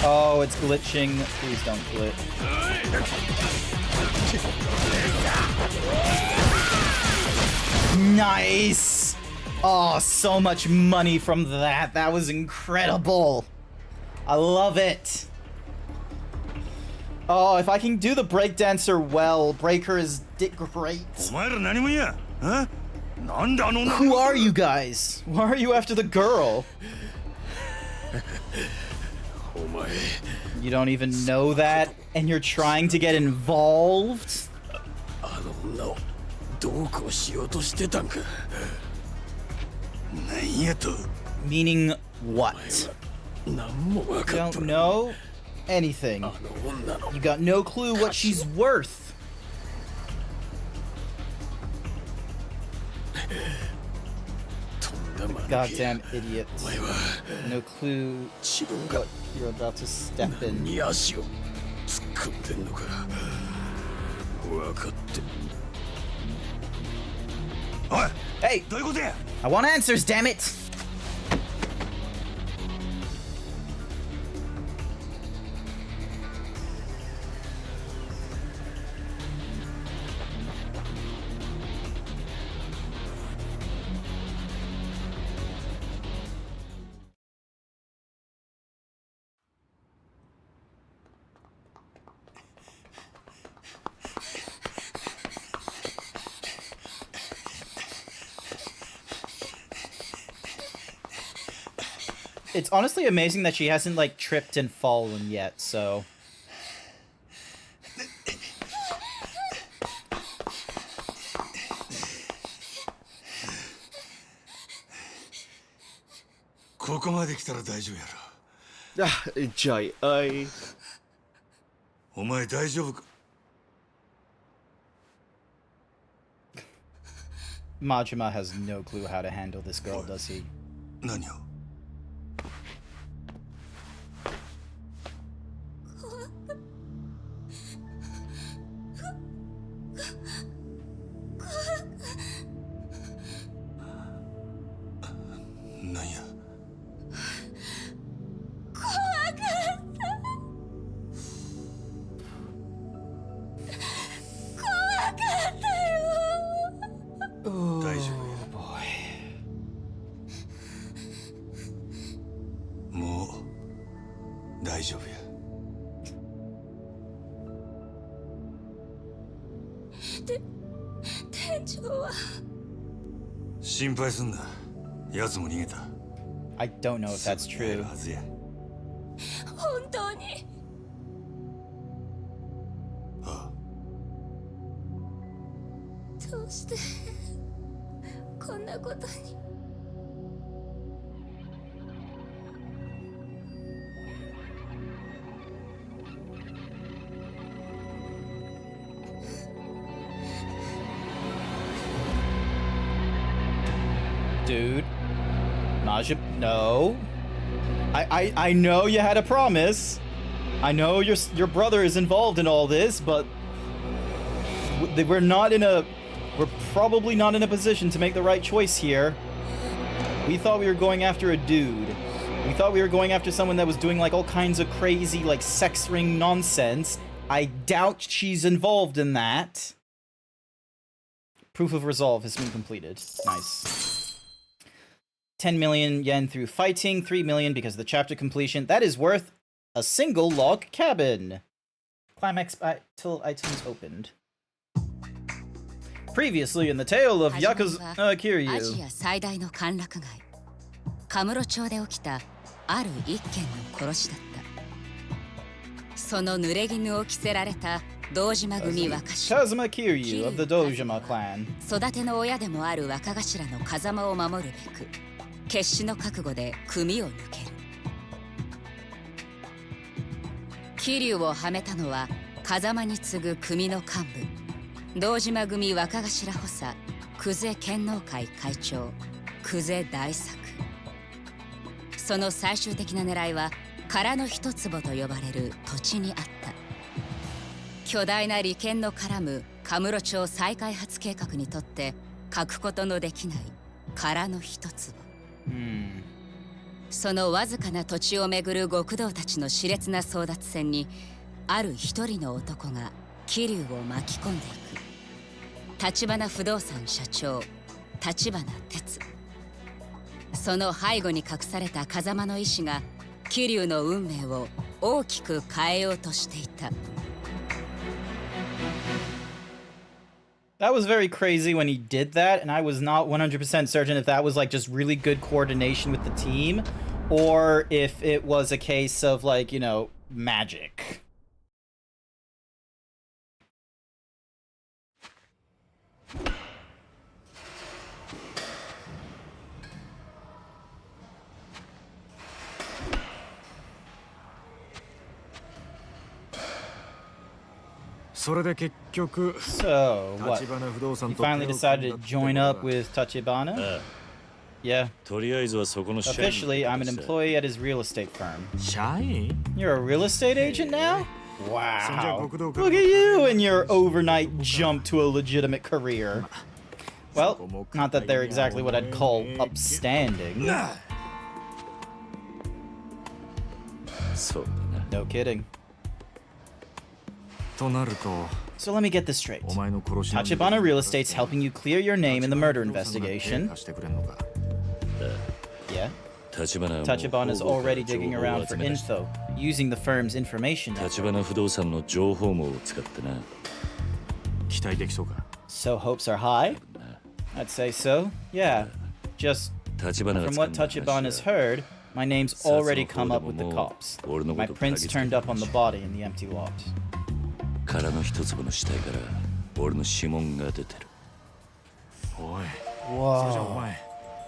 Oh, it's glitching. Please don't glitch. Nice! Oh, so much money from that. That was incredible. I love it. Oh, if I can do the breakdancer well, Breaker is great. お前ら何者や。なんであの女 Who are you guys? Why are you after the girl? You don't even know that, and you're trying to get involved? あの女をどうこうしようとしてたんか。なんやと。 Meaning what? 何も分かっ Don't とらん。 know anything. あの女の You got no clue what she's worth. とんだ間抜け。 Goddamn idiot. お前は No clue 自分が what you're about to step 何 in. に足を突っ込んでんのか。分かって。おい Hey, どういうことや。 I want answers, damn it! It's honestly amazing that she hasn't, like, tripped and fallen yet, so... ここまで来たら大丈夫やろ。 Jay, I... お前大丈夫か。 Majima has no clue how to handle this girl, does he? 何を。 なんや。 大丈夫や。 もう大丈夫や。 店長は 心配すんな。奴も逃げた。 I don't know if that's すぐ帰る true. はずや。 本当に ああ。 どうしてこんなことに。 Dude. Majima, no. I know you had a promise. I know your brother is involved in all this, but we're probably not in a position to make the right choice here. We thought we were going after a dude. We thought we were going after someone that was doing like all kinds of crazy like sex ring nonsense. I doubt she's involved in that. Proof of resolve has been completed. Nice. 10 million yen through fighting, 3 million because of the chapter completion. That is worth a single log cabin. Climax till items opened. Previously in the tale of Yakuza アジ Kiryu. ア最大の歓楽街カムロ町で起きたある一件の殺しだったその濡れ衣を着せられた堂島組若氏 Kazuma Kiryu of the Dojima clan. 育ての親でもある若頭の風間を守るべく決死の覚悟で組を抜ける桐生をはめたのは風間に次ぐ組の幹部堂島組若頭補佐久世剣能会会長久世大作その最終的な狙いは殻の一坪と呼ばれる土地にあった巨大な利権の絡むカムロ町再開発計画にとって欠くことのできない殻の一坪そのわずかな土地をめぐる極道たちの熾烈な争奪戦にある一人の男が桐生を巻き込んでいく橘不動産社長橘哲その背後に隠された風間の意志が桐生の運命を大きく変えようとしていた That was very crazy when he did that, and I was not 100% certain if that was like just really good coordination with the team, or if it was a case of, like, you know, magic. So, what? You finally decided to join up with Tachibana? Yeah. Officially, I'm an employee at his real estate firm. You're a real estate agent now? Wow. Look at you and your overnight jump to a legitimate career. Well, not that they're exactly what I'd call upstanding. No kidding. So let me get this straight. Tachibana Real Estate's helping you clear your name in the murder investigation. Yeah. Tachibana's already digging around for info, using the firm's information network. So hopes are high? I'd say so, yeah. Just from what Tachibana's heard, my name's already come up with the cops. My prints turned up on the body in the empty lot. Whoa.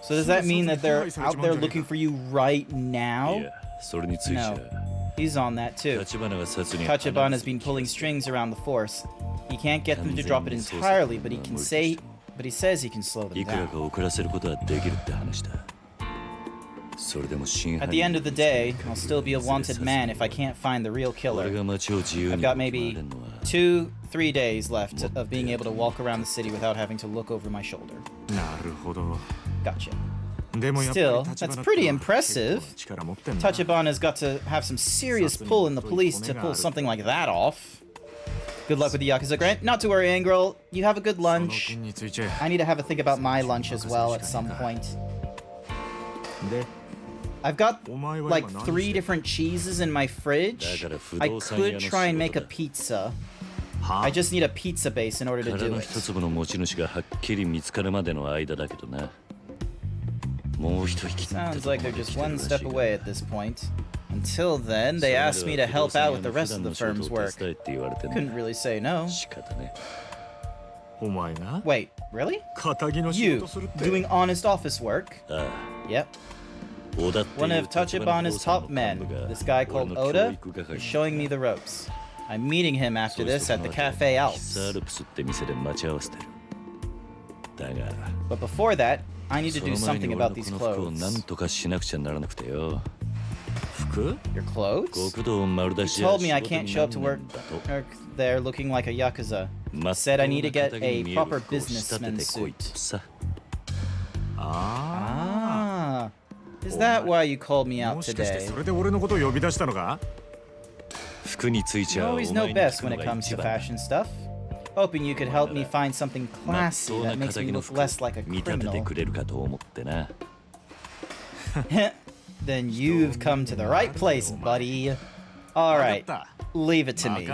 So does that mean that they're out there looking for you right now? No. He's on that too. Tachibana's been pulling strings around the force. He can't get them to drop it entirely, but he says he can slow them down. At the end of the day, I'll still be a wanted man if I can't find the real killer. I've got maybe 2-3 days left of being able to walk around the city without having to look over my shoulder. Gotcha. Still, that's pretty impressive. Tachibana's got to have some serious pull in the police to pull something like that off. Good luck with the Yakuza, Grant. Not to worry, Angrel. You have a good lunch. I need to have a think about my lunch as well at some point. I've got like 3 different cheeses in my fridge. I could try and make a pizza. I just need a pizza base in order to do it. Sounds like they're just one step away at this point. Until then, they asked me to help out with the rest of the firm's work. Couldn't really say no. Wait, really? You, doing honest office work? Yep. One of Tachibana's top men, this guy called Oda, is showing me the ropes. I'm meeting him after this at the Cafe Alps. But before that, I need to do something about these clothes. Your clothes? He told me I can't show up to work there looking like a Yakuza. He said I need to get a proper businessman's suit. Ah. Is that why you called me out today? You always know best when it comes to fashion stuff. Hoping you could help me find something classy that makes me look less like a criminal. Then you've come to the right place, buddy. Alright, leave it to me.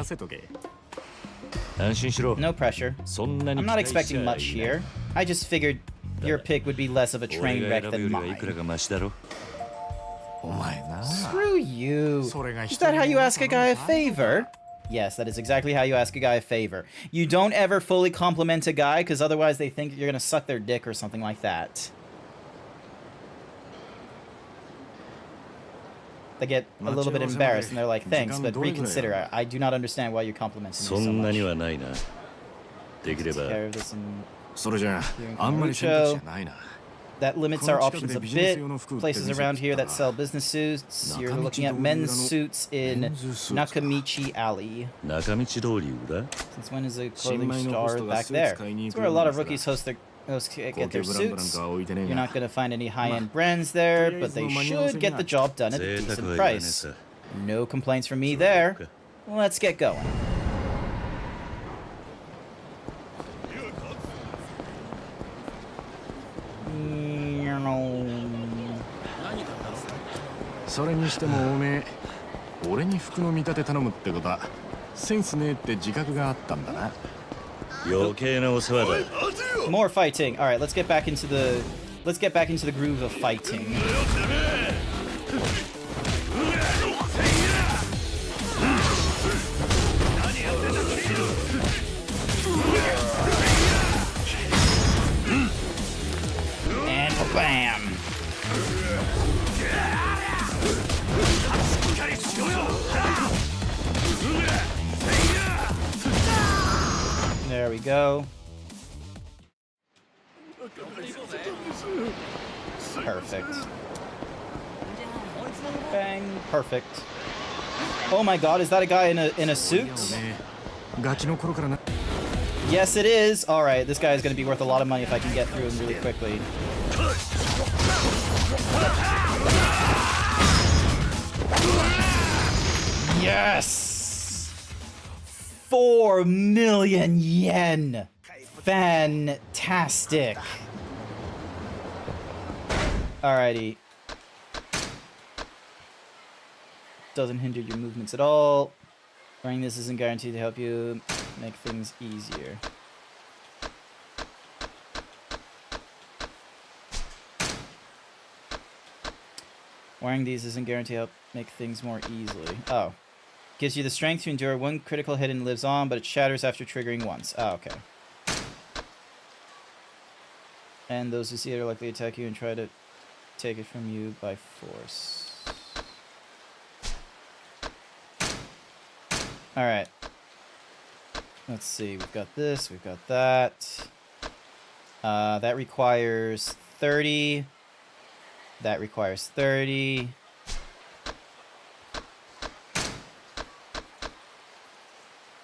No pressure. I'm not expecting much here. I just figured your pick would be less of a train wreck than mine. Screw you. Is that how you ask a guy a favor? Yes, that is exactly how you ask a guy a favor. You don't ever fully compliment a guy, because otherwise they think you're gonna suck their dick or something like that. They get a little bit embarrassed and they're like, thanks, but reconsider. I do not understand why you're complimenting me so much. Take care of this in Kamurocho. That limits our options a bit. Places around here that sell business suits. You're looking at men's suits in Nakamichi Alley. Since when is a clothing store back there? It's where a lot of rookies get their suits. You're not going to find any high-end brands there, but they should get the job done at a decent price. No complaints from me there. Let's get going. More fighting. All right, let's get back into the groove of fighting. go. Perfect. Bang. Perfect. Oh my god, is that a guy in a suit? Yes, it is. All right, this guy is going to be worth a lot of money if I can get through him really quickly. Yes! 4 million yen! Fantastic! Alrighty. Doesn't hinder your movements at all. Wearing this isn't guaranteed to help you make things easier. Wearing these isn't guaranteed to help make things more easily. Oh. Gives you the strength to endure one critical hit and lives on, but it shatters after triggering once. Oh, okay. And those who see it are likely to attack you and try to take it from you by force. Alright. Let's see, we've got this, we've got that. That requires 30. That requires 30.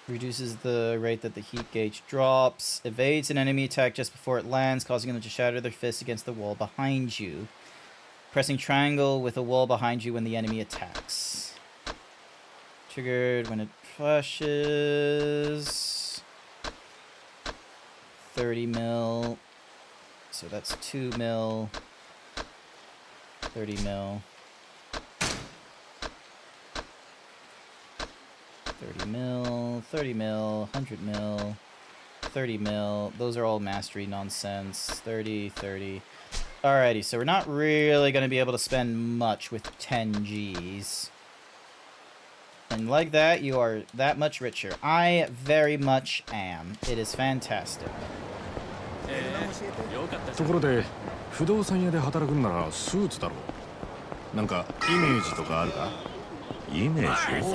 Reduces the rate that the heat gauge drops. Evades an enemy attack just before it lands, causing them to shatter their fists against the wall behind you. Pressing triangle with a wall behind you when the enemy attacks. Triggered when it flashes. 30 mil. So that's 2 mil. 30 mil. 30 mil, 30 mil, 100 mil, 30 mil. Those are all mastery nonsense. 30, 30. Alrighty, so we're not really going to be able to spend much with 10 Gs. And like that, you are that much richer. I very much am. It is fantastic. ところで不動産屋で働くんならスーツだろう。なんかイメージとかあるか？イメージ？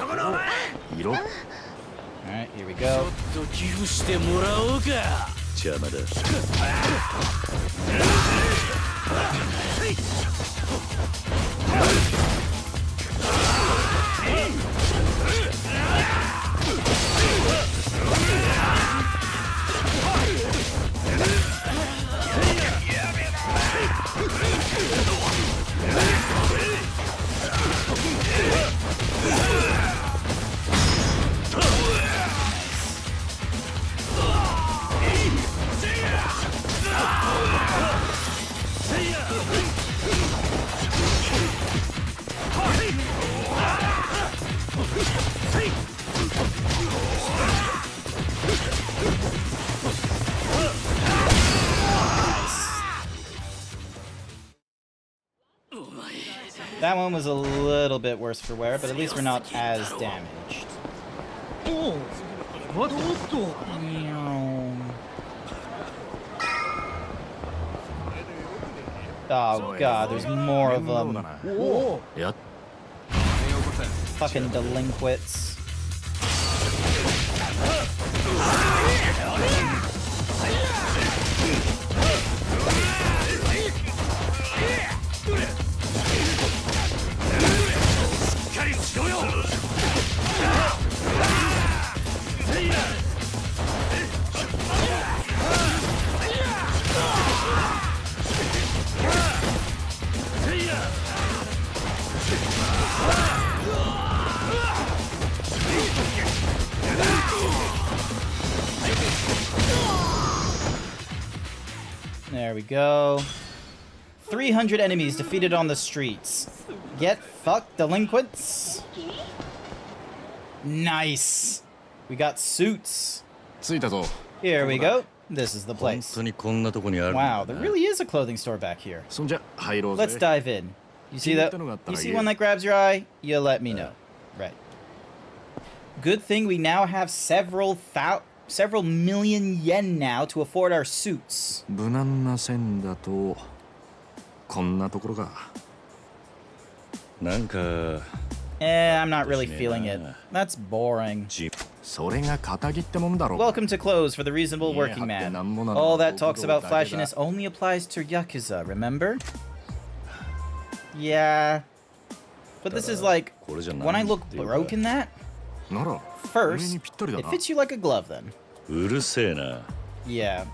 色？ Alright, here we go. ちょっと寄付してもらおうか。邪魔だ。That one was a little bit worse for wear, but at least we're not as damaged. Oh god, there's more of them. Fucking delinquents. There we go. 300 enemies defeated on the streets. Get fucked, delinquents. Nice. We got suits. 着いたぞ。 Here we go. This is the place. 本当にこんなとこにあるんだな。 Wow, there really is a clothing store back here. そんじゃ入ろうぜ。 Let's dive in. You see that? You see one that grabs your eye? You let me know. Right. Good thing we now have several million yen now to afford our suits. 無難な線だとこんなところか。なんか I'm not really feeling it. That's boring. それが肩着ってもんだろ。 Welcome to clothes for the reasonable working man. All that talks about flashiness only applies to Yakuza, remember? Yeah. But this is like, when I look broke in that, なら first, it fits you like a glove then. うるせえな。 Yeah.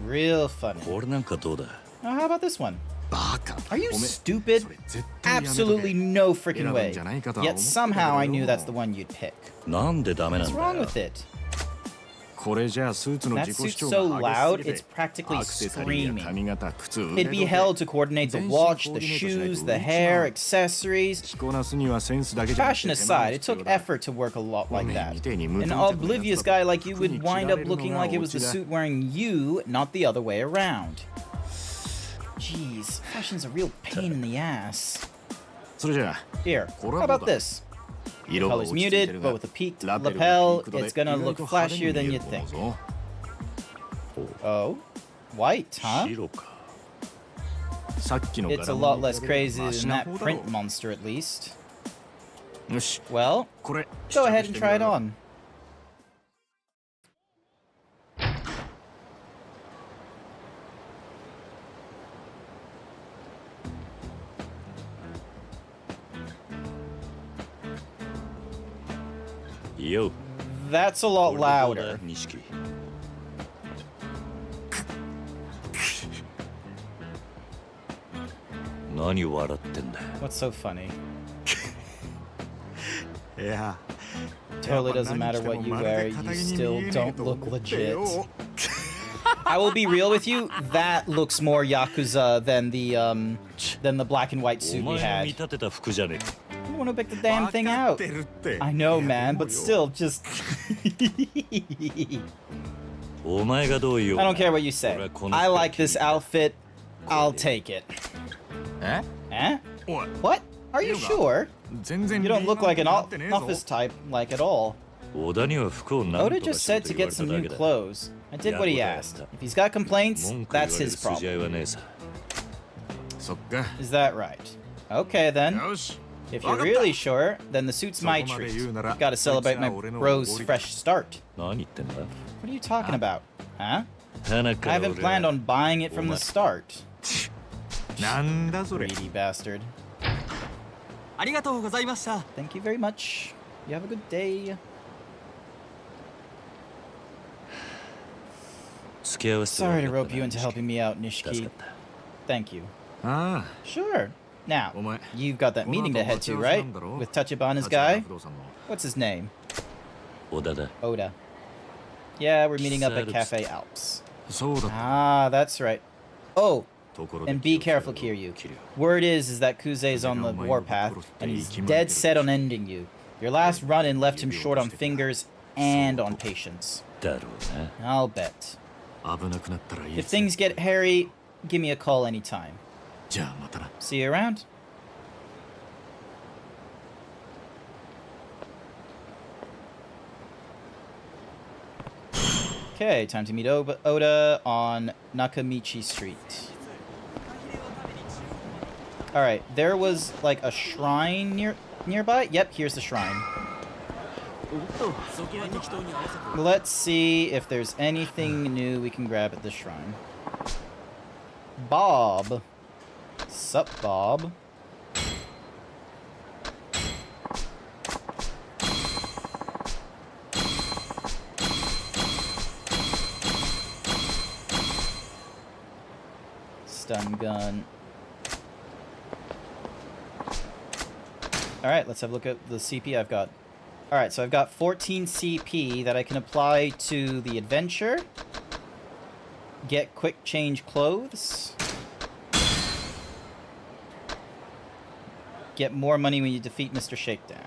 Real funny. これなんかどうだ。 Now, how about this one? バカ。 Are you おめ stupid? それ絶対やめとけ Absolutely no freaking 選ぶ way. んじゃないかとは思 Yet ってたけど somehow I knew that's the one you'd pick. なんでダメなん What's だ wrong よ。 with it? これじゃあスーツの That 自己 suit's 主張 so が loud, 激しすぎ it's て practically アクセサリーや screaming. 髪型靴 It'd be hell to coordinate the watch, the shoes, the hair, accessories. 着こなすにはセンスだけじゃなく Fashion て手間 aside, が it 必要 took だ effort to work a lot like that. みてえに無 An 頓着なや oblivious つだ guy と like you 服に would 着ら wind れ up るの looking が like it オ was the チだ suit wearing you, not the other way around. Jeez, fashion's a real pain in the ass. それじゃあ Here, こ how れはどう about だ this? 色が Color's 落ち着いて muted, る but が with a peaked ラベルが lapel, ピンクで it's gonna 意外 look と派手に flashier 見 than え you'd ると思 think. うぞ Oh? White, huh? 白か。さっきの It's a 柄 lot 物 less に比べれ crazy ばマシ than な that 方だろ print monster, at least. うよし Well, これ go ahead and try it on. Yo. That's a lot louder. 錦。何笑ってんだ。 What's so funny? いや Totally doesn't matter what you wear, you still don't look legit. I will be real with you, that looks more Yakuza than the black and white お suit we 前の見 had. 立てた服じゃね I want to pick the damn thing 分かっ out. てるって I know, いや man, でも but よ still, just... え。お前がどう言おう I か don't care what you say. I like this outfit. I'll take it. え Eh? おい What? Are you sure? 全然 You don't look like an 理由なんてなってねえぞ office type, like at all. 小田には服を何と Oda か just しろ said と to 言わ get れた some だ new けだ。 clothes. I did what he asked. If he's got complaints, 文句言わ that's れる his 筋合い problem. はねえさ。そっか Is that right? Okay then. よし If you're really sure, then the suit's my そこまで treat. 言うなら Gotta celebrate my そいつは俺の bro's おごりだ fresh start. 何言ってんだ。 What are you talking about? Huh? 鼻か I ら haven't 俺 planned は on buying it from the start. なんだそれ Greedy bastard. ありがとうございました Thank you very much. You have a good day. 付き合わせて Sorry to 悪かった rope you into helping me out, 助 Nishiki. かった。 Thank you. ああ Sure. Now, お前 you've got that この後 meeting to head 待ち合 to, わせな right? んだろ With Tachibana's 立川 guy? 不動産の What's his name? 小田だ。 Oda. Yeah, we're meeting up at Sad. Cafe Alps. そうだった Ah, that's right. Oh, ところで and be 気をつけ careful, ろ Kiryu. キリュ Word is that Kuze's on the warpath, and he's dead set on ending you. Your last run-in left him short on fingers and on patience. だろうな。 I'll bet. 危なくなったらいい If things get hairy, give me a call anytime. じゃあまたな See you around. Okay, time to meet Oda on Nakamichi Street. Alright, there was like a shrine nearby. Yep, here's the shrine. Let's see if there's anything new we can grab at the shrine. Bob. Sup, Bob? Stun gun. Alright, let's have a look at the CP I've got. Alright, so I've got 14 CP that I can apply to the adventure. Get quick change clothes. Get more money when you defeat Mr. Shakedown.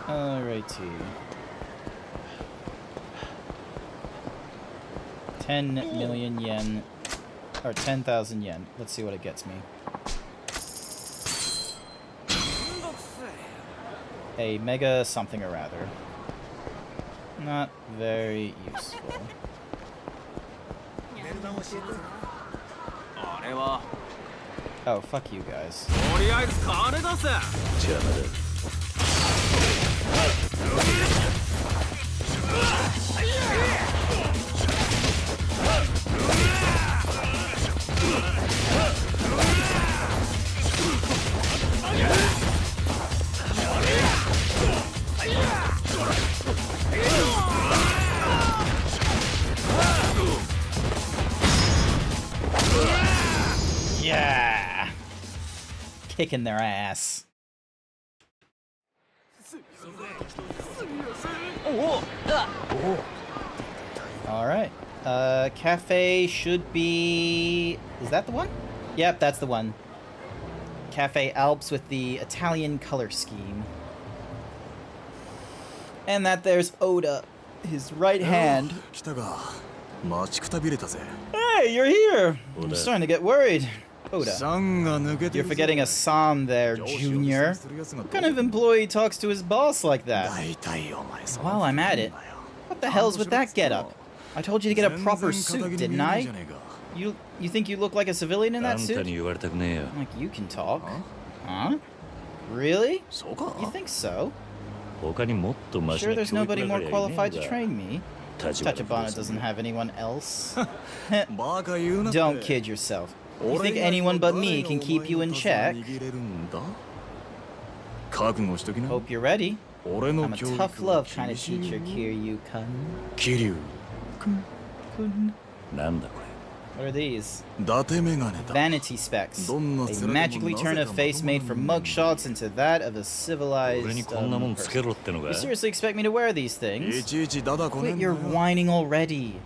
Alrighty. 10 million yen. Or 10,000 yen. Let's see what it gets me. A mega something or rather. Not very useful. Oh, fuck you guys. Yeah! Kicking their ass. Alright. Cafe should be... Is that the one? Yep, that's the one. Cafe Alps with the Italian color scheme. And that there's Oda, his right hand. Hey, you're here! I'm starting to get worried. Oda. You're forgetting a San there, Junior. What kind of employee talks to his boss like that? While I'm at it, what the hell's with that getup? I told you to get a proper suit, didn't I? You think you look like a civilian in that suit? Like you can talk. Huh? Really? You think so? Sure there's nobody more qualified to train me? Tachibana doesn't have anyone else. Don't kid yourself. You think anyone but me can keep you in check? Hope you're ready. I'm a tough love kind of teacher, Kiryu-kun. What are these? Vanity specs. They magically turn a face made for mugshots into that of a civilized person. You seriously expect me to wear these things? Quit your whining already.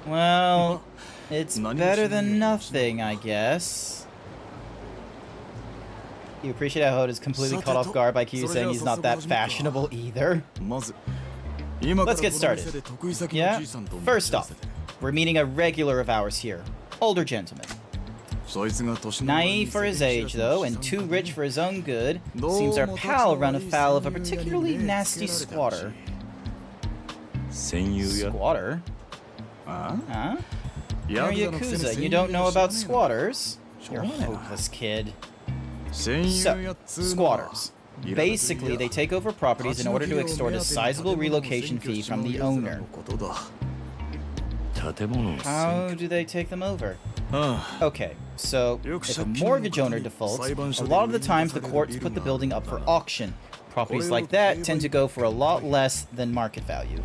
Well, it's better than nothing, I guess. You appreciate how Hoda's completely caught off guard by Kiryu saying he's not that fashionable either? Let's get started. Yeah? First off, we're meeting a regular of ours here. Older gentleman. Naive for his age, though, and too rich for his own good, seems our pal run afoul of a particularly nasty squatter. Squatter? Huh? You're a Yakuza. You don't know about squatters? You're a hopeless kid. So, squatters. Basically, they take over properties in order to extort a sizable relocation fee from the owner. How do they take them over? Okay, so if a mortgage owner defaults, a lot of the times the courts put the building up for auction. Properties like that tend to go for a lot less than market value.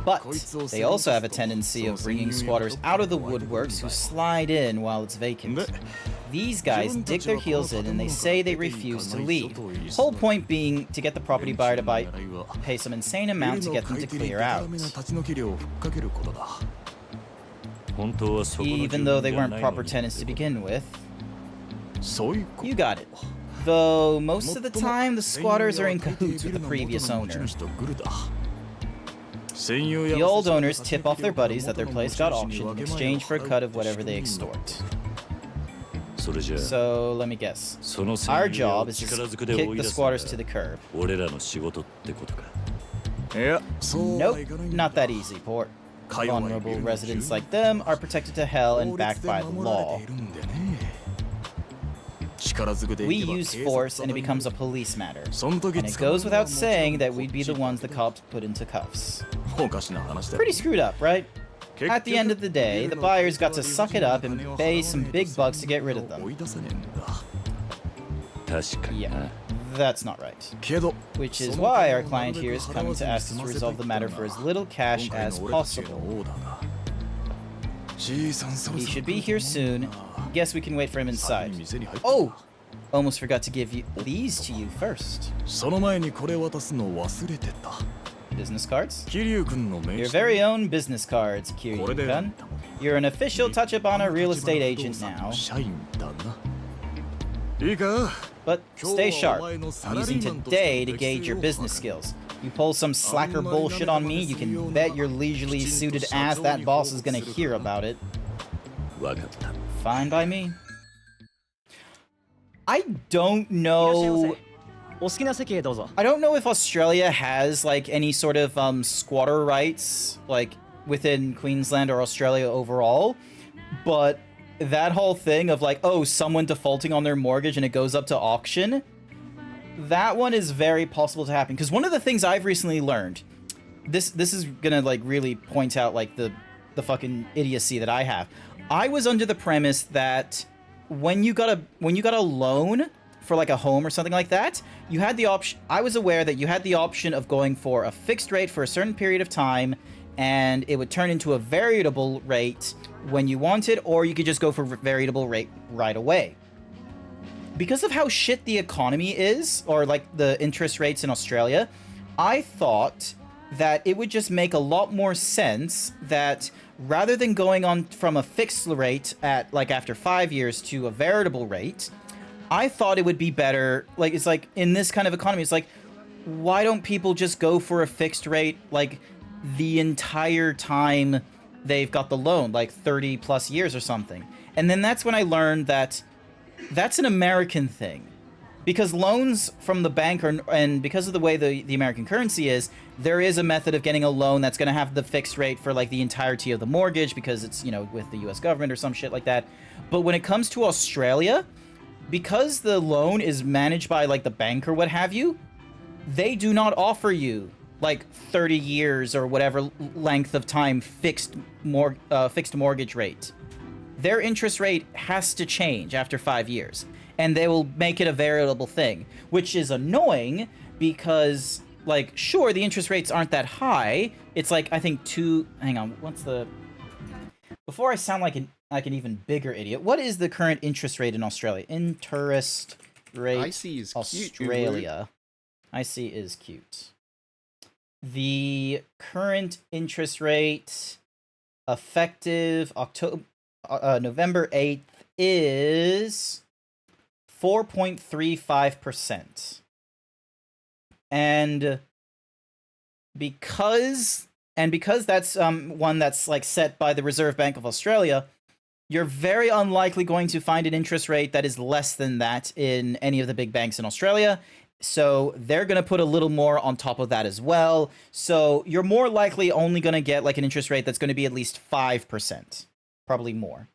But they also have a tendency of bringing squatters out of the woodworks who slide in while it's vacant. These guys dig their heels in and they say they refuse to leave. Whole point being to get the property buyer to pay some insane amount to get them to clear out. Even though they weren't proper tenants to begin with. You got it. Though most of the time the squatters are in cahoots with the previous owner. The old owners tip off their buddies that their place got auctioned in exchange for a cut of whatever they extort. So, let me guess. Our job is to kick the squatters to the curb. Nope, not that easy, Port. Vulnerable residents like them are protected to hell and backed by the law. We use force and it becomes a police matter. And it goes without saying that we'd be the ones the cops put into cuffs. Pretty screwed up, right? At the end of the day, the buyers got to suck it up and pay some big bucks to get rid of them. Yeah, that's not right. Which is why our client here is coming to ask us to resolve the matter for as little cash as possible. He should be here soon. Guess we can wait for him inside. Oh! Almost forgot to give these to you first. Business cards? Your very own business cards, Kiryu-kun. You're an official Tachibana real estate agent now. But stay sharp. I'm using today to gauge your business skills. You pull some slacker bullshit on me, you can bet your leisurely suited ass that boss is gonna hear about it. Fine by me. I don't know. I don't know if Australia has like any sort of squatter rights like within Queensland or Australia overall, but that whole thing of like, oh, someone defaulting on their mortgage and it goes up to auction, that one is very possible to happen. Because one of the things I've recently learned, this is gonna like really point out like the fucking idiocy that I have. I was under the premise that when you got a loan for like a home or something like that, you had the option. I was aware that you had the option of going for a fixed rate for a certain period of time, and it would turn into a variable rate when you wanted, or you could just go for variable rate right away. Because of how shit the economy is, or like the interest rates in Australia, I thought that it would just make a lot more sense that rather than going on from a fixed rate at like after 5 years to a variable rate, I thought it would be better. Like, it's like in this kind of economy, it's like, why don't people just go for a fixed rate like the entire time they've got the loan, like 30 plus years or something? And then that's when I learned that that's an American thing, because loans from the bank are, and because of the way the American currency is, there is a method of getting a loan that's going to have the fixed rate for like the entirety of the mortgage because it's, you know, with the US government or some shit like that. But when it comes to Australia, because the loan is managed by like the bank or what have you, they do not offer you like 30 years or whatever length of time fixed mortgage rate. Their interest rate has to change after 5 years, and they will make it a variable thing, which is annoying because, like, sure, the interest rates aren't that high. It's like, I think hang on, what's the, before I sound like an even bigger idiot, what is the current interest rate in Australia? Interest rate I see is Australia. I see is cute. The current interest rate effective November 8th is 4.35%. And because that's one that's like set by the Reserve Bank of Australia, you're very unlikely going to find an interest rate that is less than that in any of the big banks in Australia. So they're going to put a little more on top of that as well. So you're more likely only going to get like an interest rate that's going to be at least 5%, probably more.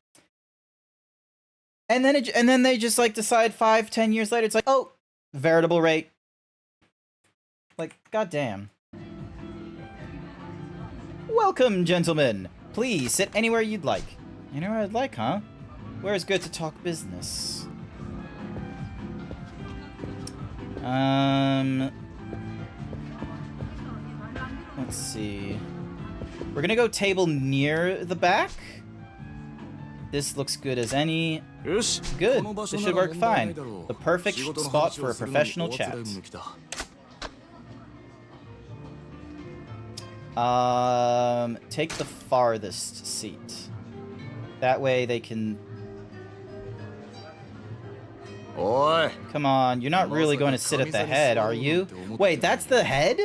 And then they just like decide 5-10 years later, it's like, oh, variable rate. Like, goddamn. Welcome, gentlemen. Please sit anywhere you'd like. Anywhere I'd like, huh? Where is good to talk business? Let's see. We're gonna go table near the back. This looks good as any. Good. This should work fine. The perfect spot for a professional chat. Take the farthest seat. That way they can... Come on, you're not really going to sit at the head, are you? Wait, that's the head?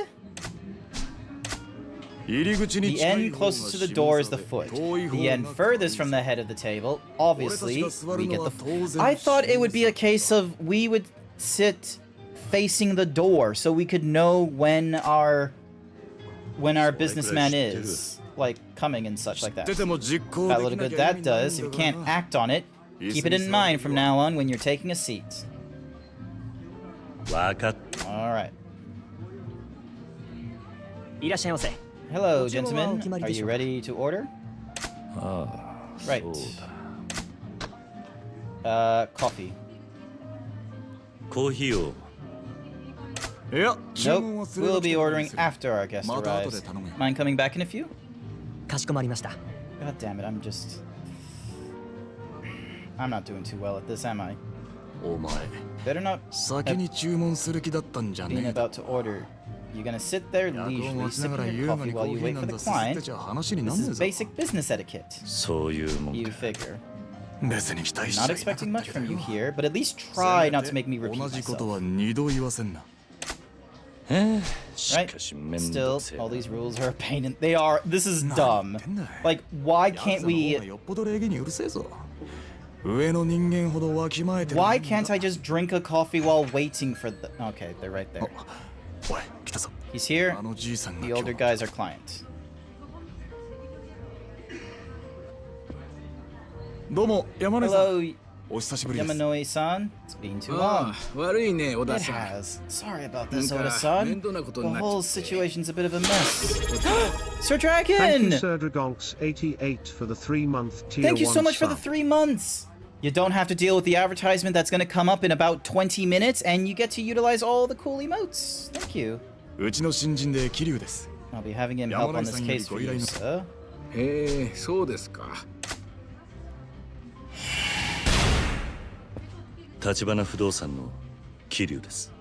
The end closest to the door is the foot. The end furthest from the head of the table, obviously, we get the... I thought it would be a case of we would sit facing the door so we could know when our businessman is, like, coming and such like that. That little good that does. If you can't act on it, keep it in mind from now on when you're taking a seat. Alright. Hello, gentlemen. Are you ready to order? Right. Coffee. Nope. We'll be ordering after our guest arrives. Mind coming back in a few? God damn it, I'm not doing too well at this, am I? Better not have been about to order. You're gonna sit there leisurely sipping your coffee while you wait for the client. This is basic business etiquette. You figure. Not expecting much from you here, but at least try not to make me repeat myself. Right? Still, all these rules are a pain in... They are... This is dumb. Like, why can't we... Why can't I just drink a coffee while waiting for the... Okay, they're right there. He's here. The older guys are clients. Hello, Yamanoi-san. It's been too long. It has. Sorry about this, Oda-san. The whole situation's a bit of a mess. Sir Dragon! Thank you, Sir Dragonx88 for the 3-month tier 1 Thank you so much for the 3 months. You don't have to deal with the advertisement that's going to come up in about 20 minutes, and you get to utilize all the cool emotes. Thank you. I'll be having him help on this case for you, sir. そうですか。橘不動産の桐生です。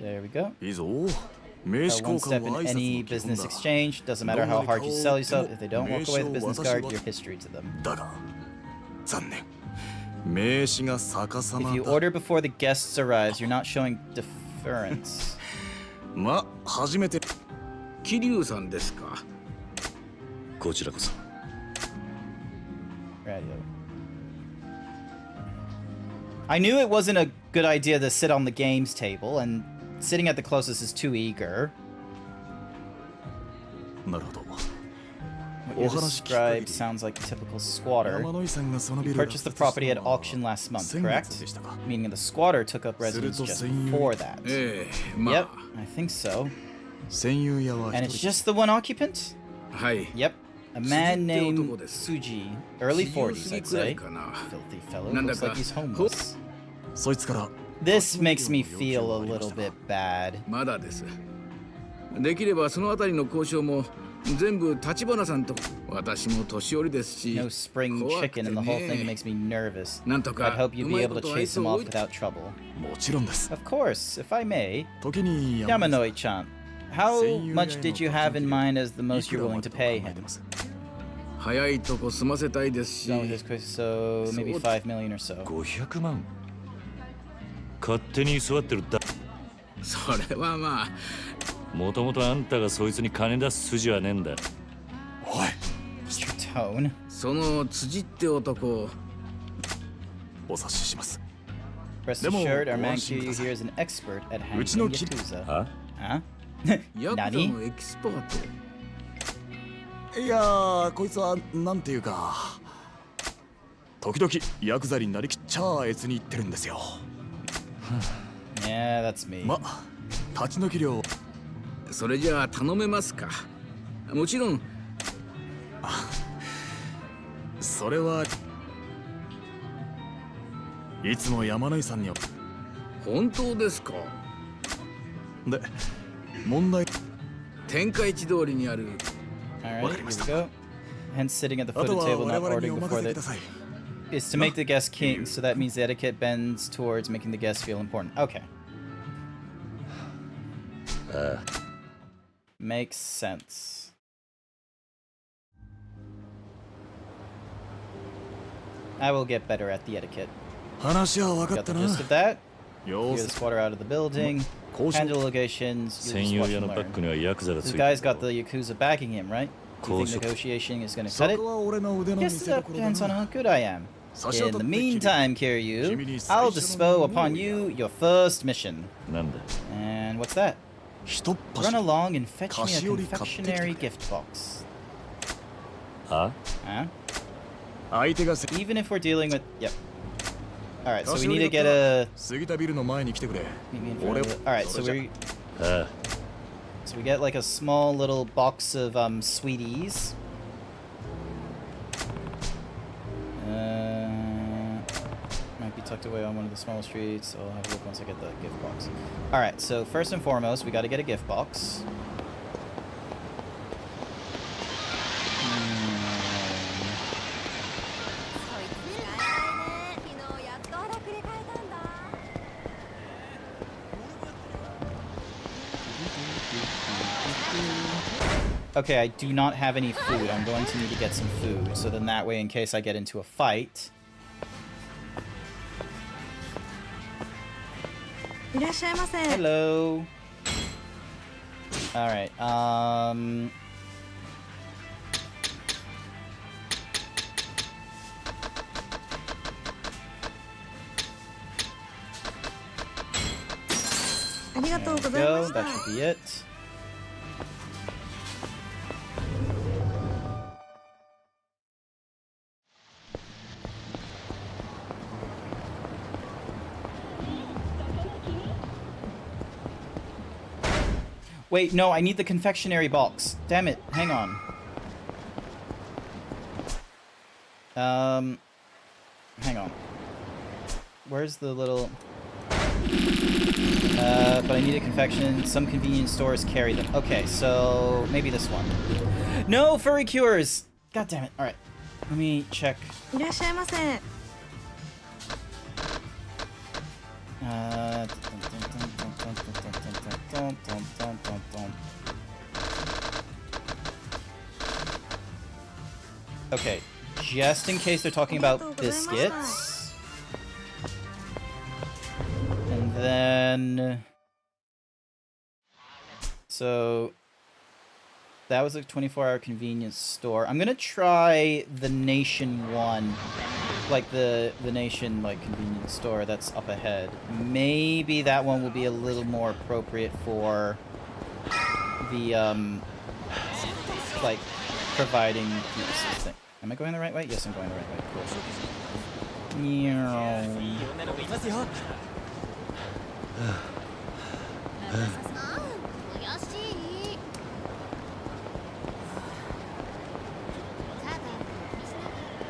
There we go. いいぞ。 One step in any business exchange. Doesn't matter how hard you sell yourself. If they don't walk away with the business card, you're history to them. If you order before the guests arrives, you're not showing deference. 初めて。桐生さんですか。こちらこそ。 Radio. I knew it wasn't a good idea to sit on the games table, and sitting at the closest is too eager. なるほど。 What you described sounds like a typical squatter. You purchased the property at auction last month, correct? Meaning the squatter took up residence just before that. Yep, I think so. And it's just the one occupant? Yep. A man named Suji, early 40s, I'd say. Filthy fellow, looks like he's homeless. This makes me feel a little bit bad. まだです。できればそのあたりの交渉も全部橘さんと私も年寄りですし。 No spring chicken and the whole thing makes me nervous. I'd hope you'd be able to chase him off without trouble. Of course, if I may. Yamanoi-chan, how much did you have in mind as the most you're willing to pay him? 早いとこ済ませたいですし。 So maybe 5 million or so. 500万。勝手に居座ってるだ。それはまあ。もともとあんたがそいつに金出す筋はねえんだ。おい。Tone. その辻って男。お察しします。 Rest assured, our man Kiryu here is an expert at handling Yakuza. Huh? ヤクザのエキスパート。 いやー、こいつはなんていうか、時々ヤクザになりきっちゃあ越に行ってるんですよ。Yeah, that's me. ま、立ち退き料。それじゃあ頼めますか。もちろん。それはいつも山井さんに。本当ですか。で、問題。天下一通りにある。 Alright, here we go. Hence, sitting at the foot of the table, not ordering before the... is to make the guest king, so that means the etiquette bends towards making the guest feel important. Okay. Makes sense. I will get better at the etiquette. Got the gist of that. Clear the squatter out of the building. Handle locations. You'll just watch and learn. This guy's got the Yakuza backing him, right? Do you think negotiation is going to cut it? Guess that depends on how good I am. In the meantime, Kiryu, I'll bestow upon you your first mission. And what's that? Run along and fetch me a confectionery gift box. Huh? Even if we're dealing with... Yep. Alright, so we need to get a... Alright, so we... So we get like a small little box of sweeties. Might be tucked away on one of the small streets. I'll have a look once I get the gift box. Alright, so first and foremost, we gotta get a gift box. Okay, I do not have any food. I'm going to need to get some food. So then that way, in case I get into a fight... Hello. Alright, there we go, that should be it. Wait, no, I need the confectionery box. Damn it, hang on. Hang on. Where's the little... but I need a confection. Some convenience stores carry them. Okay, so maybe this one. No, furry cures! God damn it. Alright, let me check. Okay, just in case they're talking about biscuits. And then... So... That was a 24-hour convenience store. I'm gonna try the Nation one. Like the Nation like convenience store that's up ahead. Maybe that one will be a little more appropriate for the like providing the assistant. Am I going the right way? Yes, I'm going the right way. Cool. Meow.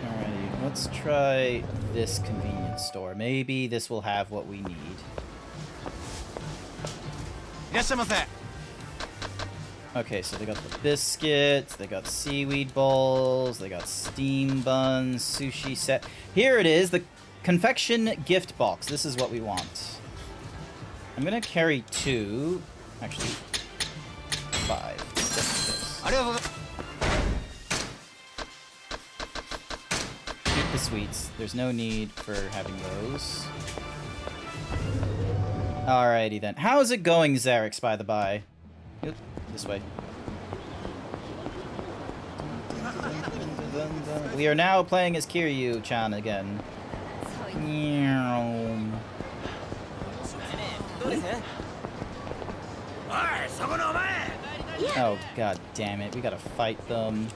Alrighty, let's try this convenience store. Maybe this will have what we need. Okay, so they got the biscuits, they got seaweed bowls, they got steam buns, sushi set. Here it is, the confection gift box. This is what we want. I'm gonna carry 2. Actually, 5. Just in case. Keep the sweets. There's no need for having those. Alrighty then. How's it going, Xerix, by the by? Oop, this way. We are now playing as Kiryu-chan again. Oh, god damn it. We gotta fight them.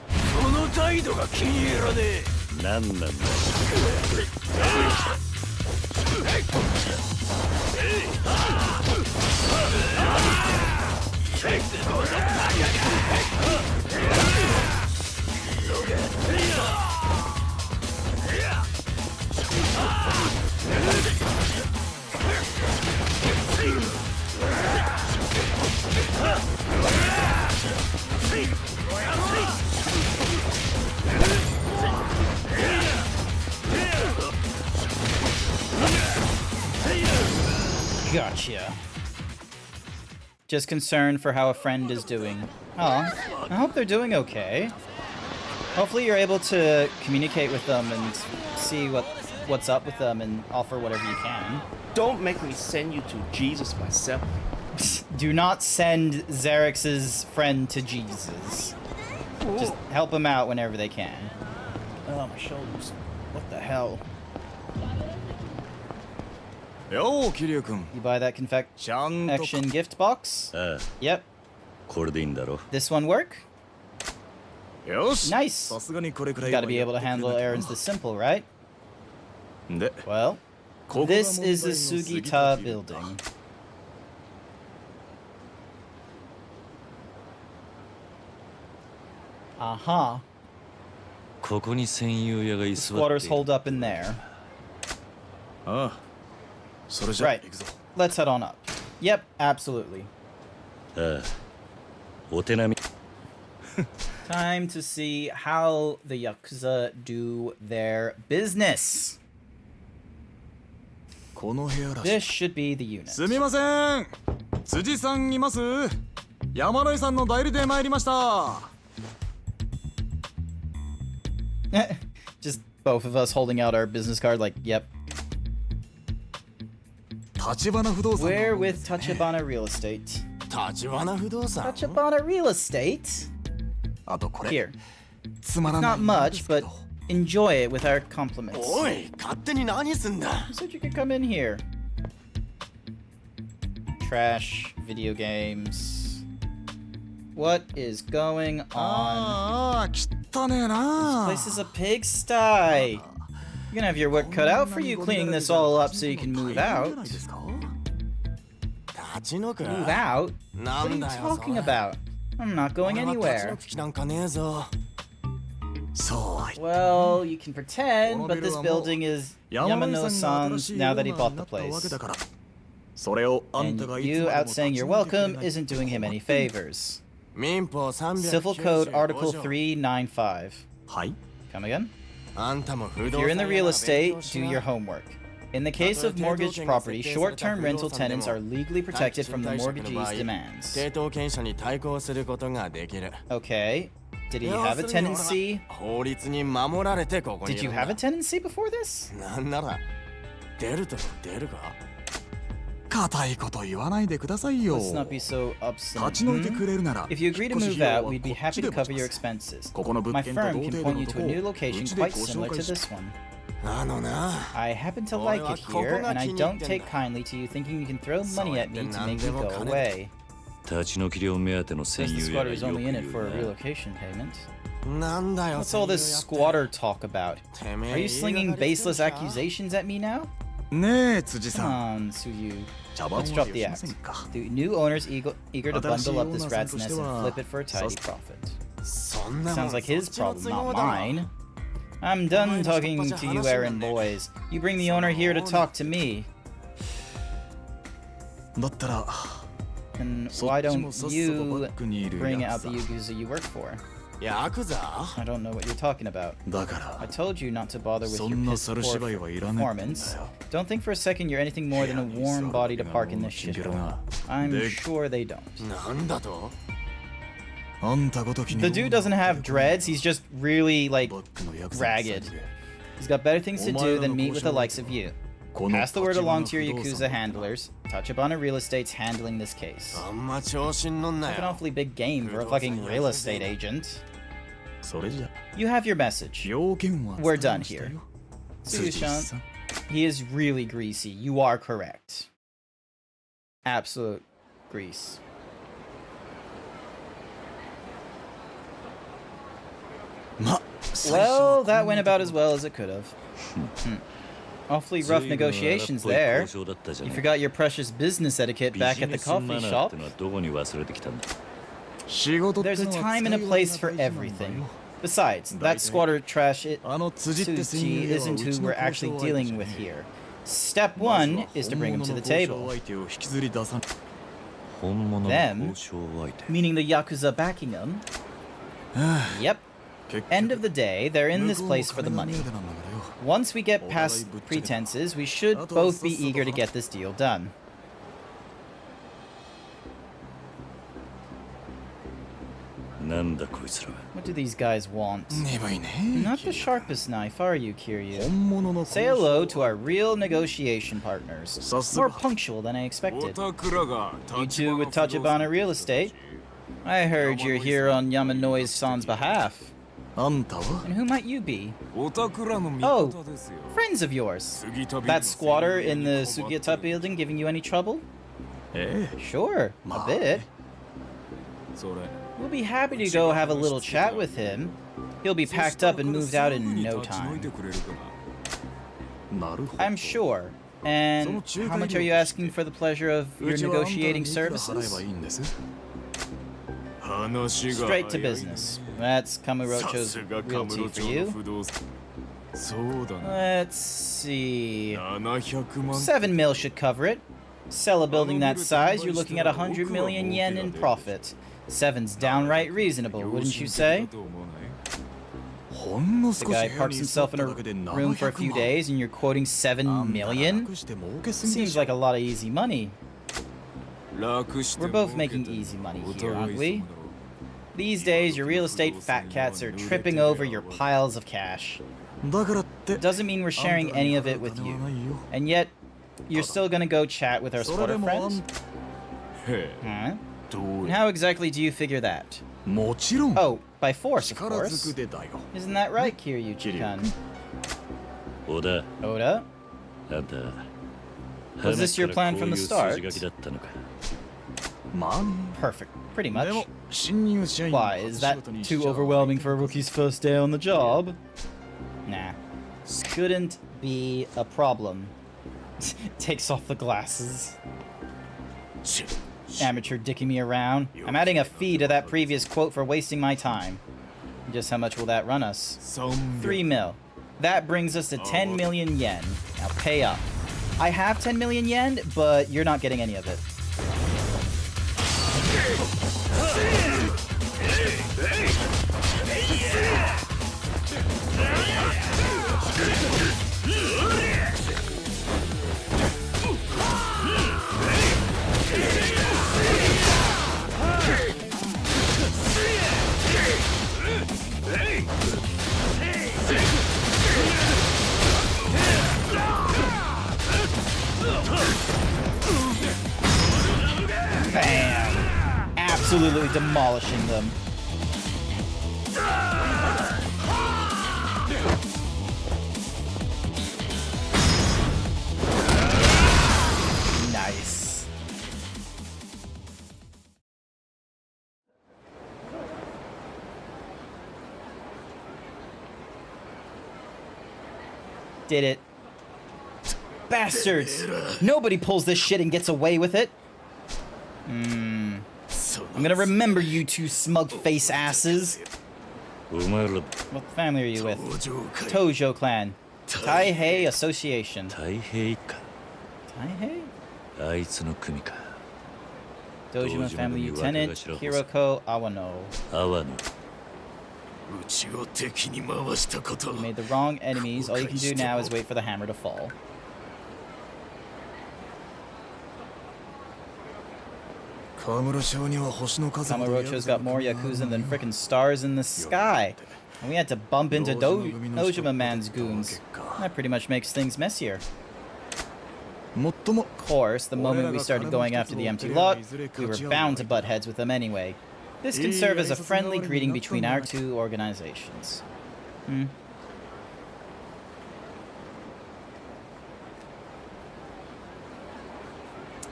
Gotcha. Just concerned for how a friend is doing. Oh, I hope they're doing okay. Hopefully you're able to communicate with them and see what's up with them and offer whatever you can. Don't make me send you to Jesus myself. Do not send Xerix's friend to Jesus. Just help him out whenever they can. Oh, my shoulders. What the hell? Yo, Kiryu-kun. You buy that confection gift box? Yep. This one work? Nice. Gotta be able to handle errands this simple, right? Well, this is the Sugita building. Aha. The squatters hold up in there. Right. Let's head on up. Yep, absolutely. Time to see how the Yakuza do their business. This should be the unit. すみません。辻さんいます？山野井さんの代理で参りました。Just both of us holding out our business card like, yep. We're with Tachibana Real Estate. Tachibana Real Estate? Here. It's not much, but enjoy it with our compliments. You said you could come in here. Trash, video games. What is going on? This place is a pigsty. You're gonna have your work cut out for you cleaning this all up so you can move out. Move out? What are you talking about? I'm not going anywhere. Well, you can pretend, but this building is Yamano-san's now that he bought the place. And you out saying you're welcome isn't doing him any favors. Civil Code Article 395. Come again? If you're in the real estate, do your homework. In the case of mortgaged property, short-term rental tenants are legally protected from the mortgagee's demands. Okay. Did he have a tenancy? Did you have a tenancy before this? Let's not be so obstinate. If you agree to move out, we'd be happy to cover your expenses. My firm can point you to a new location quite similar to this one. I happen to like it here, and I don't take kindly to you thinking you can throw money at me to make me go away. First, the squatter is only in it for a relocation payment. What's all this squatter talk about? Are you slinging baseless accusations at me now? Come on, Suyu. Let's drop the act. The new owner's eager to bundle up this rat's nest and flip it for a tidy profit. Sounds like his problem, not mine. I'm done talking to you errand boys. You bring the owner here to talk to me. And why don't you bring out the Yakuza you work for? I don't know what you're talking about. I told you not to bother with your piss poor performance. Don't think for a second you're anything more than a warm body to park in this shithole. I'm sure they don't. The dude doesn't have dreads, he's just really, like, ragged. He's got better things to do than meet with the likes of you. Pass the word along to your Yakuza handlers. Tachibana Real Estate's handling this case. Like an awfully big game for a fucking real estate agent. You have your message. We're done here. Suyu-san, he is really greasy. You are correct. Absolute grease. Well, that went about as well as it could have. Awfully rough negotiations there. You forgot your precious business etiquette back at the coffee shop. There's a time and a place for everything. Besides, that squatter trash Tsuchi isn't who we're actually dealing with here. Step 1 is to bring him to the table. Them? Meaning the Yakuza backing him? Yep. End of the day, they're in this place for the money. Once we get past pretenses, we should both be eager to get this deal done. What do these guys want? Not the sharpest knife, are you, Kiryu? Say hello to our real negotiation partners. More punctual than I expected. You two with Tachibana Real Estate? I heard you're here on Yamanoi's-san's behalf. And who might you be? Oh, friends of yours. That squatter in the Sugiyata building giving you any trouble? Sure, a bit. We'll be happy to go have a little chat with him. He'll be packed up and moved out in no time. I'm sure. And how much are you asking for the pleasure of your negotiating services? Straight to business. That's Kamurocho's realty for you. Let's see. 7 mil should cover it. Sell a building that size, you're looking at 100 million yen in profit. 7's downright reasonable, wouldn't you say? The guy parks himself in a room for a few days and you're quoting 7 million? Seems like a lot of easy money. We're both making easy money here, aren't we? These days, your real estate fat cats are tripping over your piles of cash. Doesn't mean we're sharing any of it with you. And yet, you're still gonna go chat with our squatter friends? Huh? And how exactly do you figure that? Oh, by force, of course. Isn't that right, Kiryuchi-kun? Oda. Oda? Was this your plan from the start? Perfect. Pretty much. Why, is that too overwhelming for a rookie's first day on the job? Nah. Couldn't be a problem. Takes off the glasses. Amateur dicking me around. I'm adding a fee to that previous quote for wasting my time. Just how much will that run us? 3 mil. That brings us to 10 million yen. Now pay up. I have 10 million yen, but you're not getting any of it. Bam! Absolutely demolishing them. Nice. Did it. Bastards! Nobody pulls this shit and gets away with it. I'm gonna remember you two smug face asses. What family are you with? Tojo clan. Taihei Association. Taihei? Dojima family lieutenant Hiroko Awano. You made the wrong enemies. All you can do now is wait for the hammer to fall. Kamurocho's got more Yakuza than frickin' stars in the sky. And we had to bump into Dojima Man's goons. That pretty much makes things messier. Of course, the moment we started going after the empty lot, we were bound to butt heads with them anyway. This can serve as a friendly greeting between our two organizations.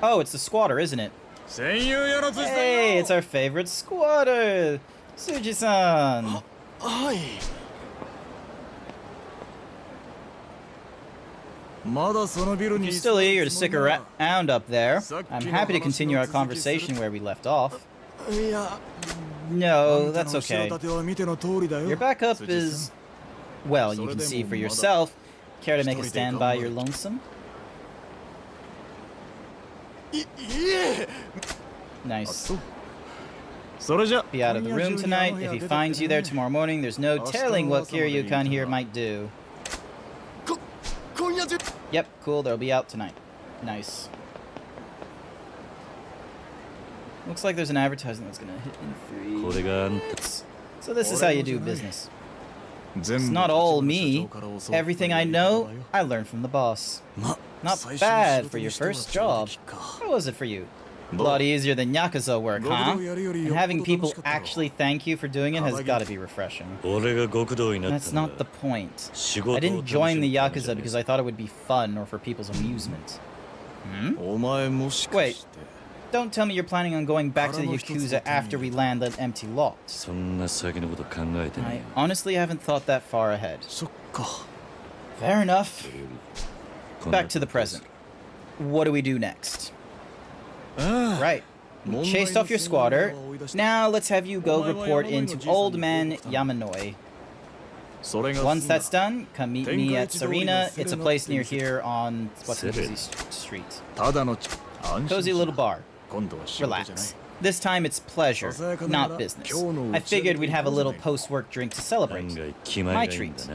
Oh, it's the squatter, isn't it? Hey, it's our favorite squatter! Suji-san! If you're still eager to stick around up there, I'm happy to continue our conversation where we left off. No, that's okay. Your backup is... well, you can see for yourself. Care to make a stand by your lonesome? Nice. Be out of the room tonight. If he finds you there tomorrow morning, there's no telling what Kiryu-kun here might do. Yep, cool, they'll be out tonight. Nice. Looks like there's an advertisement that's gonna hit in 3 minutes. So this is how you do business. It's not all me. Everything I know, I learned from the boss. Not bad for your first job. How was it for you? A lot easier than Yakuza work, huh? And having people actually thank you for doing it has got to be refreshing. That's not the point. I didn't join the Yakuza because I thought it would be fun or for people's amusement. Wait, don't tell me you're planning on going back to the Yakuza after we land that empty lot. I honestly haven't thought that far ahead. Fair enough. Back to the present. What do we do next? Right. Chased off your squatter. Now let's have you go report into Old Man Yamanoi. Once that's done, come meet me at Sarina. It's a place near here on what's the busy street. Cozy little bar. Relax. This time it's pleasure, not business. I figured we'd have a little post-work drink to celebrate. My treat.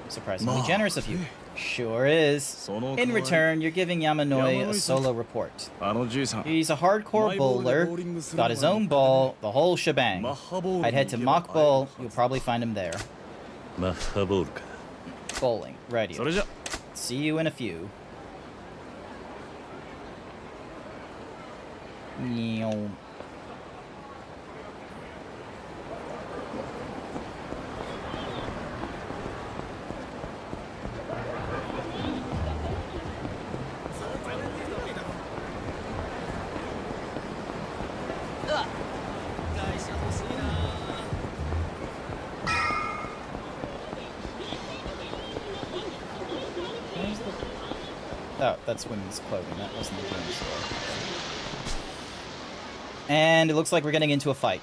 Surprisingly generous of you. Sure is. In return, you're giving Yamanoi a solo report. あのじいさん He's a hardcore bowler, got his own ball, the whole shebang. I'd head to Mock Bowl, you'll probably find him there. マッハボールか Bowling, ready. それじゃ See you in a few. Meow. Oh, that's women's clothing. That wasn't the women's store. And it looks like we're getting into a fight.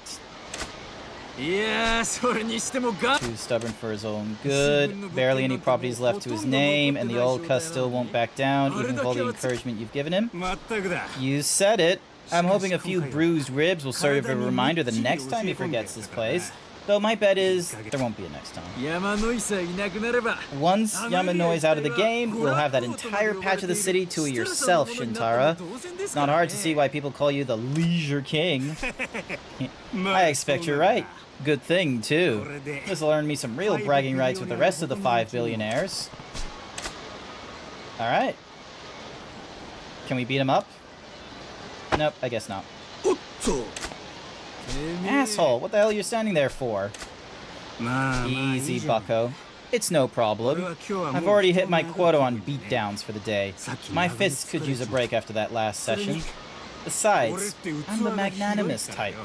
いやー、それにしてもが Too stubborn for his own good. Barely any properties left to his name, and the old cuss still won't back down, even with all the encouragement you've given him. まったくだ You said it. I'm hoping a few bruised ribs will serve as a reminder the next time he forgets this place. Though my bet is there won't be a next time. 山野井さえいなくなれば Once Yamanoi's out of the game, we'll have that entire patch of the city to yourself, Shintara. It's not hard to see why people call you the Leisure King. I expect you're right. Good thing, too. This'll earn me some real bragging rights with the rest of the 5 billionaires. Alright. Can we beat him up? Nope, I guess not. Asshole, what the hell are you standing there for? Easy, bucko. It's no problem. I've already hit my quota on beatdowns for the day. My fists could use a break after that last session. Besides, I'm the magnanimous type.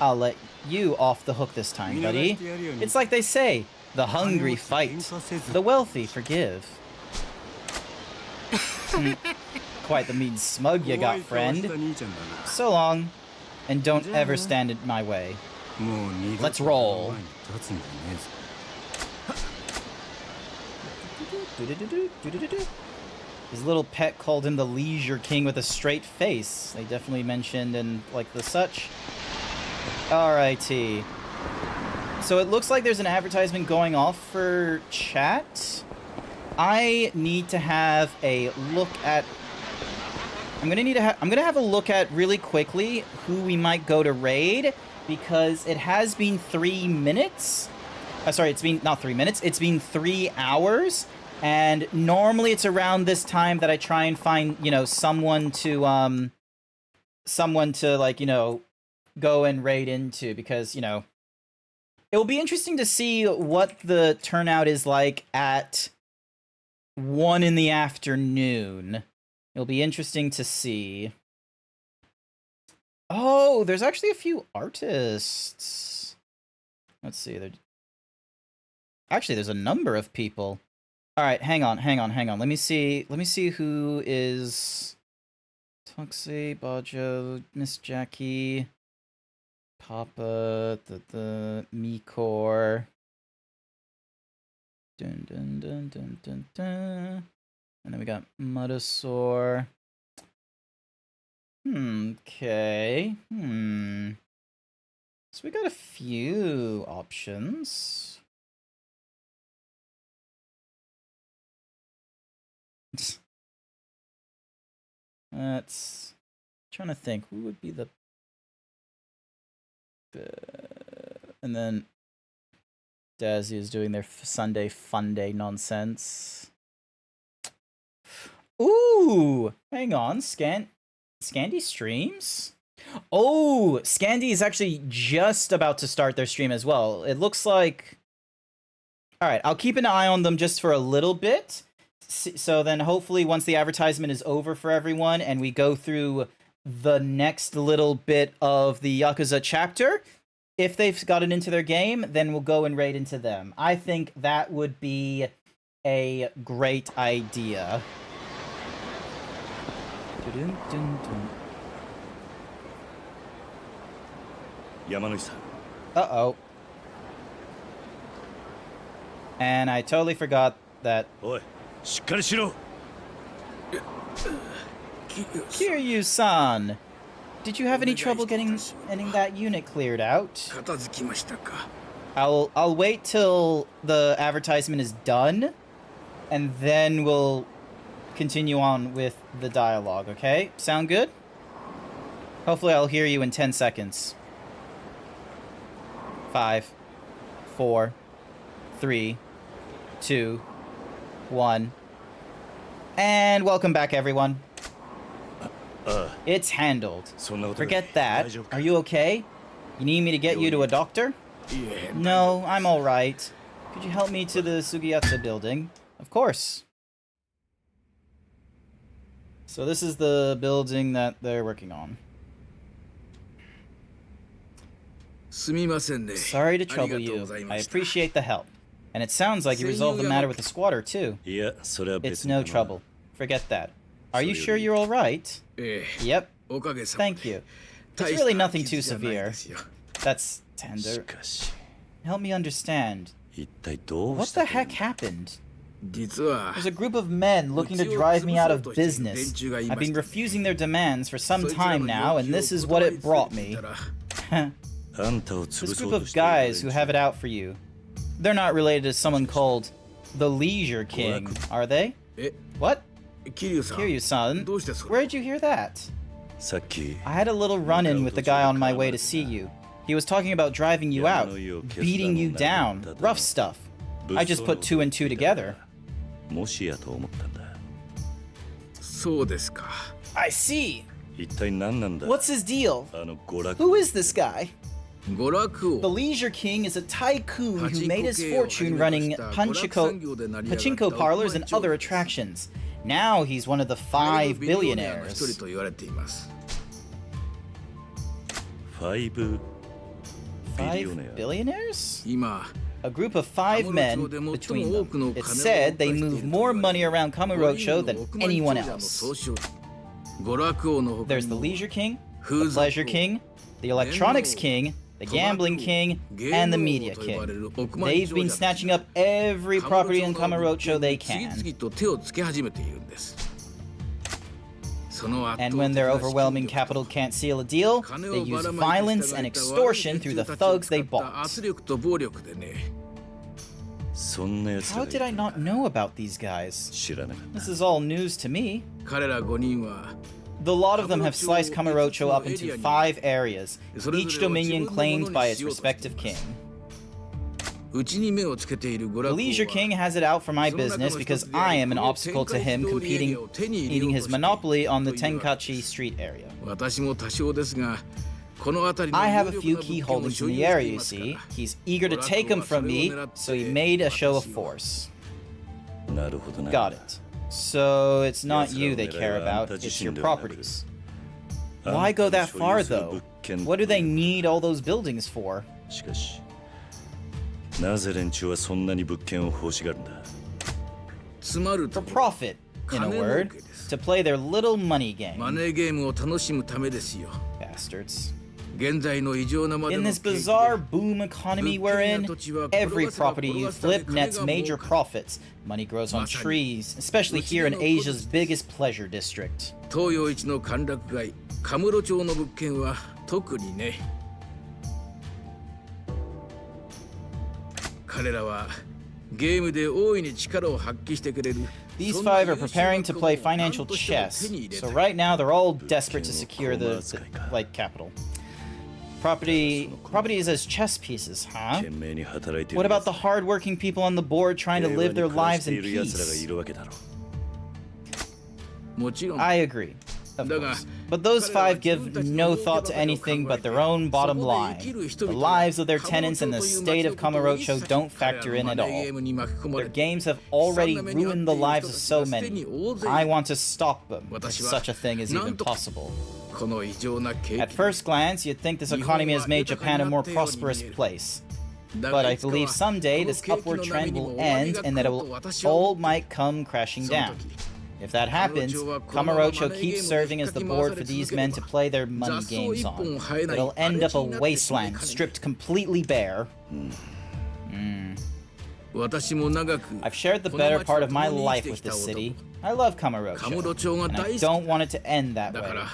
I'll let you off the hook this time, buddy. It's like they say, the hungry fight, the wealthy forgive. Quite the mean smug you got, friend. So long, and don't ever stand in my way. Let's roll. His little pet called him the Leisure King with a straight face. They definitely mentioned in, like, the such. Alrighty. So it looks like there's an advertisement going off for chat. I need to have a look at... I'm gonna have a look at really quickly who we might go to raid, because it has been 3 minutes. Sorry, it's been not 3 minutes. It's been 3 hours, and normally it's around this time that I try and find, you know, someone to like, you know, go and raid into, because, you know, it will be interesting to see what the turnout is like at 1 in the afternoon. It'll be interesting to see. Oh, there's actually a few artists. Let's see. Actually, there's a number of people. All right, hang on. Let me see who is Toxie, Bajo, Miss Jackie, Papa, the Mikor. Dun dun dun dun dun dun. And then we got Mudasaur. Okay. So we got a few options. That's... trying to think. Who would be the... and then... Dazzy is doing their Sunday Fun Day nonsense. Ooh! Hang on. Scandy streams? Oh! Scandy is actually just about to start their stream as well. It looks like... Alright, I'll keep an eye on them just for a little bit. So then hopefully once the advertisement is over for everyone and we go through the next little bit of the Yakuza chapter, if they've gotten into their game, then we'll go and raid into them. I think that would be a great idea. Uh-oh. And I totally forgot that... Kiryu-san! Did you have any trouble getting that unit cleared out? I'll wait till the advertisement is done, and then we'll continue on with the dialogue, okay? Sound good? Hopefully I'll hear you in 10 seconds. 5, 4, 3, 2, 1. And welcome back, everyone. It's handled. Forget that. Are you okay? You need me to get you to a doctor? No, I'm alright. Could you help me to the Sugiyatsu building? Of course. So this is the building that they're working on. Sorry to trouble you. I appreciate the help. And it sounds like you resolved the matter with the squatter, too. It's no trouble. Forget that. Are you sure you're alright? Yep. Thank you. It's really nothing too severe. That's tender. Help me understand. What the heck happened? There's a group of men looking to drive me out of business. I've been refusing their demands for some time now, and this is what it brought me. This group of guys who have it out for you. They're not related to someone called the Leisure King, are they? What? Kiryu-san, where did you hear that? I had a little run-in with the guy on my way to see you. He was talking about driving you out, beating you down, rough stuff. I just put 2 and 2 together. I see. What's his deal? Who is this guy? The Leisure King is a tycoon who made his fortune running pachinko parlors and other attractions. Now he's one of the 5 billionaires. 5 billionaires? A group of 5 men between them. It's said they move more money around Kamurocho than anyone else. There's the Leisure King, the Pleasure King, the Electronics King, the Gambling King, and the Media King. They've been snatching up every property in Kamurocho they can. And when their overwhelming capital can't seal a deal, they use violence and extortion through the thugs they bought. How did I not know about these guys? This is all news to me. The lot of them have sliced Kamurocho up into 5 areas, each dominion claimed by its respective king. The Leisure King has it out for my business because I am an obstacle to him eating his monopoly on the Tenkachi Street area. I have a few key holdings in the area, you see. He's eager to take them from me, so he made a show of force. Got it. So it's not you they care about, it's your properties. Why go that far, though? What do they need all those buildings for? For profit, in a word. To play their little money game. Bastards. In this bizarre boom economy we're in, every property you flip nets major profits. Money grows on trees, especially here in Asia's biggest pleasure district. These 5 are preparing to play financial chess, so right now they're all desperate to secure the capital. Property is as chess pieces, huh? What about the hard-working people on the board trying to live their lives in peace? I agree, of course. But those 5 give no thought to anything but their own bottom line. The lives of their tenants and the state of Kamurocho don't factor in at all. Their games have already ruined the lives of so many. I want to stop them, if such a thing is even possible. At first glance, you'd think this economy has made Japan a more prosperous place. But I believe someday this upward trend will end and that all might come crashing down. If that happens, Kamurocho keeps serving as the board for these men to play their money games on. It'll end up a wasteland, stripped completely bare. I've shared the better part of my life with this city. I love Kamurocho, and I don't want it to end that way.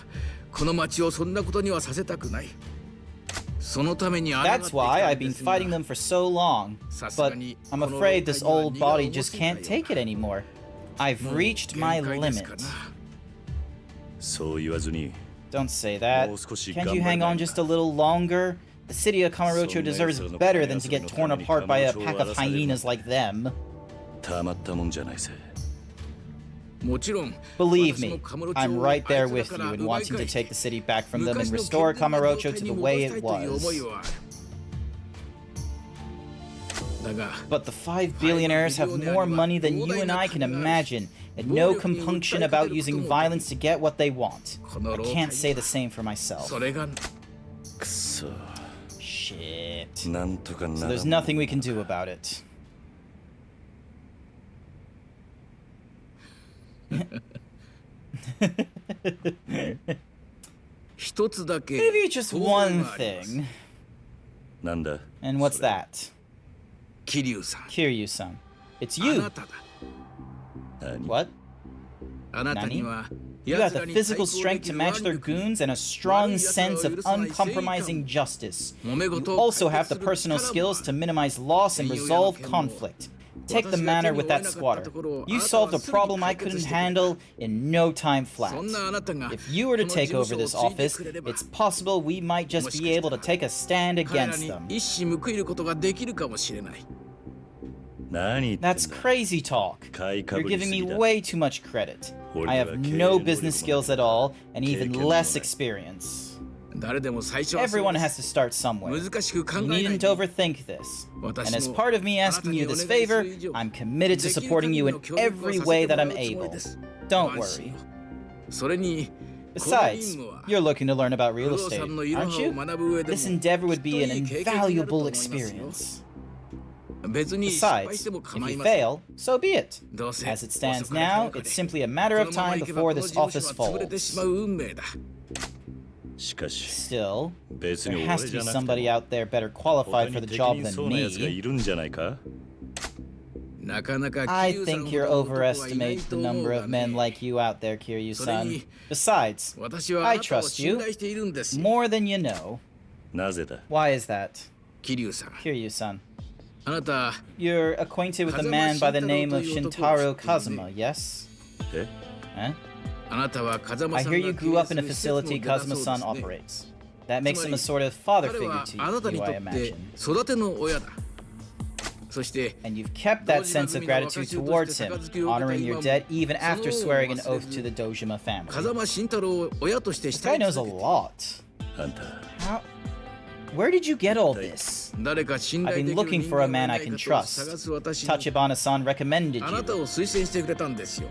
That's why I've been fighting them for so long. But I'm afraid this old body just can't take it anymore. I've reached my limit. そう言わずに Don't say that. もう少し Can't 頑 you 張 hang れない on か just a little longer? The city of Kamurocho deserves better than to get torn apart by a pack of hyenas like them. たまったもんじゃないぜ Believe me, I'm right there with you in wanting to take the city back from them and restore Kamurocho to the way it was. But the 5 billionaires have more money than you and I can imagine, and no compunction about using violence to get what they want. I can't say the same for myself. くそ Shit. なんとか So な there's ら nothing we can do about it. Maybe just one thing. なんだ And what's that? Kiryu-san. It's you. What? Nani? You have the physical strength to match their goons and a strong sense of uncompromising justice. You also have the personal skills to minimize loss and resolve conflict. Take the matter with that squatter. You solved a problem I couldn't handle in no time flat. If you were to take over this office, it's possible we might just be able to take a stand against them. 何言ってんだ That's crazy talk. 買いか You're ぶり giving す me ぎだ way too much credit. I have no business skills at all, and even less experience. Everyone has to start somewhere. You needn't overthink this. And as part of me asking you this favor, I'm committed to supporting you in every way that I'm able. Don't worry. Besides, you're looking to learn about real estate, aren't you? This endeavor would be an invaluable experience. Besides, if you fail, so be it. As it stands now, it's simply a matter of time before this office folds. しかし Still, 別 there に has 俺 to じ be ゃなくて somebody out there better 他 qualified に for the 適 job 任 than そうなやつが me. いるんじゃないか I think you overestimate the number of men like you out there, Kiryu-san. Besides, I trust you more than you know. なぜだ Why is that? Kiryu-san. あなた You're acquainted with a man by the name of Shintaro Kazuma, yes? え Huh? あなたは風間 I さん hear が you 経 grew 営 up す in a る施設の facility 出だそう Kazuma-san ですね operates. That makes him a sort of father 彼 figure は to あなたに you, と I って imagine. 育ての親だそして And you've kept that sense of gratitude towards him, honoring your debt even after swearing an oath to the Dojima family. 風間慎太郎を親として This 慕 guy い knows a 続けて lot. あんた How? Where did you get all this? 誰か信 I've 頼 been できる looking 人 for a 間 man が I ない can かと trust. 探す私に Tachibana-san recommended あなた you. を推薦してくれたんですよ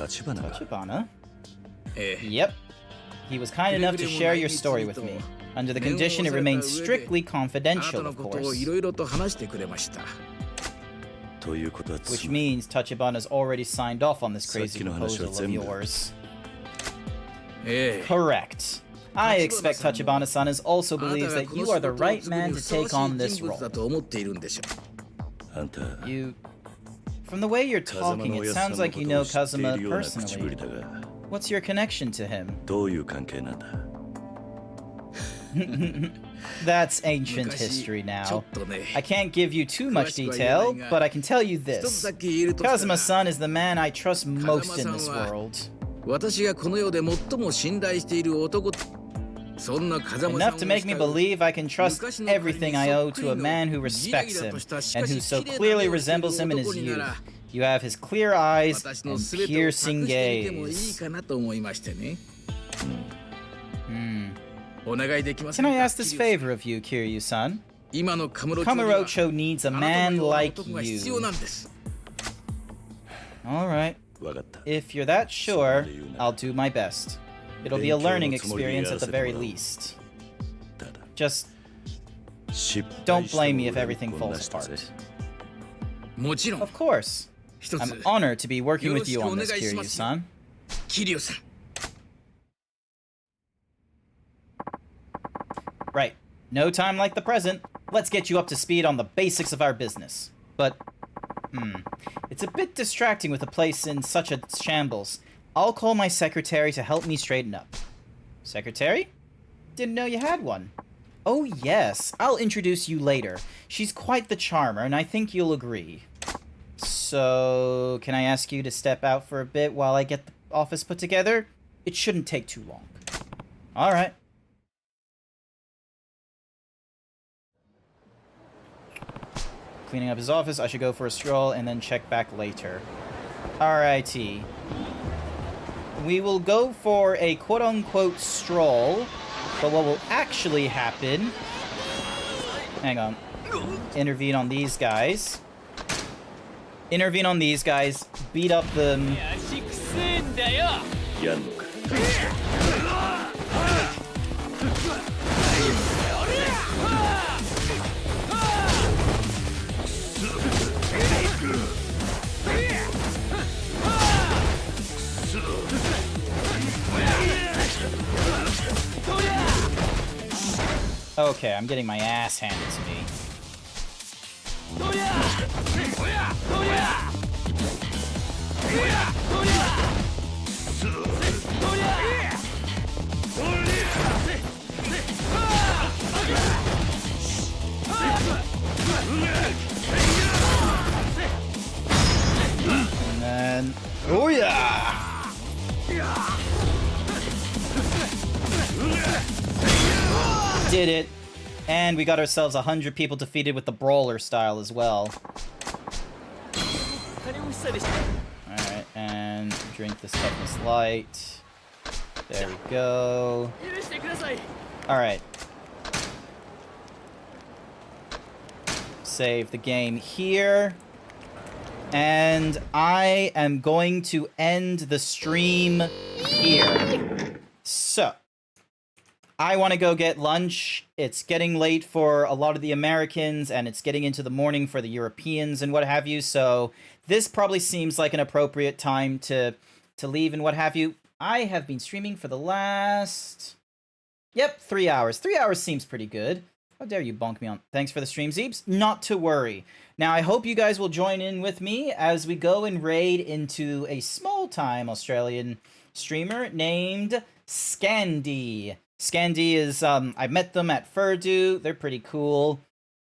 立花が Tachibana? ええ Yep. He was kind enough to share your story with me. Under the condition it remains strictly あなた confidential, の of ことを course. いろいろと話してくれました ということは Which つまり means Tachibana's already signed off on this crazy さっきの話は proposal of 全部 yours. ええ Correct. I expect Tachibana-san has also believes that you are the right man to take on this 人物 role. だと思っているんでしょあんた You... From the way you're 風間 talking, の it 親さん sounds の like こ you とを know 知ってい Kazuma るような口ぶ personally. りだが What's your connection to him? どういう関係なんだ That's ancient history ちょっ now. とね I can't give you too much detail, but I can tell you 一つ this. だけ言えるとしたら Kazuma-san is the man I trust most in this 風間さんは world. 私がこの世で最も信頼している男そんな風間さん Enough を to make me 慕う believe I can trust everything I owe to a man who respects him and who so clearly resembles him in his youth. You have his clear eyes 私 and の全てを託 piercing してみてもいい gaze. かなと思いましてね Hmm. お願いできます Can か I ask this favor of you, Kiryu-san? 今のカムロ町には Kamurocho needs a あなたの man ような like 男が必要な you. んです Alright. わかった If you're that sure, I'll do my best. It'll be a learning experience at the very least. ただ Just 失敗 don't して blame も me if 俺 everything にこん falls なしたぜ apart. もちろん Of course. 一つ I'm honored to be working with you on this, よろしくお願いします。 Kiryu-san. 桐生さん Right. No time like the present. Let's get you up to speed on the basics of our business. But, it's a bit distracting with the place in such a shambles. I'll call my secretary to help me straighten up. Secretary? Didn't know you had one. Oh yes, I'll introduce you later. She's quite the charmer, and I think you'll agree. So, can I ask you to step out for a bit while I get the office put together? It shouldn't take too long. Alright. Cleaning up his office, I should go for a stroll and then check back later. Alrighty. We will go for a quote-unquote stroll, but what will actually happen... Hang on. Intervene on these guys. Intervene on these guys, beat up them. Okay, I'm getting my ass handed to me. And then... Oh yeah! Did it. And we got ourselves 100 people defeated with the brawler style as well. Alright, and drink this toughness light. There we go. Alright. Save the game here. And I am going to end the stream here. So, I want to go get lunch. It's getting late for a lot of the Americans, and it's getting into the morning for the Europeans and what have you, so this probably seems like an appropriate time to leave and what have you. I have been streaming for the last... Yep, 3 hours. 3 hours seems pretty good. How dare you bonk me on... Thanks for the stream, Zeebs. Not to worry. Now, I hope you guys will join in with me as we go and raid into a small-time Australian streamer named Scandi. Scandi is, I met them at Furdu. They're pretty cool.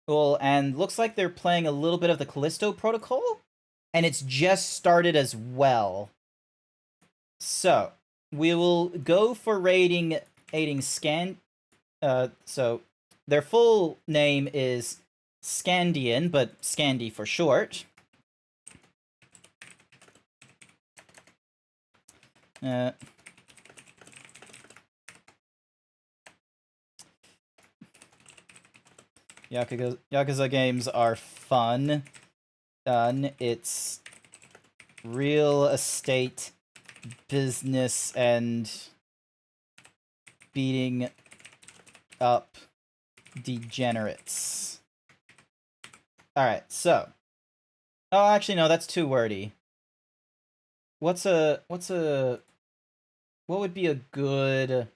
And looks like they're playing a little bit of the Callisto Protocol. And it's just started as well. So, we will go for aiding so, their full name is Scandian, but Scandi for short. Yakuza games are fun. It's real estate business and beating up degenerates. Alright, so. Oh, actually, no, that's too wordy. What would be a good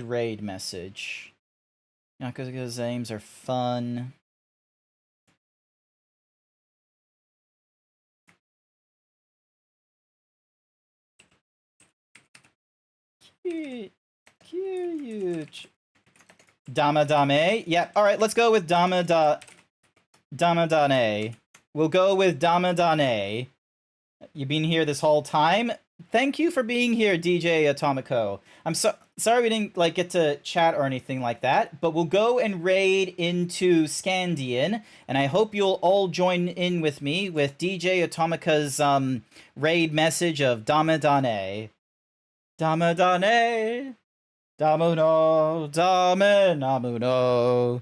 raid message? Yakuza games are fun. Cute. Damadame? Yep, alright, let's go with Damadane. We'll go with Damadane. You've been here this whole time? Thank you for being here, DJ Atomico. I'm sorry we didn't get to chat or anything like that, but we'll go and raid into Scandian, and I hope you'll all join in with me with DJ Atomica's raid message of Damadane. Damadane. Damuno, Dame Namuno.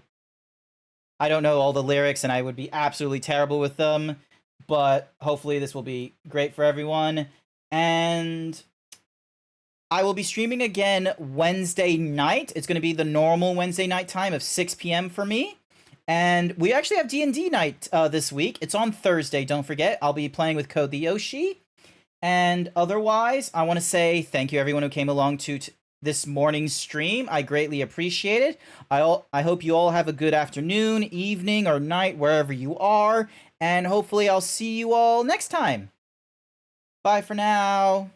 I don't know all the lyrics, and I would be absolutely terrible with them, but hopefully this will be great for everyone. And I will be streaming again Wednesday night. It's going to be the normal Wednesday night time of 6 p.m. for me. And we actually have D&D night this week. It's on Thursday, don't forget. I'll be playing with Code the Yoshi. And otherwise, I want to say thank you everyone who came along to this morning's stream. I greatly appreciate it. I hope you all have a good afternoon, evening, or night, wherever you are. And hopefully I'll see you all next time. Bye for now.